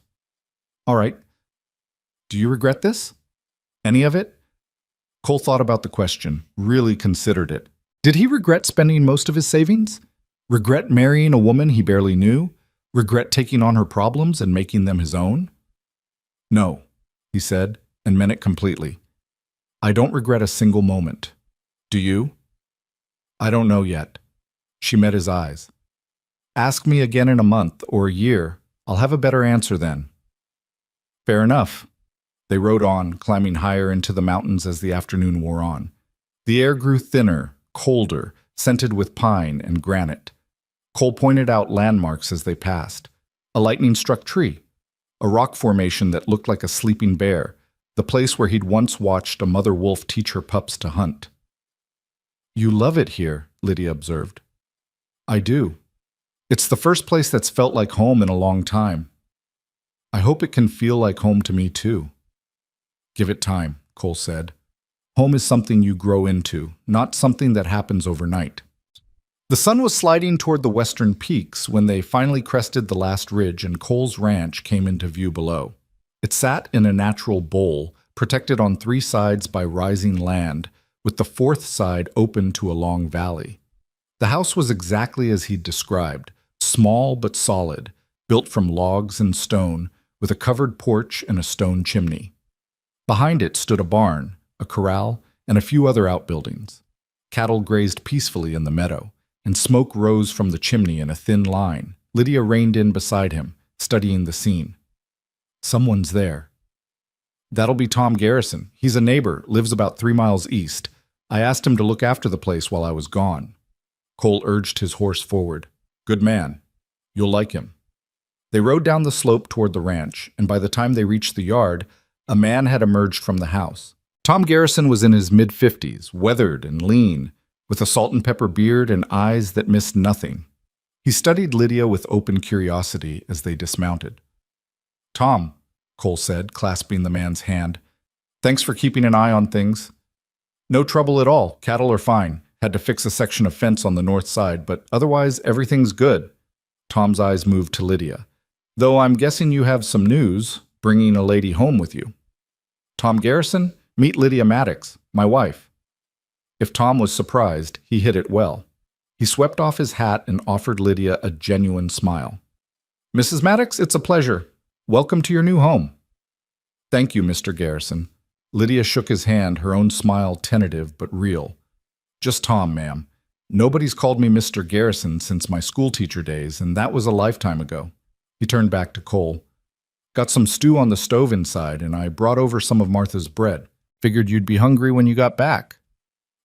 "All right. Do you regret this? Any of it?" Cole thought about the question, really considered it. Did he regret spending most of his savings? Regret marrying a woman he barely knew? Regret taking on her problems and making them his own? "No," he said, and meant it completely. "I don't regret a single moment. Do you?" "I don't know yet." She met his eyes. "Ask me again in a month or a year. I'll have a better answer then." "Fair enough." They rode on, climbing higher into the mountains as the afternoon wore on. The air grew thinner, colder, scented with pine and granite. Cole pointed out landmarks as they passed. A lightning-struck tree, a rock formation that looked like a sleeping bear, the place where he'd once watched a mother wolf teach her pups to hunt. "You love it here," Lydia observed. "I do. It's the first place that's felt like home in a long time. I hope it can feel like home to me too." "Give it time," Cole said. "Home is something you grow into, not something that happens overnight." The sun was sliding toward the western peaks when they finally crested the last ridge and Cole's ranch came into view below. It sat in a natural bowl, protected on 3 sides by rising land, with the 4th side open to a long valley. The house was exactly as he'd described, small but solid, built from logs and stone, with a covered porch and a stone chimney. Behind it stood a barn, a corral, and a few other outbuildings. Cattle grazed peacefully in the meadow, and smoke rose from the chimney in a thin line. Lydia reined in beside him, studying the scene. "Someone's there." "That'll be Tom Garrison. He's a neighbor, lives about 3 miles east. I asked him to look after the place while I was gone." Cole urged his horse forward. "Good man. You'll like him." They rode down the slope toward the ranch, and by the time they reached the yard, a man had emerged from the house. Tom Garrison was in his mid-50s, weathered and lean, with a salt and pepper beard and eyes that missed nothing. He studied Lydia with open curiosity as they dismounted. "Tom," Cole said, clasping the man's hand, "thanks for keeping an eye on things." "No trouble at all. Cattle are fine. Had to fix a section of fence on the north side, but otherwise everything's good." Tom's eyes moved to Lydia. "Though I'm guessing you have some news, bringing a lady home with you." "Tom Garrison? Meet Lydia Maddox, my wife." If Tom was surprised, he hid it well. He swept off his hat and offered Lydia a genuine smile. "Mrs. Maddox, it's a pleasure. Welcome to your new home." "Thank you, Mr. Garrison." Lydia shook his hand, her own smile tentative but real. "Just Tom, ma'am. Nobody's called me Mr. Garrison since my schoolteacher days, and that was a lifetime ago." He turned back to Cole. "Got some stew on the stove inside, and I brought over some of Martha's bread. Figured you'd be hungry when you got back."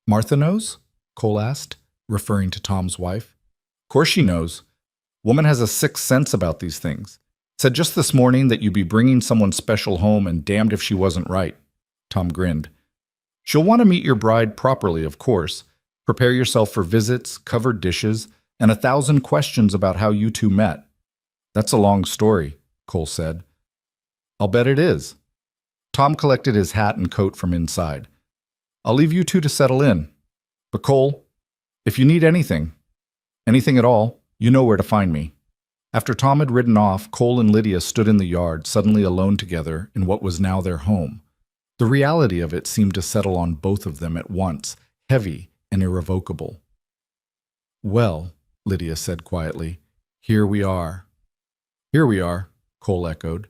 "Martha knows?" Cole asked, referring to Tom's wife. Course she knows. Woman has a sixth sense about these things. Said just this morning that you'd be bringing someone special home and damned if she wasn't right. Tom grinned. She'll want to meet your bride properly, of course. Prepare yourself for visits, covered dishes, and 1,000 questions about how you two met. That's a long story, Cole said. I'll bet it is. Tom collected his hat and coat from inside. I'll leave you two to settle in. But Cole, if you need anything at all, you know where to find me. After Tom had ridden off, Cole and Lydia stood in the yard, suddenly alone together in what was now their home. The reality of it seemed to settle on both of them at once, heavy and irrevocable. Well, Lydia said quietly, here we are. Here we are, Cole echoed.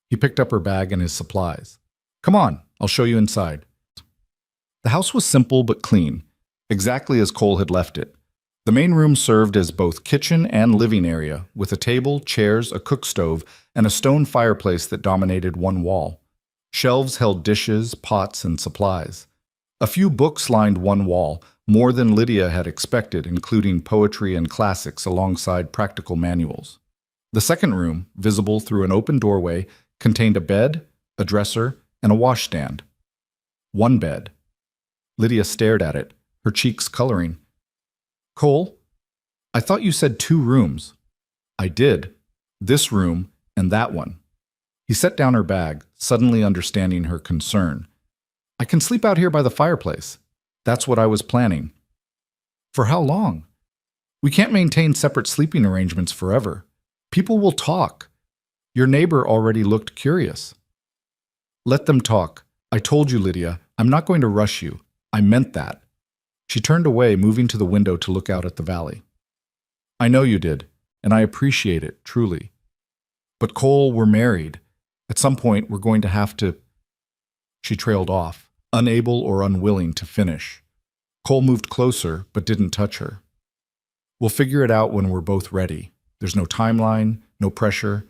He picked up her bag and his supplies. Come on, I'll show you inside. The house was simple but clean, exactly as Cole had left it. The main room served as both kitchen and living area, with a table, chairs, a cook stove, and a stone fireplace that dominated one wall. Shelves held dishes, pots, and supplies. A few books lined one wall, more than Lydia had expected, including poetry and classics alongside practical manuals. The second room, visible through an open doorway, contained a bed, a dresser, and a washstand. One bed. Lydia stared at it, her cheeks coloring. Cole, I thought you said 2 rooms. I did. This room and that one. He set down her bag, suddenly understanding her concern. I can sleep out here by the fireplace. That's what I was planning. For how long? We can't maintain separate sleeping arrangements forever. People will talk. Your neighbor already looked curious. Let them talk. I told you, Lydia, I'm not going to rush you. I meant that. She turned away, moving to the window to look out at the valley. I know you did, and I appreciate it, truly. But Cole, we're married. At some point, we're going to have to... She trailed off, unable or unwilling to finish. Cole moved closer, but didn't touch her. We'll figure it out when we're both ready. There's no timeline, no pressure.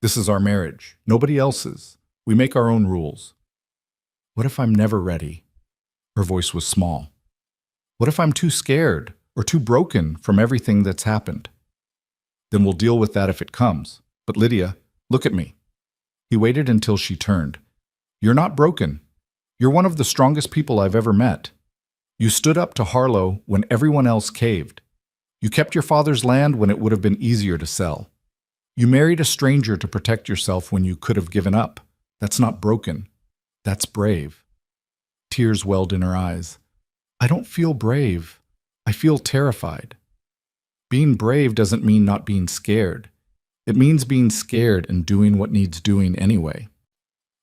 This is our marriage, nobody else's. We make our own rules. What if I'm never ready? Her voice was small. What if I'm too scared or too broken from everything that's happened? Then we'll deal with that if it comes. But Lydia, look at me. He waited until she turned. You're not broken. You're one of the strongest people I've ever met. You stood up to Harlow when everyone else caved. You kept your father's land when it would have been easier to sell. You married a stranger to protect yourself when you could have given up. That's not broken. That's brave. Tears welled in her eyes. I don't feel brave. I feel terrified. Being brave doesn't mean not being scared. It means being scared and doing what needs doing anyway.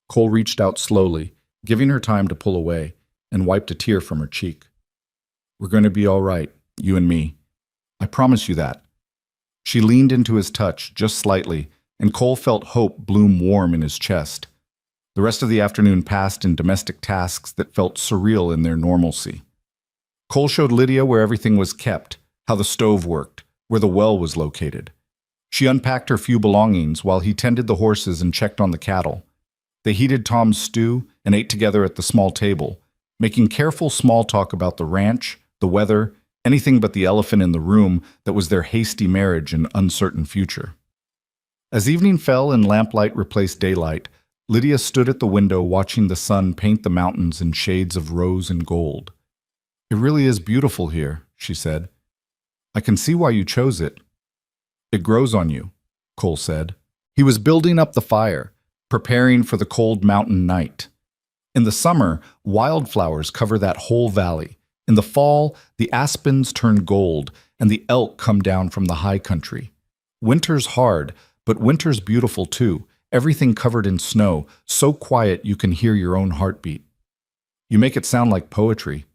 Cole reached out slowly, giving her time to pull away, and wiped a tear from her cheek. We're going to be all right, you and me. I promise you that. She leaned into his touch just slightly, and Cole felt hope bloom warm in his chest. The rest of the afternoon passed in domestic tasks that felt surreal in their normalcy. Cole showed Lydia where everything was kept, how the stove worked, where the well was located. She unpacked her few belongings while he tended the horses and checked on the cattle. They heated Tom's stew and ate together at the small table, making careful small talk about the ranch, the weather, anything but the elephant in the room that was their hasty marriage and uncertain future. As evening fell and lamplight replaced daylight, Lydia stood at the window watching the sun paint the mountains in shades of rose and gold. It really is beautiful here, she said. I can see why you chose it. It grows on you, Cole said. He was building up the fire, preparing for the cold mountain night. In the summer, wildflowers cover that whole valley. In the fall, the aspens turn gold, and the elk come down from the high country. Winter's hard, but winter's beautiful too, everything covered in snow, so quiet you can hear your own heartbeat. You make it sound like poetry.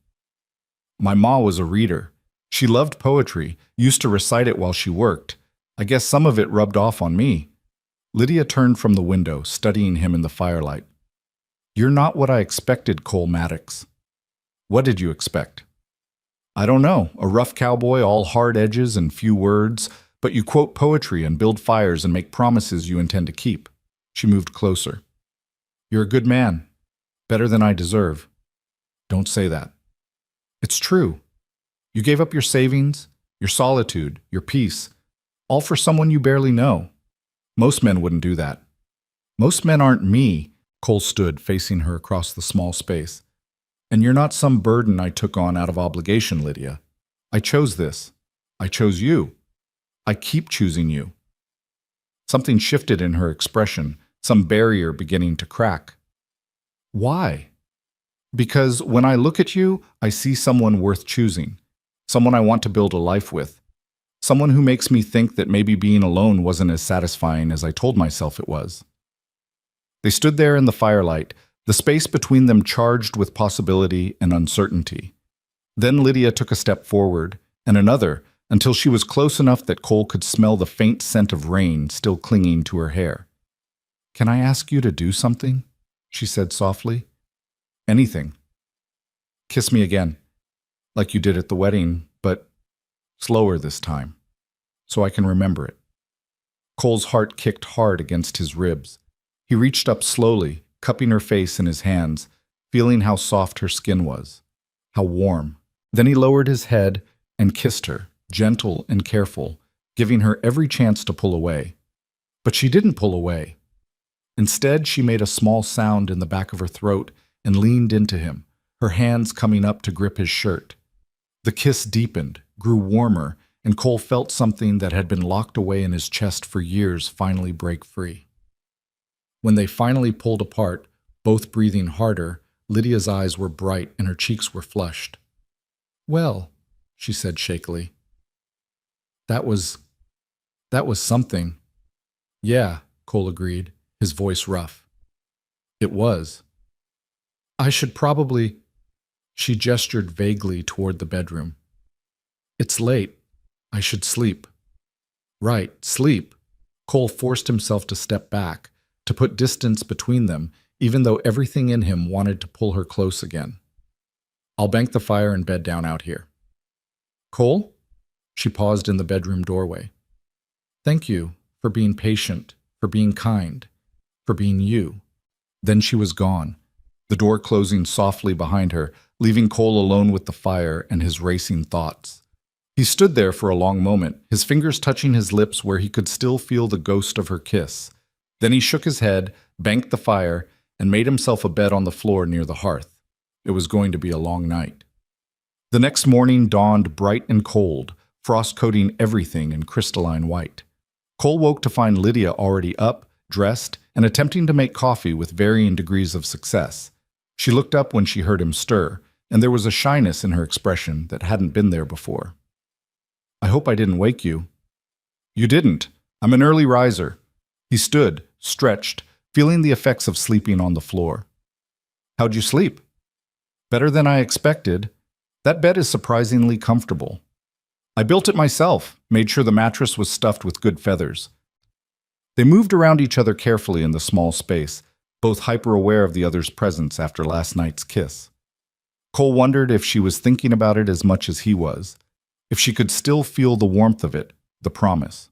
My ma was a reader. She loved poetry, used to recite it while she worked. I guess some of it rubbed off on me. Lydia turned from the window, studying him in the firelight. You're not what I expected, Cole Maddox. What did you expect? I don't know, a rough cowboy, all hard edges and few words, but you quote poetry and build fires and make promises you intend to keep. She moved closer. You're a good man, better than I deserve. Don't say that. It's true. You gave up your savings, your solitude, your peace, all for someone you barely know. Most men wouldn't do that. Most men aren't me, Cole stood facing her across the small space. And you're not some burden I took on out of obligation, Lydia. I chose this. I chose you. I keep choosing you. Something shifted in her expression, some barrier beginning to crack. Why? Because when I look at you, I see someone worth choosing, someone I want to build a life with, someone who makes me think that maybe being alone wasn't as satisfying as I told myself it was. They stood there in the firelight, the space between them charged with possibility and uncertainty. Then Lydia took a step forward, and another, until she was close enough that Cole could smell the faint scent of rain still clinging to her hair. "Can I ask you to do something?" she said softly. "Anything. Kiss me again, like you did at the wedding, but slower this time, so I can remember it." Cole's heart kicked hard against his ribs. He reached up slowly, cupping her face in his hands, feeling how soft her skin was, how warm. Then he lowered his head and kissed her, gentle and careful, giving her every chance to pull away. But she didn't pull away. Instead, she made a small sound in the back of her throat and leaned into him, her hands coming up to grip his shirt. The kiss deepened, grew warmer, and Cole felt something that had been locked away in his chest for years finally break free. When they finally pulled apart, both breathing harder, Lydia's eyes were bright and her cheeks were flushed. "Well," she said shakily. That was something." "Yeah," Cole agreed, his voice rough. "It was. I should probably—" She gestured vaguely toward the bedroom. "It's late. I should sleep." "Right, sleep." Cole forced himself to step back, to put distance between them, even though everything in him wanted to pull her close again. "I'll bank the fire and bed down out here." "Cole?" She paused in the bedroom doorway. "Thank you for being patient, for being kind, for being you." Then she was gone, the door closing softly behind her, leaving Cole alone with the fire and his racing thoughts. He stood there for a long moment, his fingers touching his lips where he could still feel the ghost of her kiss. Then he shook his head, banked the fire, and made himself a bed on the floor near the hearth. It was going to be a long night. The next morning dawned bright and cold, frost coating everything in crystalline white. Cole woke to find Lydia already up, dressed, and attempting to make coffee with varying degrees of success. She looked up when she heard him stir, and there was a shyness in her expression that hadn't been there before. "I hope I didn't wake you." "You didn't. I'm an early riser." He stood, stretched, feeling the effects of sleeping on the floor. "How'd you sleep?" "Better than I expected. That bed is surprisingly comfortable. I built it myself, made sure the mattress was stuffed with good feathers." They moved around each other carefully in the small space, both hyper-aware of the other's presence after last night's kiss. Cole wondered if she was thinking about it as much as he was, if she could still feel the warmth of it, the promise.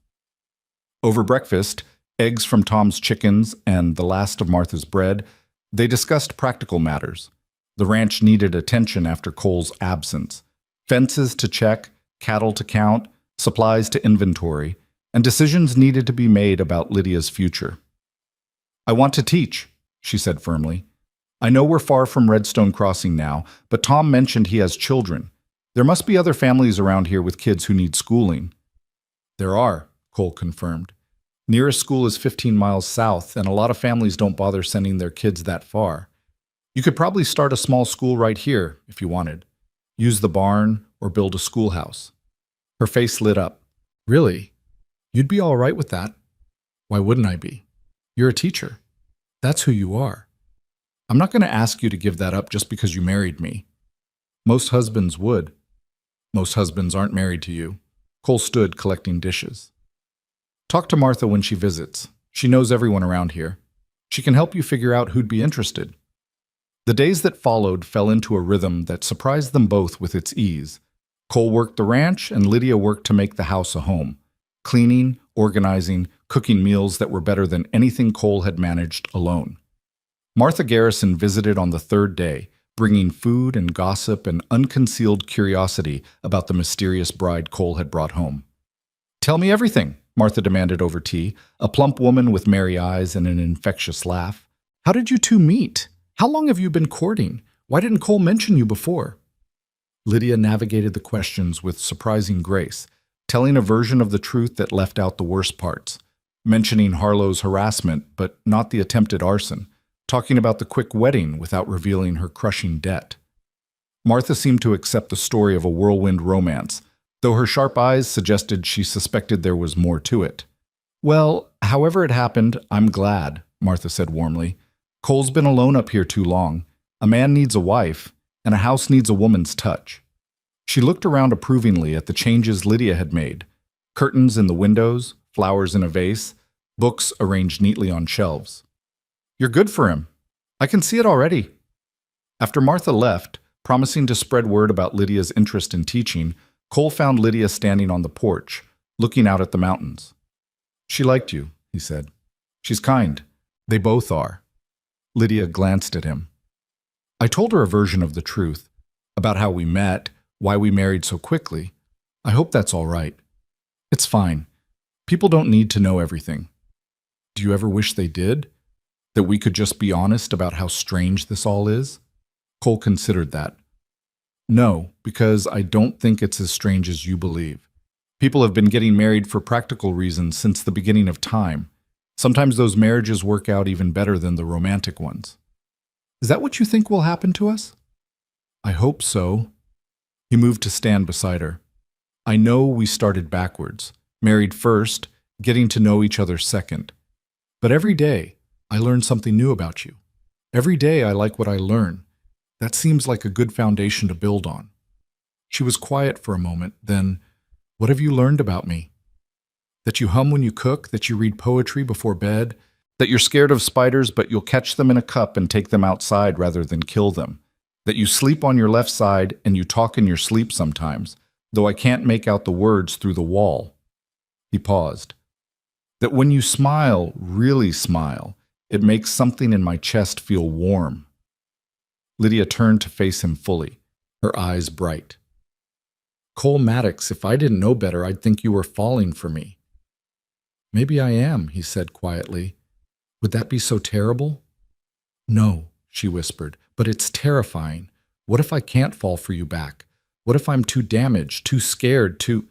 Over breakfast, eggs from Tom's chickens and the last of Martha's bread, they discussed practical matters. The ranch needed attention after Cole's absence. Fences to check, cattle to count, supplies to inventory, and decisions needed to be made about Lydia's future. "I want to teach," she said firmly. "I know we're far from Redstone Crossing now, but Tom mentioned he has children. There must be other families around here with kids who need schooling." "There are," Cole confirmed. "Nearest school is 15 miles south, and a lot of families don't bother sending their kids that far. You could probably start a small school right here, if you wanted. Use the barn or build a schoolhouse." Her face lit up. "Really? You'd be all right with that?" "Why wouldn't I be? You're a teacher. That's who you are. I'm not going to ask you to give that up just because you married me." "Most husbands would." "Most husbands aren't married to you." Cole stood collecting dishes. "Talk to Martha when she visits. She knows everyone around here. She can help you figure out who'd be interested." The days that followed fell into a rhythm that surprised them both with its ease. Cole worked the ranch, and Lydia worked to make the house a home, cleaning, organizing, cooking meals that were better than anything Cole had managed alone. Martha Garrison visited on the third day, bringing food and gossip and unconcealed curiosity about the mysterious bride Cole had brought home. "Tell me everything," Martha demanded over tea, a plump woman with merry eyes and an infectious laugh. "How did you two meet? How long have you been courting? Why didn't Cole mention you before?" Lydia navigated the questions with surprising grace, telling a version of the truth that left out the worst parts, mentioning Harlow's harassment but not the attempted arson, talking about the quick wedding without revealing her crushing debt. Martha seemed to accept the story of a whirlwind romance, though her sharp eyes suggested she suspected there was more to it. "Well, however it happened, I'm glad," Martha said warmly. "Cole's been alone up here too long. A man needs a wife, and a house needs a woman's touch." She looked around approvingly at the changes Lydia had made: curtains in the windows, flowers in a vase, books arranged neatly on shelves. "You're good for him. I can see it already." After Martha left, promising to spread word about Lydia's interest in teaching, Cole found Lydia standing on the porch, looking out at the mountains. "She liked you," he said. "She's kind. They both are." Lydia glanced at him. "I told her a version of the truth, about how we met, why we married so quickly. I hope that's all right." "It's fine. People don't need to know everything." "Do you ever wish they did? That we could just be honest about how strange this all is?" Cole considered that. "No, because I don't think it's as strange as you believe. People have been getting married for practical reasons since the beginning of time. Sometimes those marriages work out even better than the romantic ones." "Is that what you think will happen to us?" "I hope so." He moved to stand beside her. "I know we started backwards, married first, getting to know each other second. But every day, I learn something new about you. Every day I like what I learn. That seems like a good foundation to build on." She was quiet for a moment, then, "What have you learned about me?" "That you hum when you cook, that you read poetry before bed, that you're scared of spiders but you'll catch them in a cup and take them outside rather than kill them, that you sleep on your left side and you talk in your sleep sometimes, though I can't make out the words through the wall." He paused. "That when you smile, really smile, it makes something in my chest feel warm." Lydia turned to face him fully, her eyes bright. "Cole Maddox, if I didn't know better, I'd think you were falling for me." "Maybe I am," he said quietly. "Would that be so terrible?" "No," she whispered, "but it's terrifying. What if I can't fall for you back? What if I'm too damaged, too scared, too—"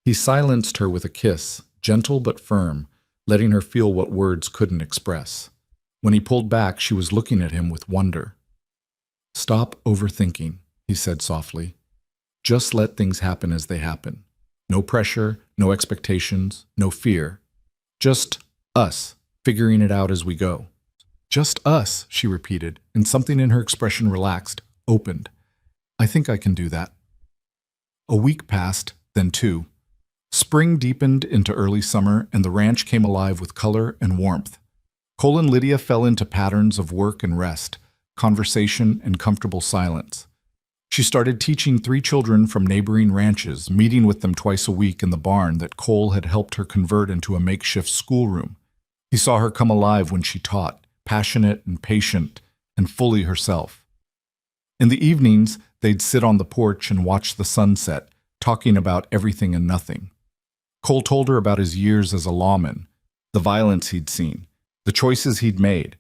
He silenced her with a kiss, gentle but firm, letting her feel what words couldn't express. When he pulled back, she was looking at him with wonder. "Stop overthinking," he said softly. "Just let things happen as they happen. No pressure, no expectations, no fear. Just us, figuring it out as we go." "Just us," she repeated, and something in her expression relaxed, opened. "I think I can do that." A week passed, then two. Spring deepened into early summer, and the ranch came alive with color and warmth. Cole and Lydia fell into patterns of work and rest, conversation and comfortable silence. She started teaching 3 children from neighboring ranches, meeting with them twice a week in the barn that Cole had helped her convert into a makeshift schoolroom. He saw her come alive when she taught, passionate and patient, and fully herself. In the evenings, they'd sit on the porch and watch the sunset, talking about everything and nothing. Cole told her about his years as a lawman, the violence he'd seen, the choices he'd made.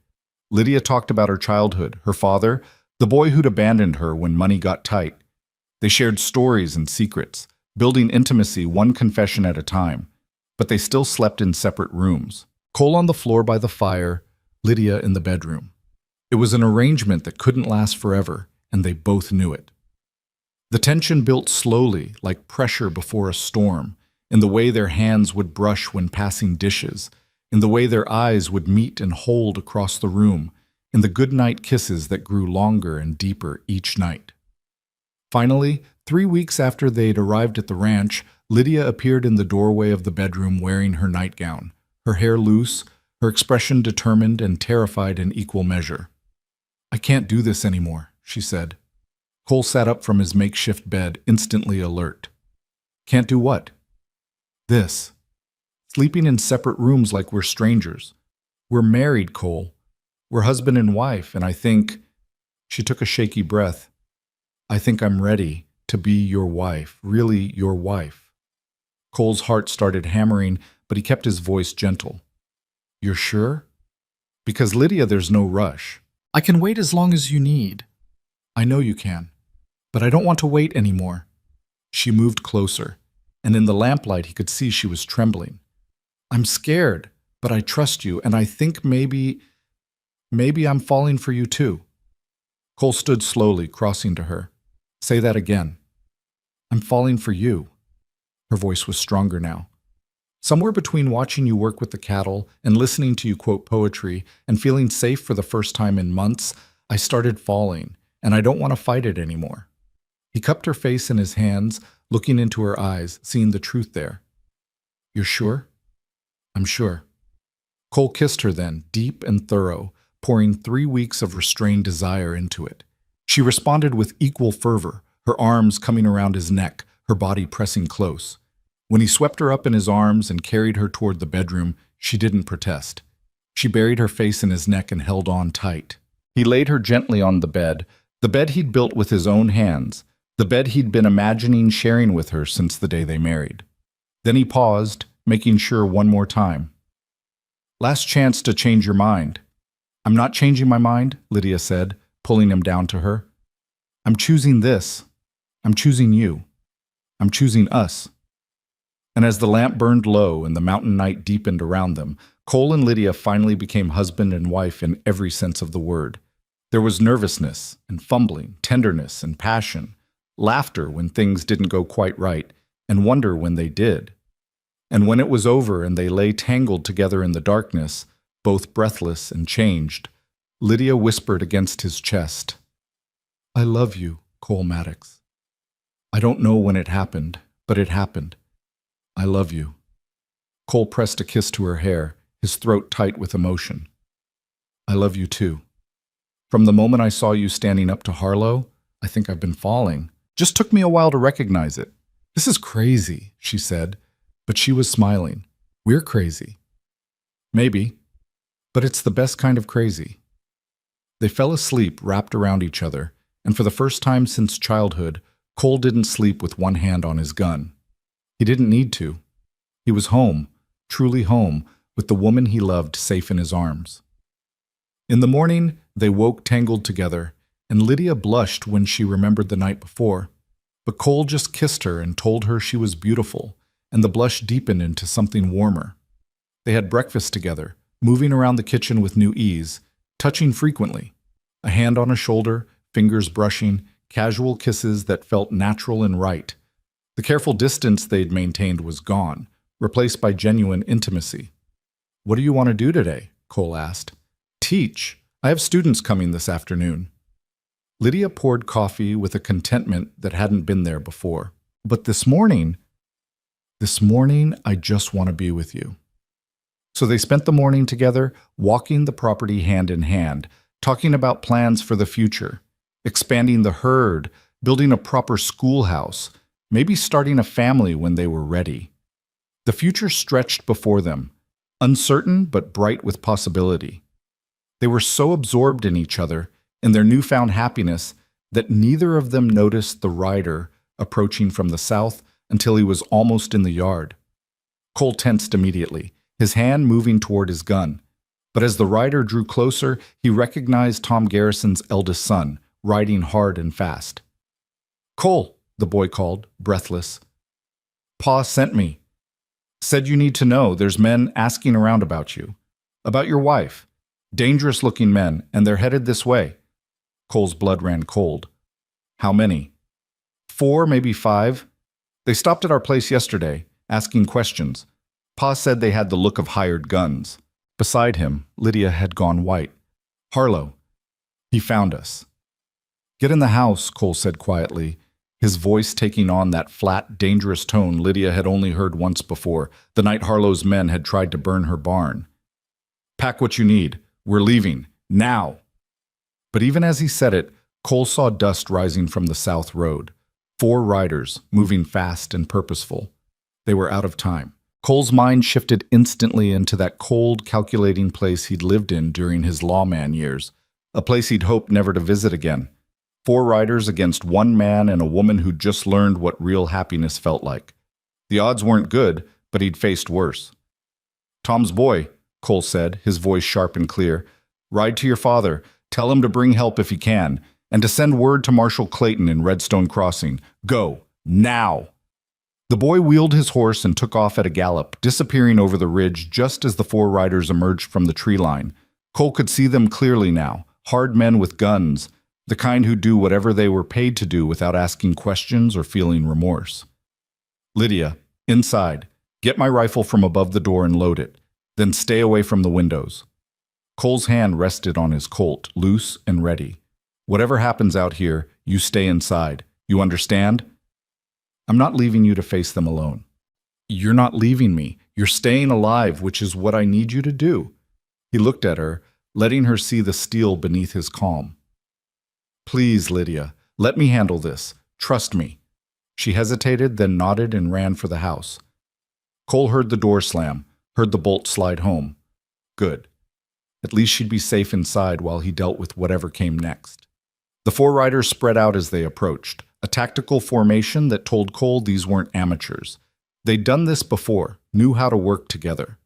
Lydia talked about her childhood, her father, the boy who'd abandoned her when money got tight. They shared stories and secrets, building intimacy one confession at a time, but they still slept in separate rooms. Cole on the floor by the fire, Lydia in the bedroom. It was an arrangement that couldn't last forever, and they both knew it. The tension built slowly, like pressure before a storm, in the way their hands would brush when passing dishes, in the way their eyes would meet and hold across the room, in the goodnight kisses that grew longer and deeper each night. Finally, 3 weeks after they'd arrived at the ranch, Lydia appeared in the doorway of the bedroom wearing her nightgown, her hair loose, her expression determined and terrified in equal measure. "I can't do this anymore," she said. Cole sat up from his makeshift bed, instantly alert. "Can't do what?" "This. Sleeping in separate rooms like we're strangers. We're married, Cole. We're husband and wife, and I think—" She took a shaky breath. I think I'm ready to be your wife, really your wife. Cole's heart started hammering, but he kept his voice gentle. You're sure? Because Lydia, there's no rush. I can wait as long as you need. I know you can, but I don't want to wait anymore. She moved closer, and in the lamplight he could see she was trembling. I'm scared, but I trust you, and I think maybe I'm falling for you too. Cole stood slowly, crossing to her. Say that again. I'm falling for you. Her voice was stronger now. Somewhere between watching you work with the cattle and listening to you quote poetry and feeling safe for the first time in months, I started falling, and I don't want to fight it anymore. He cupped her face in his hands, looking into her eyes, seeing the truth there. You're sure? I'm sure. Cole kissed her then, deep and thorough, pouring 3 weeks of restrained desire into it. She responded with equal fervor, her arms coming around his neck, her body pressing close. When he swept her up in his arms and carried her toward the bedroom, she didn't protest. She buried her face in his neck and held on tight. He laid her gently on the bed he'd built with his own hands, the bed he'd been imagining sharing with her since the day they married. Then he paused, making sure one more time. Last chance to change your mind. I'm not changing my mind, Lydia said, pulling him down to her. I'm choosing this. I'm choosing you. I'm choosing us. And as the lamp burned low and the mountain night deepened around them, Cole and Lydia finally became husband and wife in every sense of the word. There was nervousness and fumbling, tenderness and passion, laughter when things didn't go quite right, and wonder when they did. And when it was over and they lay tangled together in the darkness, both breathless and changed, Lydia whispered against his chest, I love you, Cole Maddox. I don't know when it happened, but it happened. I love you. Cole pressed a kiss to her hair, his throat tight with emotion. I love you too. From the moment I saw you standing up to Harlow, I think I've been falling. Just took me a while to recognize it. This is crazy, she said, but she was smiling. We're crazy. Maybe, but it's the best kind of crazy. They fell asleep wrapped around each other, and for the first time since childhood, Cole didn't sleep with one hand on his gun. He didn't need to. He was home, truly home, with the woman he loved safe in his arms. In the morning, they woke tangled together, and Lydia blushed when she remembered the night before. But Cole just kissed her and told her she was beautiful, and the blush deepened into something warmer. They had breakfast together, moving around the kitchen with new ease, touching frequently. A hand on a shoulder, fingers brushing, casual kisses that felt natural and right. The careful distance they'd maintained was gone, replaced by genuine intimacy. What do you want to do today? Cole asked. Teach. I have students coming this afternoon. Lydia poured coffee with a contentment that hadn't been there before. But this morning, I just want to be with you. So they spent the morning together, walking the property hand in hand, talking about plans for the future, expanding the herd, building a proper schoolhouse, maybe starting a family when they were ready. The future stretched before them, uncertain but bright with possibility. They were so absorbed in each other, in their newfound happiness, that neither of them noticed the rider approaching from the south until he was almost in the yard. Cole tensed immediately, his hand moving toward his gun. But as the rider drew closer, he recognized Tom Garrison's eldest son, riding hard and fast. Cole, the boy called, breathless. Pa sent me. Said you need to know there's men asking around about you. About your wife. Dangerous-looking men, and they're headed this way. Cole's blood ran cold. How many? 4, maybe 5. They stopped at our place yesterday, asking questions. Pa said they had the look of hired guns. Beside him, Lydia had gone white. Harlow. He found us. Get in the house, Cole said quietly, his voice taking on that flat, dangerous tone Lydia had only heard once before, the night Harlow's men had tried to burn her barn. Pack what you need. We're leaving. Now. But even as he said it, Cole saw dust rising from the south road. 4 riders, moving fast and purposeful. They were out of time. Cole's mind shifted instantly into that cold, calculating place he'd lived in during his lawman years, a place he'd hoped never to visit again. 4 riders against 1 man and a woman who'd just learned what real happiness felt like. The odds weren't good, but he'd faced worse. "Tom's boy," Cole said, his voice sharp and clear. "Ride to your father, tell him to bring help if he can, and to send word to Marshal Clayton in Redstone Crossing. Go, now!" The boy wheeled his horse and took off at a gallop, disappearing over the ridge just as the 4 riders emerged from the tree line. Cole could see them clearly now, hard men with guns, the kind who do whatever they were paid to do without asking questions or feeling remorse. "Lydia, inside. Get my rifle from above the door and load it. Then stay away from the windows." Cole's hand rested on his Colt, loose and ready. "Whatever happens out here, you stay inside. You understand? I'm not leaving you to face them alone." "You're not leaving me. You're staying alive, which is what I need you to do." He looked at her, letting her see the steel beneath his calm. "Please, Lydia, let me handle this. Trust me." She hesitated, then nodded and ran for the house. Cole heard the door slam, heard the bolt slide home. Good. At least she'd be safe inside while he dealt with whatever came next. The 4 riders spread out as they approached, a tactical formation that told Cole these weren't amateurs. They'd done this before, knew how to work together.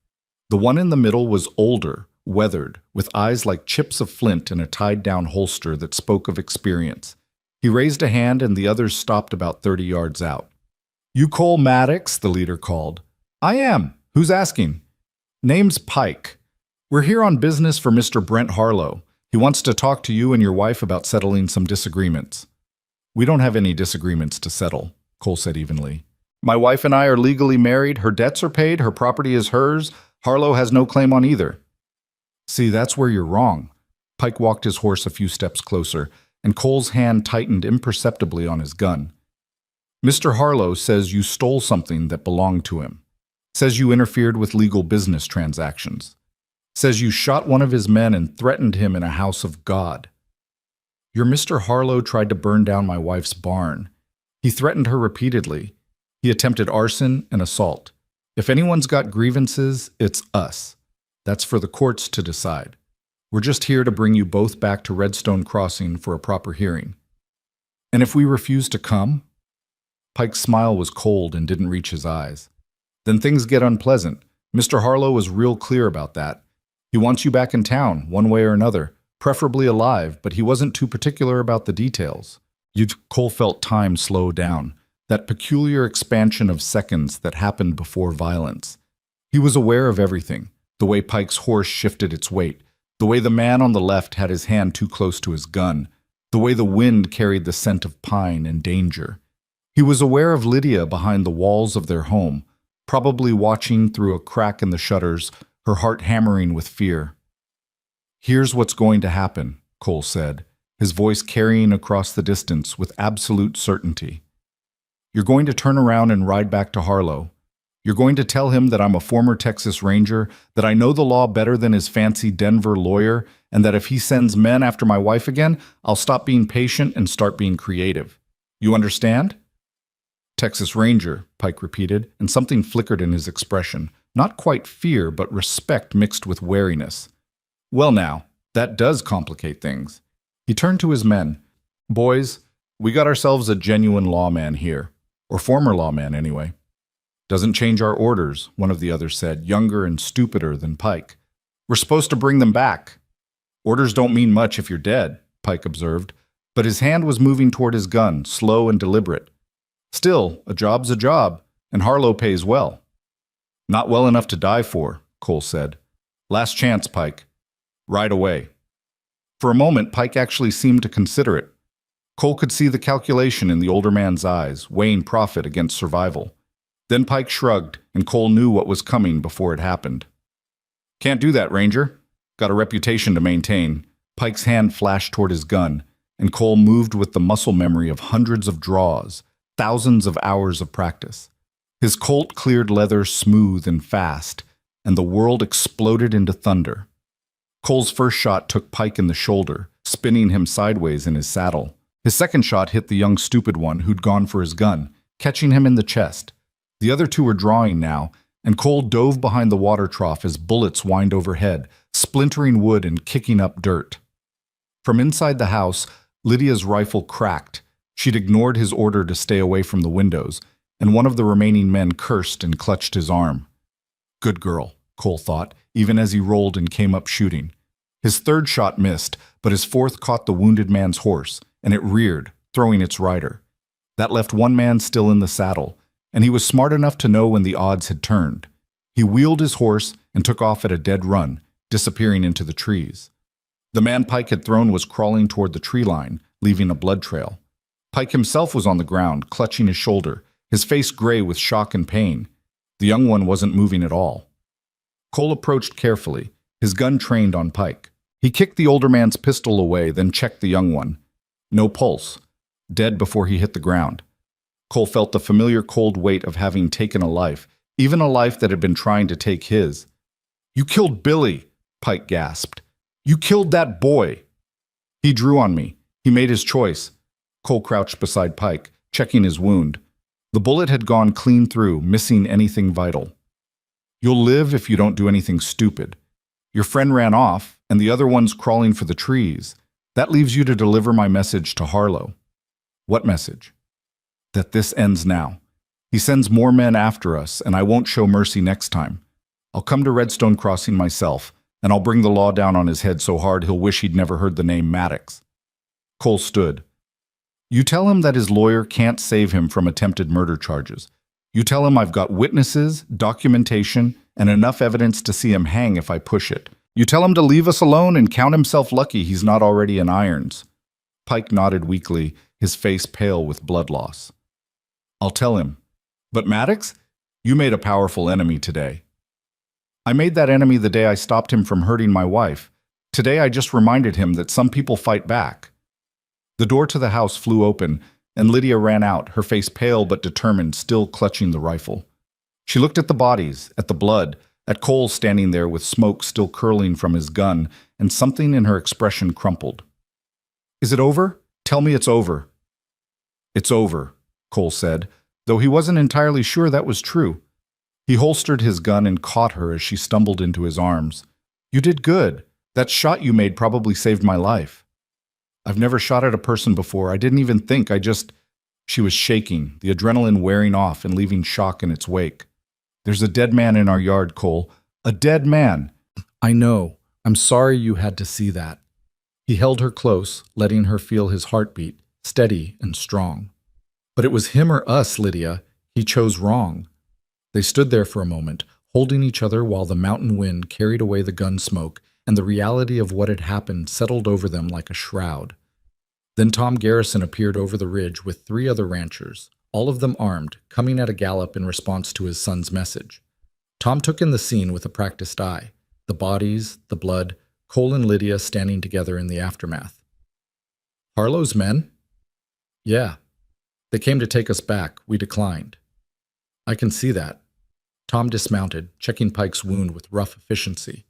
The one in the middle was older, weathered, with eyes like chips of flint and a tied-down holster that spoke of experience. He raised a hand and the others stopped about 30 yards out. "You Cole Maddox?" the leader called. "I am. Who's asking?" "Name's Pike. We're here on business for Mr. Brent Harlow. He wants to talk to you and your wife about settling some disagreements." "We don't have any disagreements to settle," Cole said evenly. "My wife and I are legally married, her debts are paid, her property is hers, Harlow has no claim on either." "See, that's where you're wrong." Pike walked his horse a few steps closer, and Cole's hand tightened imperceptibly on his gun. "Mr. Harlow says you stole something that belonged to him. Says you interfered with legal business transactions. Says you shot one of his men and threatened him in a house of God. Your Mr. Harlow tried to burn down my wife's barn. He threatened her repeatedly. He attempted arson and assault. If anyone's got grievances, it's us. That's for the courts to decide. We're just here to bring you both back to Redstone Crossing for a proper hearing." "And if we refuse to come?" Pike's smile was cold and didn't reach his eyes. "Then things get unpleasant. Mr. Harlow was real clear about that. He wants you back in town, one way or another, preferably alive, but he wasn't too particular about the details." Cole felt time slow down, that peculiar expansion of seconds that happened before violence. He was aware of everything, the way Pike's horse shifted its weight, the way the man on the left had his hand too close to his gun, the way the wind carried the scent of pine and danger. He was aware of Lydia behind the walls of their home, probably watching through a crack in the shutters, her heart hammering with fear. "Here's what's going to happen," Cole said, his voice carrying across the distance with absolute certainty. "You're going to turn around and ride back to Harlow. You're going to tell him that I'm a former Texas Ranger, that I know the law better than his fancy Denver lawyer, and that if he sends men after my wife again, I'll stop being patient and start being creative. You understand?" "Texas Ranger," Pike repeated, and something flickered in his expression. Not quite fear, but respect mixed with wariness. "Well now, that does complicate things." He turned to his men. "Boys, we got ourselves a genuine lawman here. Or former lawman, anyway." "Doesn't change our orders," one of the others said, younger and stupider than Pike. "We're supposed to bring them back." "Orders don't mean much if you're dead," Pike observed, but his hand was moving toward his gun, slow and deliberate. "Still, a job's a job, and Harlow pays well." "Not well enough to die for," Cole said. "Last chance, Pike. Right away." For a moment, Pike actually seemed to consider it. Cole could see the calculation in the older man's eyes, weighing profit against survival. Then Pike shrugged, and Cole knew what was coming before it happened. "Can't do that, Ranger. Got a reputation to maintain." Pike's hand flashed toward his gun, and Cole moved with the muscle memory of hundreds of draws, thousands of hours of practice. His Colt cleared leather smooth and fast, and the world exploded into thunder. Cole's first shot took Pike in the shoulder, spinning him sideways in his saddle. His second shot hit the young stupid one who'd gone for his gun, catching him in the chest. The other two were drawing now, and Cole dove behind the water trough as bullets whined overhead, splintering wood and kicking up dirt. From inside the house, Lydia's rifle cracked. She'd ignored his order to stay away from the windows, and one of the remaining men cursed and clutched his arm. Good girl, Cole thought, even as he rolled and came up shooting. His third shot missed, but his fourth caught the wounded man's horse, and it reared, throwing its rider. That left one man still in the saddle, and he was smart enough to know when the odds had turned. He wheeled his horse and took off at a dead run, disappearing into the trees. The man Pike had thrown was crawling toward the tree line, leaving a blood trail. Pike himself was on the ground, clutching his shoulder, his face gray with shock and pain. The young one wasn't moving at all. Cole approached carefully, his gun trained on Pike. He kicked the older man's pistol away, then checked the young one. No pulse. Dead before he hit the ground. Cole felt the familiar cold weight of having taken a life, even a life that had been trying to take his. "You killed Billy," Pike gasped. "You killed that boy." "He drew on me. He made his choice." Cole crouched beside Pike, checking his wound. The bullet had gone clean through, missing anything vital. "You'll live if you don't do anything stupid. Your friend ran off, and the other one's crawling for the trees. That leaves you to deliver my message to Harlow." "What message?" "That this ends now. He sends more men after us, and I won't show mercy next time. I'll come to Redstone Crossing myself, and I'll bring the law down on his head so hard he'll wish he'd never heard the name Maddox." Cole stood. "You tell him that his lawyer can't save him from attempted murder charges. You tell him I've got witnesses, documentation, and enough evidence to see him hang if I push it. You tell him to leave us alone and count himself lucky he's not already in irons." Pike nodded weakly, his face pale with blood loss. "I'll tell him. But Maddox, you made a powerful enemy today." "I made that enemy the day I stopped him from hurting my wife. Today I just reminded him that some people fight back." The door to the house flew open, and Lydia ran out, her face pale but determined, still clutching the rifle. She looked at the bodies, at the blood, at Cole standing there with smoke still curling from his gun, and something in her expression crumpled. "Is it over? Tell me it's over." "It's over," Cole said, though he wasn't entirely sure that was true. He holstered his gun and caught her as she stumbled into his arms. "You did good. That shot you made probably saved my life." "I've never shot at a person before. I didn't even think. She was shaking, the adrenaline wearing off and leaving shock in its wake. "There's a dead man in our yard, Cole. A dead man." "I know. I'm sorry you had to see that." He held her close, letting her feel his heartbeat, steady and strong. "But it was him or us, Lydia. He chose wrong." They stood there for a moment, holding each other while the mountain wind carried away the gun smoke, and the reality of what had happened settled over them like a shroud. Then Tom Garrison appeared over the ridge with 3 other ranchers, all of them armed, coming at a gallop in response to his son's message. Tom took in the scene with a practiced eye, the bodies, the blood, Cole and Lydia standing together in the aftermath. "Harlow's men?" "Yeah. They came to take us back. We declined." "I can see that." Tom dismounted, checking Pike's wound with rough efficiency.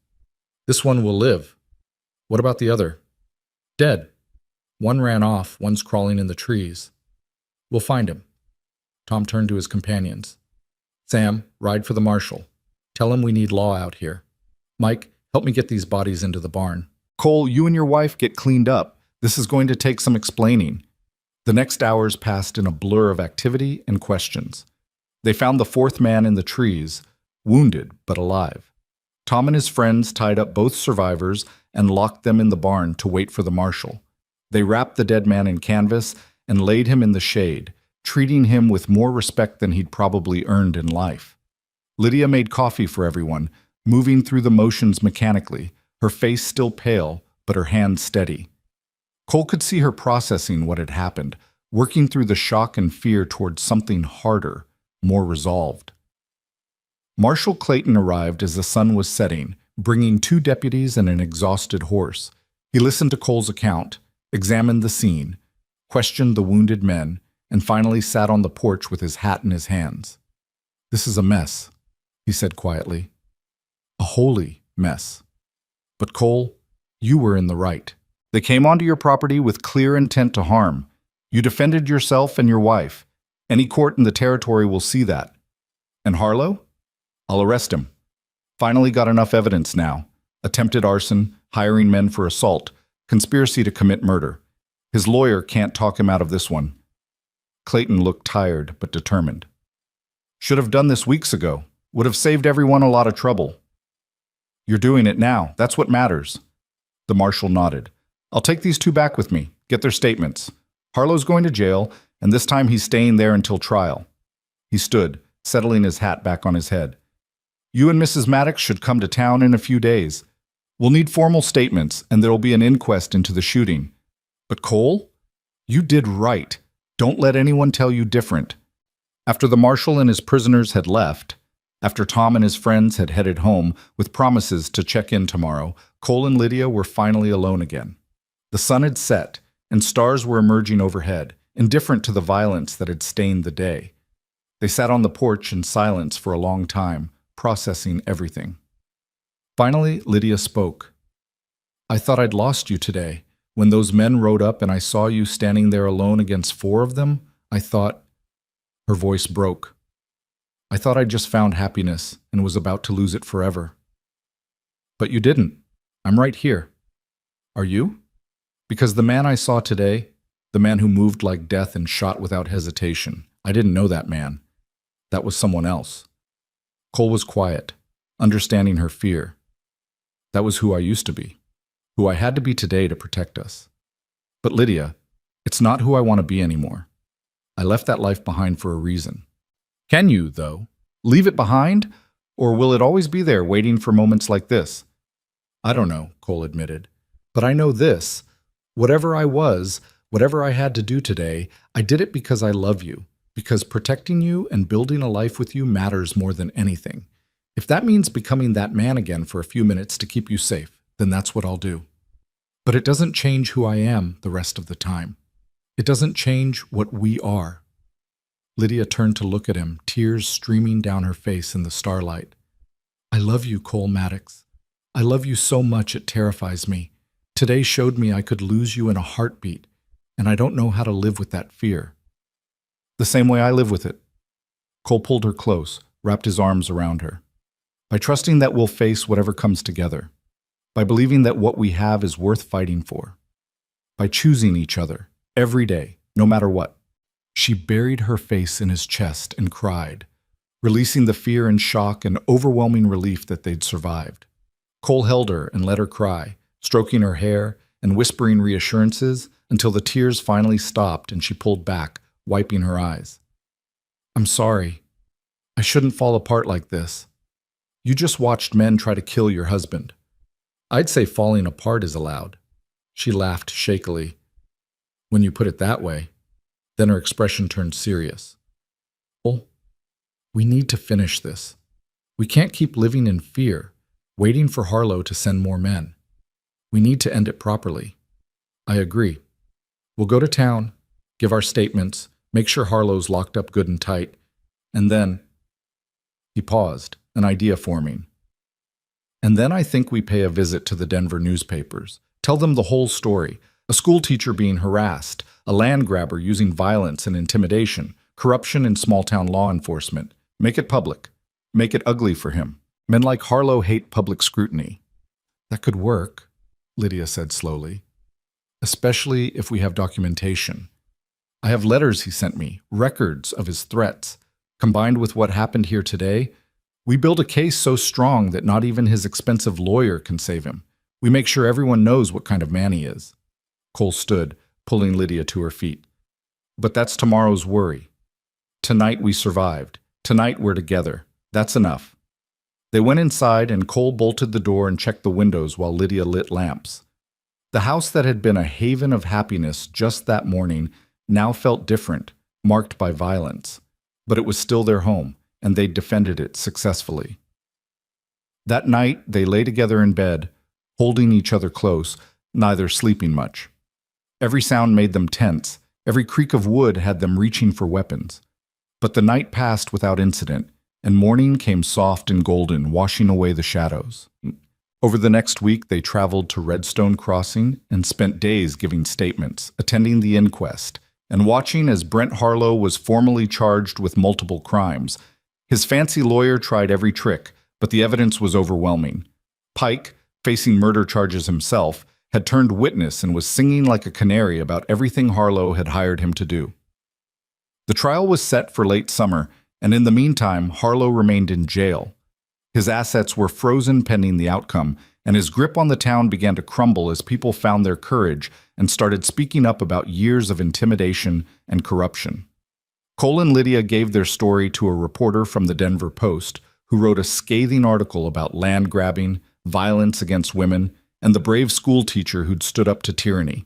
"This one will live. What about the other?" "Dead. One ran off, one's crawling in the trees." "We'll find him." Tom turned to his companions. "Sam, ride for the marshal. Tell him we need law out here. Mike, help me get these bodies into the barn. Cole, you and your wife get cleaned up. This is going to take some explaining." The next hours passed in a blur of activity and questions. They found the 4th man in the trees, wounded but alive. Tom and his friends tied up both survivors and locked them in the barn to wait for the marshal. They wrapped the dead man in canvas and laid him in the shade, treating him with more respect than he'd probably earned in life. Lydia made coffee for everyone, moving through the motions mechanically, her face still pale, but her hands steady. Cole could see her processing what had happened, working through the shock and fear towards something harder, more resolved. Marshal Clayton arrived as the sun was setting, bringing 2 deputies and an exhausted horse. He listened to Cole's account, examined the scene, questioned the wounded men, and finally sat on the porch with his hat in his hands. "This is a mess," he said quietly. "A holy mess. But Cole, you were in the right. They came onto your property with clear intent to harm. You defended yourself and your wife. Any court in the territory will see that. And Harlow? I'll arrest him. Finally got enough evidence now. Attempted arson, hiring men for assault. Conspiracy to commit murder. His lawyer can't talk him out of this one. Clayton looked tired but determined. Should have done this weeks ago. Would have saved everyone a lot of trouble. You're doing it now. That's what matters. The marshal nodded. I'll take these two back with me. Get their statements. Harlow's going to jail, and this time he's staying there until trial. He stood, settling his hat back on his head. You and Mrs. Maddox should come to town in a few days. We'll need formal statements, and there'll be an inquest into the shooting. But Cole? You did right. Don't let anyone tell you different. After the marshal and his prisoners had left, after Tom and his friends had headed home with promises to check in tomorrow, Cole and Lydia were finally alone again. The sun had set, and stars were emerging overhead, indifferent to the violence that had stained the day. They sat on the porch in silence for a long time, processing everything. Finally, Lydia spoke. I thought I'd lost you today. When those men rode up and I saw you standing there alone against 4 of them, I thought... Her voice broke. I thought I'd just found happiness and was about to lose it forever. But you didn't. I'm right here. Are you? Because the man I saw today, the man who moved like death and shot without hesitation, I didn't know that man. That was someone else. Cole was quiet, understanding her fear. That was who I used to be, who I had to be today to protect us. But Lydia, it's not who I want to be anymore. I left that life behind for a reason. Can you, though, leave it behind? Or will it always be there waiting for moments like this? I don't know, Cole admitted. But I know this. Whatever I was, whatever I had to do today, I did it because I love you. Because protecting you and building a life with you matters more than anything. If that means becoming that man again for a few minutes to keep you safe, then that's what I'll do. But it doesn't change who I am the rest of the time. It doesn't change what we are. Lydia turned to look at him, tears streaming down her face in the starlight. I love you, Cole Maddox. I love you so much it terrifies me. Today showed me I could lose you in a heartbeat, and I don't know how to live with that fear. The same way I live with it. Cole pulled her close, wrapped his arms around her. By trusting that we'll face whatever comes together. By believing that what we have is worth fighting for. By choosing each other. Every day, no matter what. She buried her face in his chest and cried, releasing the fear and shock and overwhelming relief that they'd survived. Cole held her and let her cry, stroking her hair and whispering reassurances until the tears finally stopped and she pulled back, wiping her eyes. I'm sorry. I shouldn't fall apart like this. You just watched men try to kill your husband. I'd say falling apart is allowed. She laughed shakily. When you put it that way, then her expression turned serious. Well, we need to finish this. We can't keep living in fear, waiting for Harlow to send more men. We need to end it properly. I agree. We'll go to town, give our statements, make sure Harlow's locked up good and tight, and then... He paused, an idea forming. And then I think we pay a visit to the Denver newspapers, tell them the whole story. A school teacher being harassed, a land grabber using violence and intimidation, corruption in small-town law enforcement. Make it public. Make it ugly for him. Men like Harlow hate public scrutiny. That could work, Lydia said slowly. Especially if we have documentation. I have letters he sent me, records of his threats. Combined with what happened here today, we build a case so strong that not even his expensive lawyer can save him. We make sure everyone knows what kind of man he is. Cole stood, pulling Lydia to her feet. But that's tomorrow's worry. Tonight we survived. Tonight we're together. That's enough. They went inside and Cole bolted the door and checked the windows while Lydia lit lamps. The house that had been a haven of happiness just that morning now felt different, marked by violence. But it was still their home, and they defended it successfully. That night they lay together in bed, holding each other close, neither sleeping much. Every sound made them tense. Every creak of wood had them reaching for weapons. But the night passed without incident, and morning came soft and golden, washing away the shadows. Over the next week, they traveled to Redstone Crossing and spent days giving statements, attending the inquest, and watching as Brent Harlow was formally charged with multiple crimes. His fancy lawyer tried every trick, but the evidence was overwhelming. Pike, facing murder charges himself, had turned witness and was singing like a canary about everything Harlow had hired him to do. The trial was set for late summer, and in the meantime, Harlow remained in jail. His assets were frozen pending the outcome, and his grip on the town began to crumble as people found their courage and started speaking up about years of intimidation and corruption. Cole and Lydia gave their story to a reporter from the Denver Post, who wrote a scathing article about land grabbing, violence against women, and the brave school teacher who'd stood up to tyranny.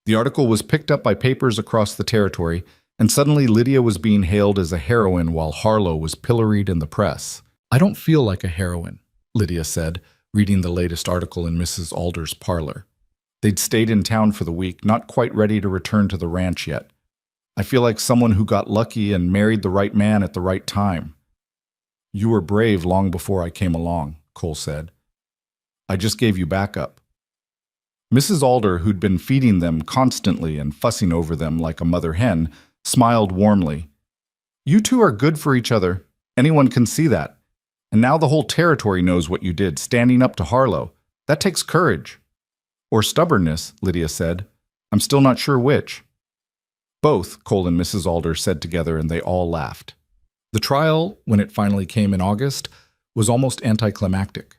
The article was picked up by papers across the territory, and suddenly Lydia was being hailed as a heroine while Harlow was pilloried in the press. "I don't feel like a heroine," Lydia said, reading the latest article in Mrs. Alder's parlor. They'd stayed in town for the week, not quite ready to return to the ranch yet. "I feel like someone who got lucky and married the right man at the right time." "You were brave long before I came along," Cole said. "I just gave you backup." Mrs. Alder, who'd been feeding them constantly and fussing over them like a mother hen, smiled warmly. "You two are good for each other. Anyone can see that. And now the whole territory knows what you did, standing up to Harlow. That takes courage." "Or stubbornness," Lydia said. "I'm still not sure which." "Both," Cole and Mrs. Alder said together, and they all laughed. The trial, when it finally came in August, was almost anticlimactic.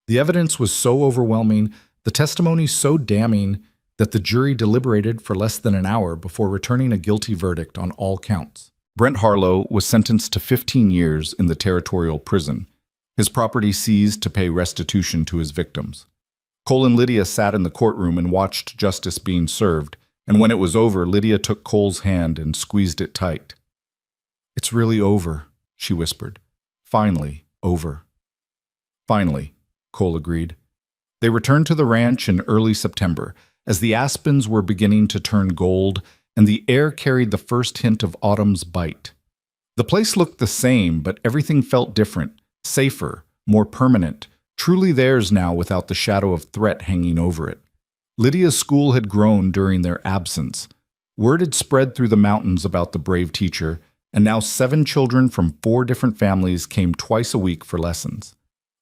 The evidence was so overwhelming, the testimony so damning, that the jury deliberated for less than an hour before returning a guilty verdict on all counts. Brent Harlow was sentenced to 15 years in the territorial prison, his property seized to pay restitution to his victims. Cole and Lydia sat in the courtroom and watched justice being served, and when it was over, Lydia took Cole's hand and squeezed it tight. "It's really over," she whispered. "Finally, over." "Finally," Cole agreed. They returned to the ranch in early September, as the aspens were beginning to turn gold and the air carried the first hint of autumn's bite. The place looked the same, but everything felt different, safer, more permanent, truly theirs now without the shadow of threat hanging over it. Lydia's school had grown during their absence. Word had spread through the mountains about the brave teacher, and now 7 children from 4 different families came twice a week for lessons.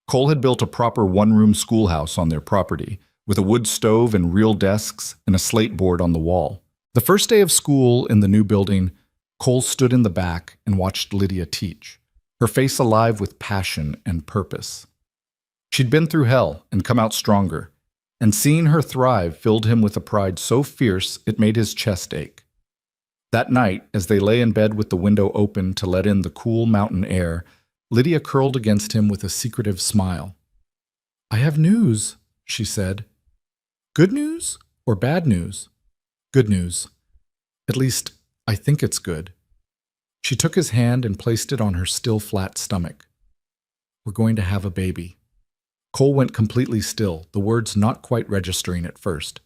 Cole had built a proper one-room schoolhouse on their property, with a wood stove and real desks and a slate board on the wall. The first day of school in the new building, Cole stood in the back and watched Lydia teach, her face alive with passion and purpose. She'd been through hell and come out stronger, and seeing her thrive filled him with a pride so fierce it made his chest ache. That night, as they lay in bed with the window open to let in the cool mountain air, Lydia curled against him with a secretive smile. "I have news," she said. "Good news or bad news?" "Good news. At least, I think it's good." She took his hand and placed it on her still flat stomach. "We're going to have a baby." Cole went completely still, the words not quite registering at first.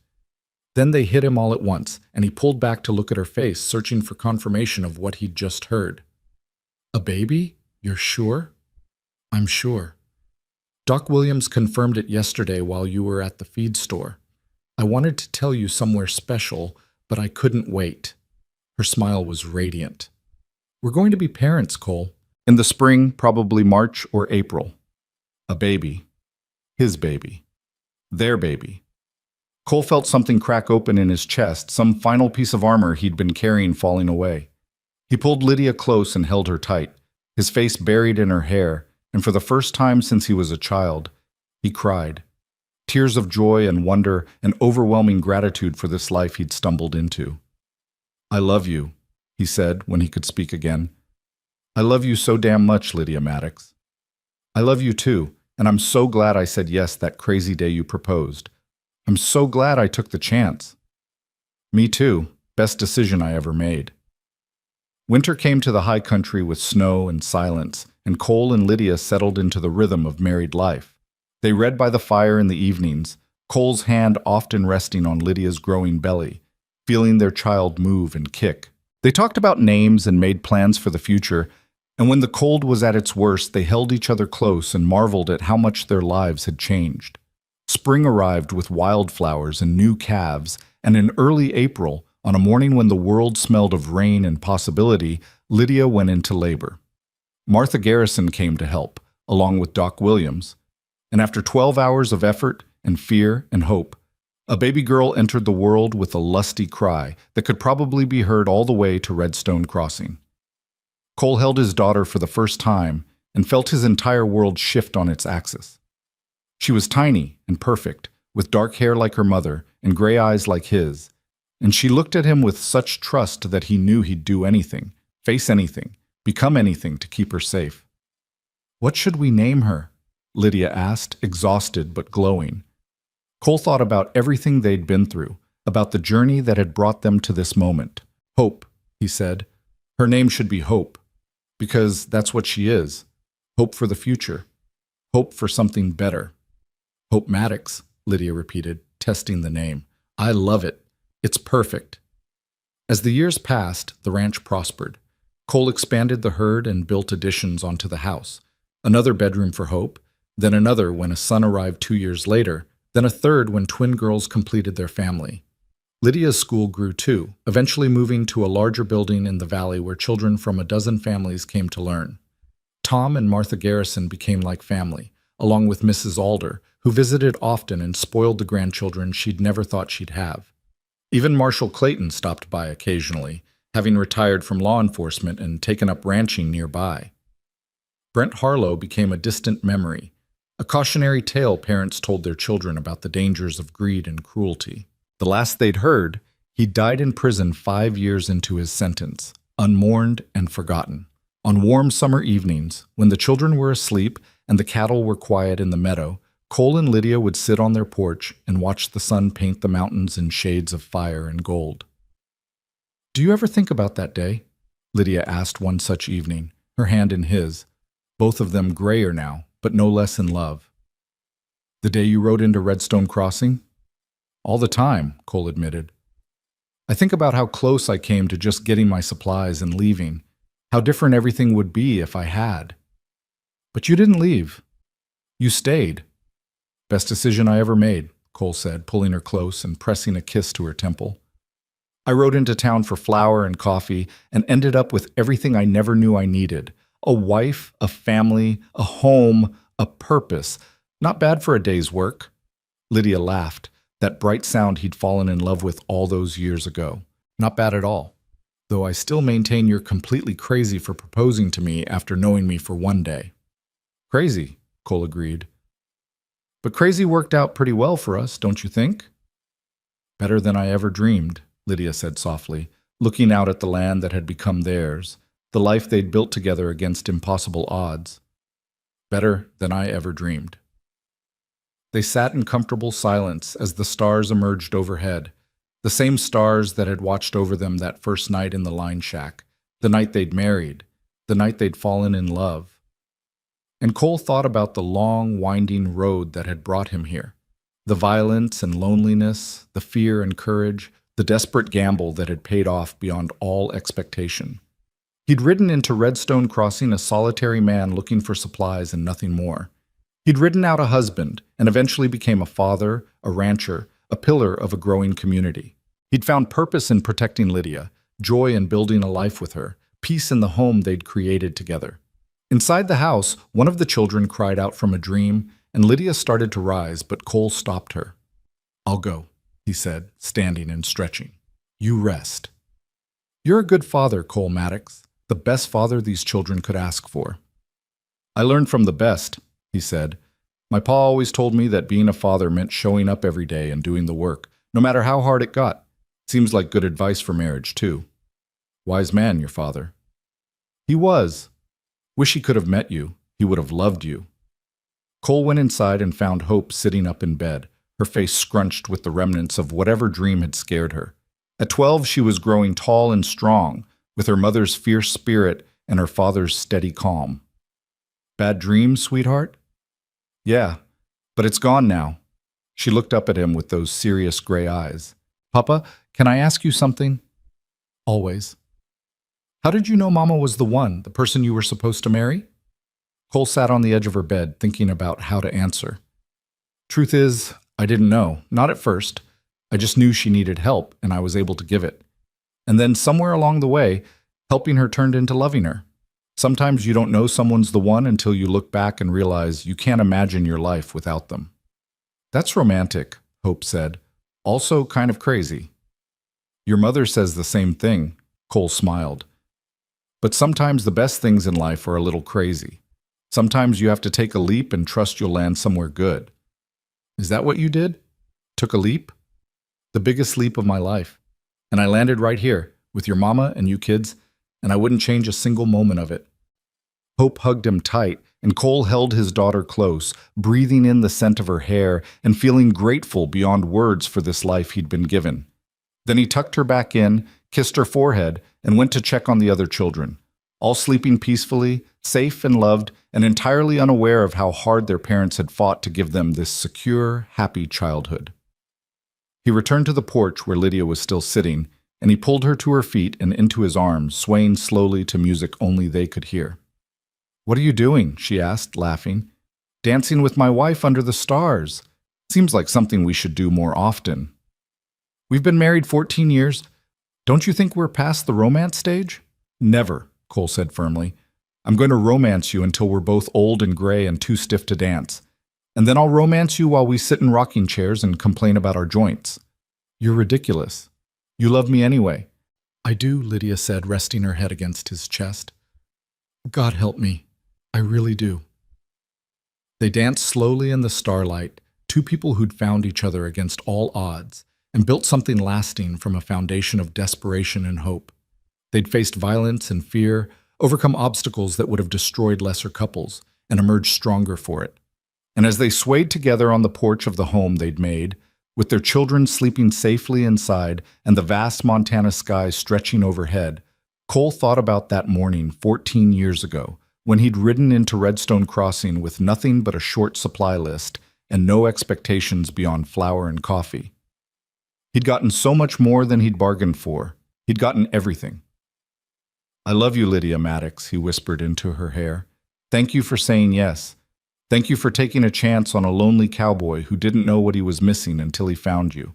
Then they hit him all at once, and he pulled back to look at her face, searching for confirmation of what he'd just heard. "A baby? You're sure?" "I'm sure. Doc Williams confirmed it yesterday while you were at the feed store. I wanted to tell you somewhere special, but I couldn't wait." Her smile was radiant. "We're going to be parents, Cole. In the spring, probably March or April. A baby. His baby. Their baby." Cole felt something crack open in his chest, some final piece of armor he'd been carrying falling away. He pulled Lydia close and held her tight, his face buried in her hair, and for the first time since he was a child, he cried. Tears of joy and wonder and overwhelming gratitude for this life he'd stumbled into. "I love you," he said when he could speak again. "I love you so damn much, Lydia Maddox. I love you too, and I'm so glad I said yes that crazy day you proposed. I'm so glad I took the chance." "Me too. Best decision I ever made." Winter came to the high country with snow and silence, and Cole and Lydia settled into the rhythm of married life. They read by the fire in the evenings, Cole's hand often resting on Lydia's growing belly, feeling their child move and kick. They talked about names and made plans for the future, and when the cold was at its worst, they held each other close and marveled at how much their lives had changed. Spring arrived with wildflowers and new calves, and in early April, on a morning when the world smelled of rain and possibility, Lydia went into labor. Martha Garrison came to help, along with Doc Williams, and after 12 hours of effort and fear and hope, A baby girl entered the world with a lusty cry that could probably be heard all the way to Redstone Crossing. Cole held his daughter for the first time and felt his entire world shift on its axis. She was tiny and perfect, with dark hair like her mother and gray eyes like his, and she looked at him with such trust that he knew he'd do anything, face anything, become anything to keep her safe. "What should we name her?" Lydia asked, exhausted but glowing. Cole thought about everything they'd been through, about the journey that had brought them to this moment. "Hope," he said. "Her name should be Hope, because that's what she is. Hope for the future. Hope for something better." "Hope Maddox," Lydia repeated, testing the name. "I love it. It's perfect." As the years passed, the ranch prospered. Cole expanded the herd and built additions onto the house. Another bedroom for Hope, then another when a son arrived 2 years later, then a third when twin girls completed their family. Lydia's school grew too, eventually moving to a larger building in the valley where children from a dozen families came to learn. Tom and Martha Garrison became like family, along with Mrs. Alder, who visited often and spoiled the grandchildren she'd never thought she'd have. Even Marshall Clayton stopped by occasionally, having retired from law enforcement and taken up ranching nearby. Brent Harlow became a distant memory, a cautionary tale parents told their children about the dangers of greed and cruelty. The last they'd heard, he died in prison 5 years into his sentence, unmourned and forgotten. On warm summer evenings, when the children were asleep and the cattle were quiet in the meadow, Cole and Lydia would sit on their porch and watch the sun paint the mountains in shades of fire and gold. "Do you ever think about that day?" Lydia asked one such evening, her hand in his, both of them grayer now, but no less in love. "The day you rode into Redstone Crossing?" "All the time," Cole admitted. "I think about how close I came to just getting my supplies and leaving, how different everything would be if I had." "But you didn't leave. You stayed." "Best decision I ever made," Cole said, pulling her close and pressing a kiss to her temple. "I rode into town for flour and coffee and ended up with everything I never knew I needed. A wife, a family, a home, a purpose. Not bad for a day's work." Lydia laughed, that bright sound he'd fallen in love with all those years ago. "Not bad at all. Though I still maintain you're completely crazy for proposing to me after knowing me for one day." "Crazy," Cole agreed. "But crazy worked out pretty well for us, don't you think?" "Better than I ever dreamed," Lydia said softly, looking out at the land that had become theirs, the life they'd built together against impossible odds. "Better than I ever dreamed." They sat in comfortable silence as the stars emerged overhead, the same stars that had watched over them that first night in the line shack, the night they'd married, the night they'd fallen in love. And Cole thought about the long, winding road that had brought him here, the violence and loneliness, the fear and courage, the desperate gamble that had paid off beyond all expectation. He'd ridden into Redstone Crossing a solitary man looking for supplies and nothing more. He'd ridden out a husband and eventually became a father, a rancher, a pillar of a growing community. He'd found purpose in protecting Lydia, joy in building a life with her, peace in the home they'd created together. Inside the house, one of the children cried out from a dream, and Lydia started to rise, but Cole stopped her. "I'll go," he said, standing and stretching. "You rest." "You're a good father, Cole Maddox, the best father these children could ask for." "I learned from the best," he said. "My pa always told me that being a father meant showing up every day and doing the work, no matter how hard it got. Seems like good advice for marriage, too." "Wise man, your father." "He was. Wish he could have met you. He would have loved you." Cole went inside and found Hope sitting up in bed, her face scrunched with the remnants of whatever dream had scared her. At 12, she was growing tall and strong, with her mother's fierce spirit and her father's steady calm. "Bad dreams, sweetheart?" "Yeah, but it's gone now." She looked up at him with those serious gray eyes. "Papa, can I ask you something?" "Always." "How did you know Mama was the one, the person you were supposed to marry?" Cole sat on the edge of her bed, thinking about how to answer. "Truth is, I didn't know, not at first. I just knew she needed help, and I was able to give it. And then somewhere along the way, helping her turned into loving her. Sometimes you don't know someone's the one until you look back and realize you can't imagine your life without them." "That's romantic," Hope said, Also kind of crazy. Your mother says the same thing, Cole smiled. But sometimes the best things in life are a little crazy. Sometimes you have to take a leap and trust you'll land somewhere good. Is that what you did? Took a leap? The biggest leap of my life. And I landed right here, with your mama and you kids, and I wouldn't change a single moment of it. Hope hugged him tight, and Cole held his daughter close, breathing in the scent of her hair and feeling grateful beyond words for this life he'd been given. Then he tucked her back in, kissed her forehead, and went to check on the other children, all sleeping peacefully, safe and loved, and entirely unaware of how hard their parents had fought to give them this secure, happy childhood. He returned to the porch where Lydia was still sitting, and he pulled her to her feet and into his arms, swaying slowly to music only they could hear. "What are you doing?" she asked, laughing. "Dancing with my wife under the stars. Seems like something we should do more often." "We've been married 14 years. Don't you think we're past the romance stage?" "Never," Cole said firmly. "I'm going to romance you until we're both old and gray and too stiff to dance. And then I'll romance you while we sit in rocking chairs and complain about our joints." "You're ridiculous. You love me anyway." "I do," Lydia said, resting her head against his chest. "God help me. I really do." They danced slowly in the starlight, two people who'd found each other against all odds, and built something lasting from a foundation of desperation and hope. They'd faced violence and fear, overcome obstacles that would have destroyed lesser couples, and emerged stronger for it. And as they swayed together on the porch of the home they'd made, with their children sleeping safely inside and the vast Montana sky stretching overhead, Cole thought about that morning 14 years ago, when he'd ridden into Redstone Crossing with nothing but a short supply list and no expectations beyond flour and coffee. He'd gotten so much more than he'd bargained for. He'd gotten everything. "I love you, Lydia Maddox," he whispered into her hair. "Thank you for saying yes. Thank you for taking a chance on a lonely cowboy who didn't know what he was missing until he found you."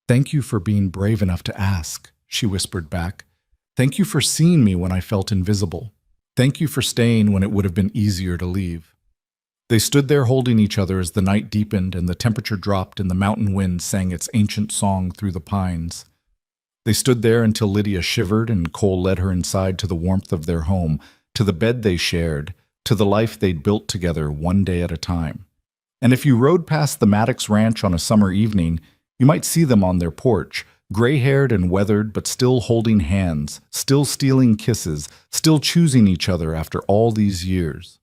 "Thank you for being brave enough to ask," she whispered back. "Thank you for seeing me when I felt invisible. Thank you for staying when it would have been easier to leave." They stood there holding each other as the night deepened and the temperature dropped and the mountain wind sang its ancient song through the pines. They stood there until Lydia shivered and Cole led her inside to the warmth of their home, to the bed they shared, to the life they'd built together one day at a time. And if you rode past the Maddox Ranch on a summer evening, you might see them on their porch, gray-haired and weathered, but still holding hands, still stealing kisses, still choosing each other after all these years.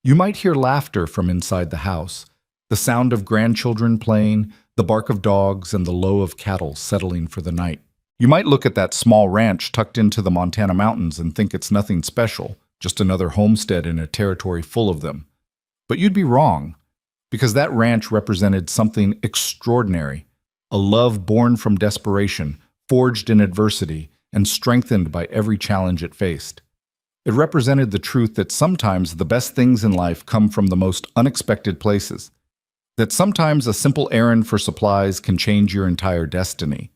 You might hear laughter from inside the house, the sound of grandchildren playing, the bark of dogs, and the low of cattle settling for the night. You might look at that small ranch tucked into the Montana mountains and think it's nothing special, just another homestead in a territory full of them. But you'd be wrong, because that ranch represented something extraordinary, a love born from desperation, forged in adversity, and strengthened by every challenge it faced. It represented the truth that sometimes the best things in life come from the most unexpected places, that sometimes a simple errand for supplies can change your entire destiny,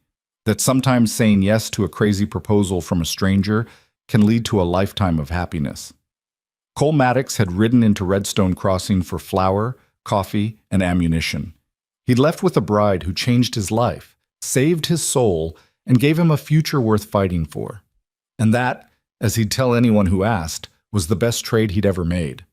that sometimes saying yes to a crazy proposal from a stranger can lead to a lifetime of happiness. Cole Maddox had ridden into Redstone Crossing for flour, coffee, and ammunition. He'd left with a bride who changed his life, saved his soul, and gave him a future worth fighting for. And that, as he'd tell anyone who asked, was the best trade he'd ever made.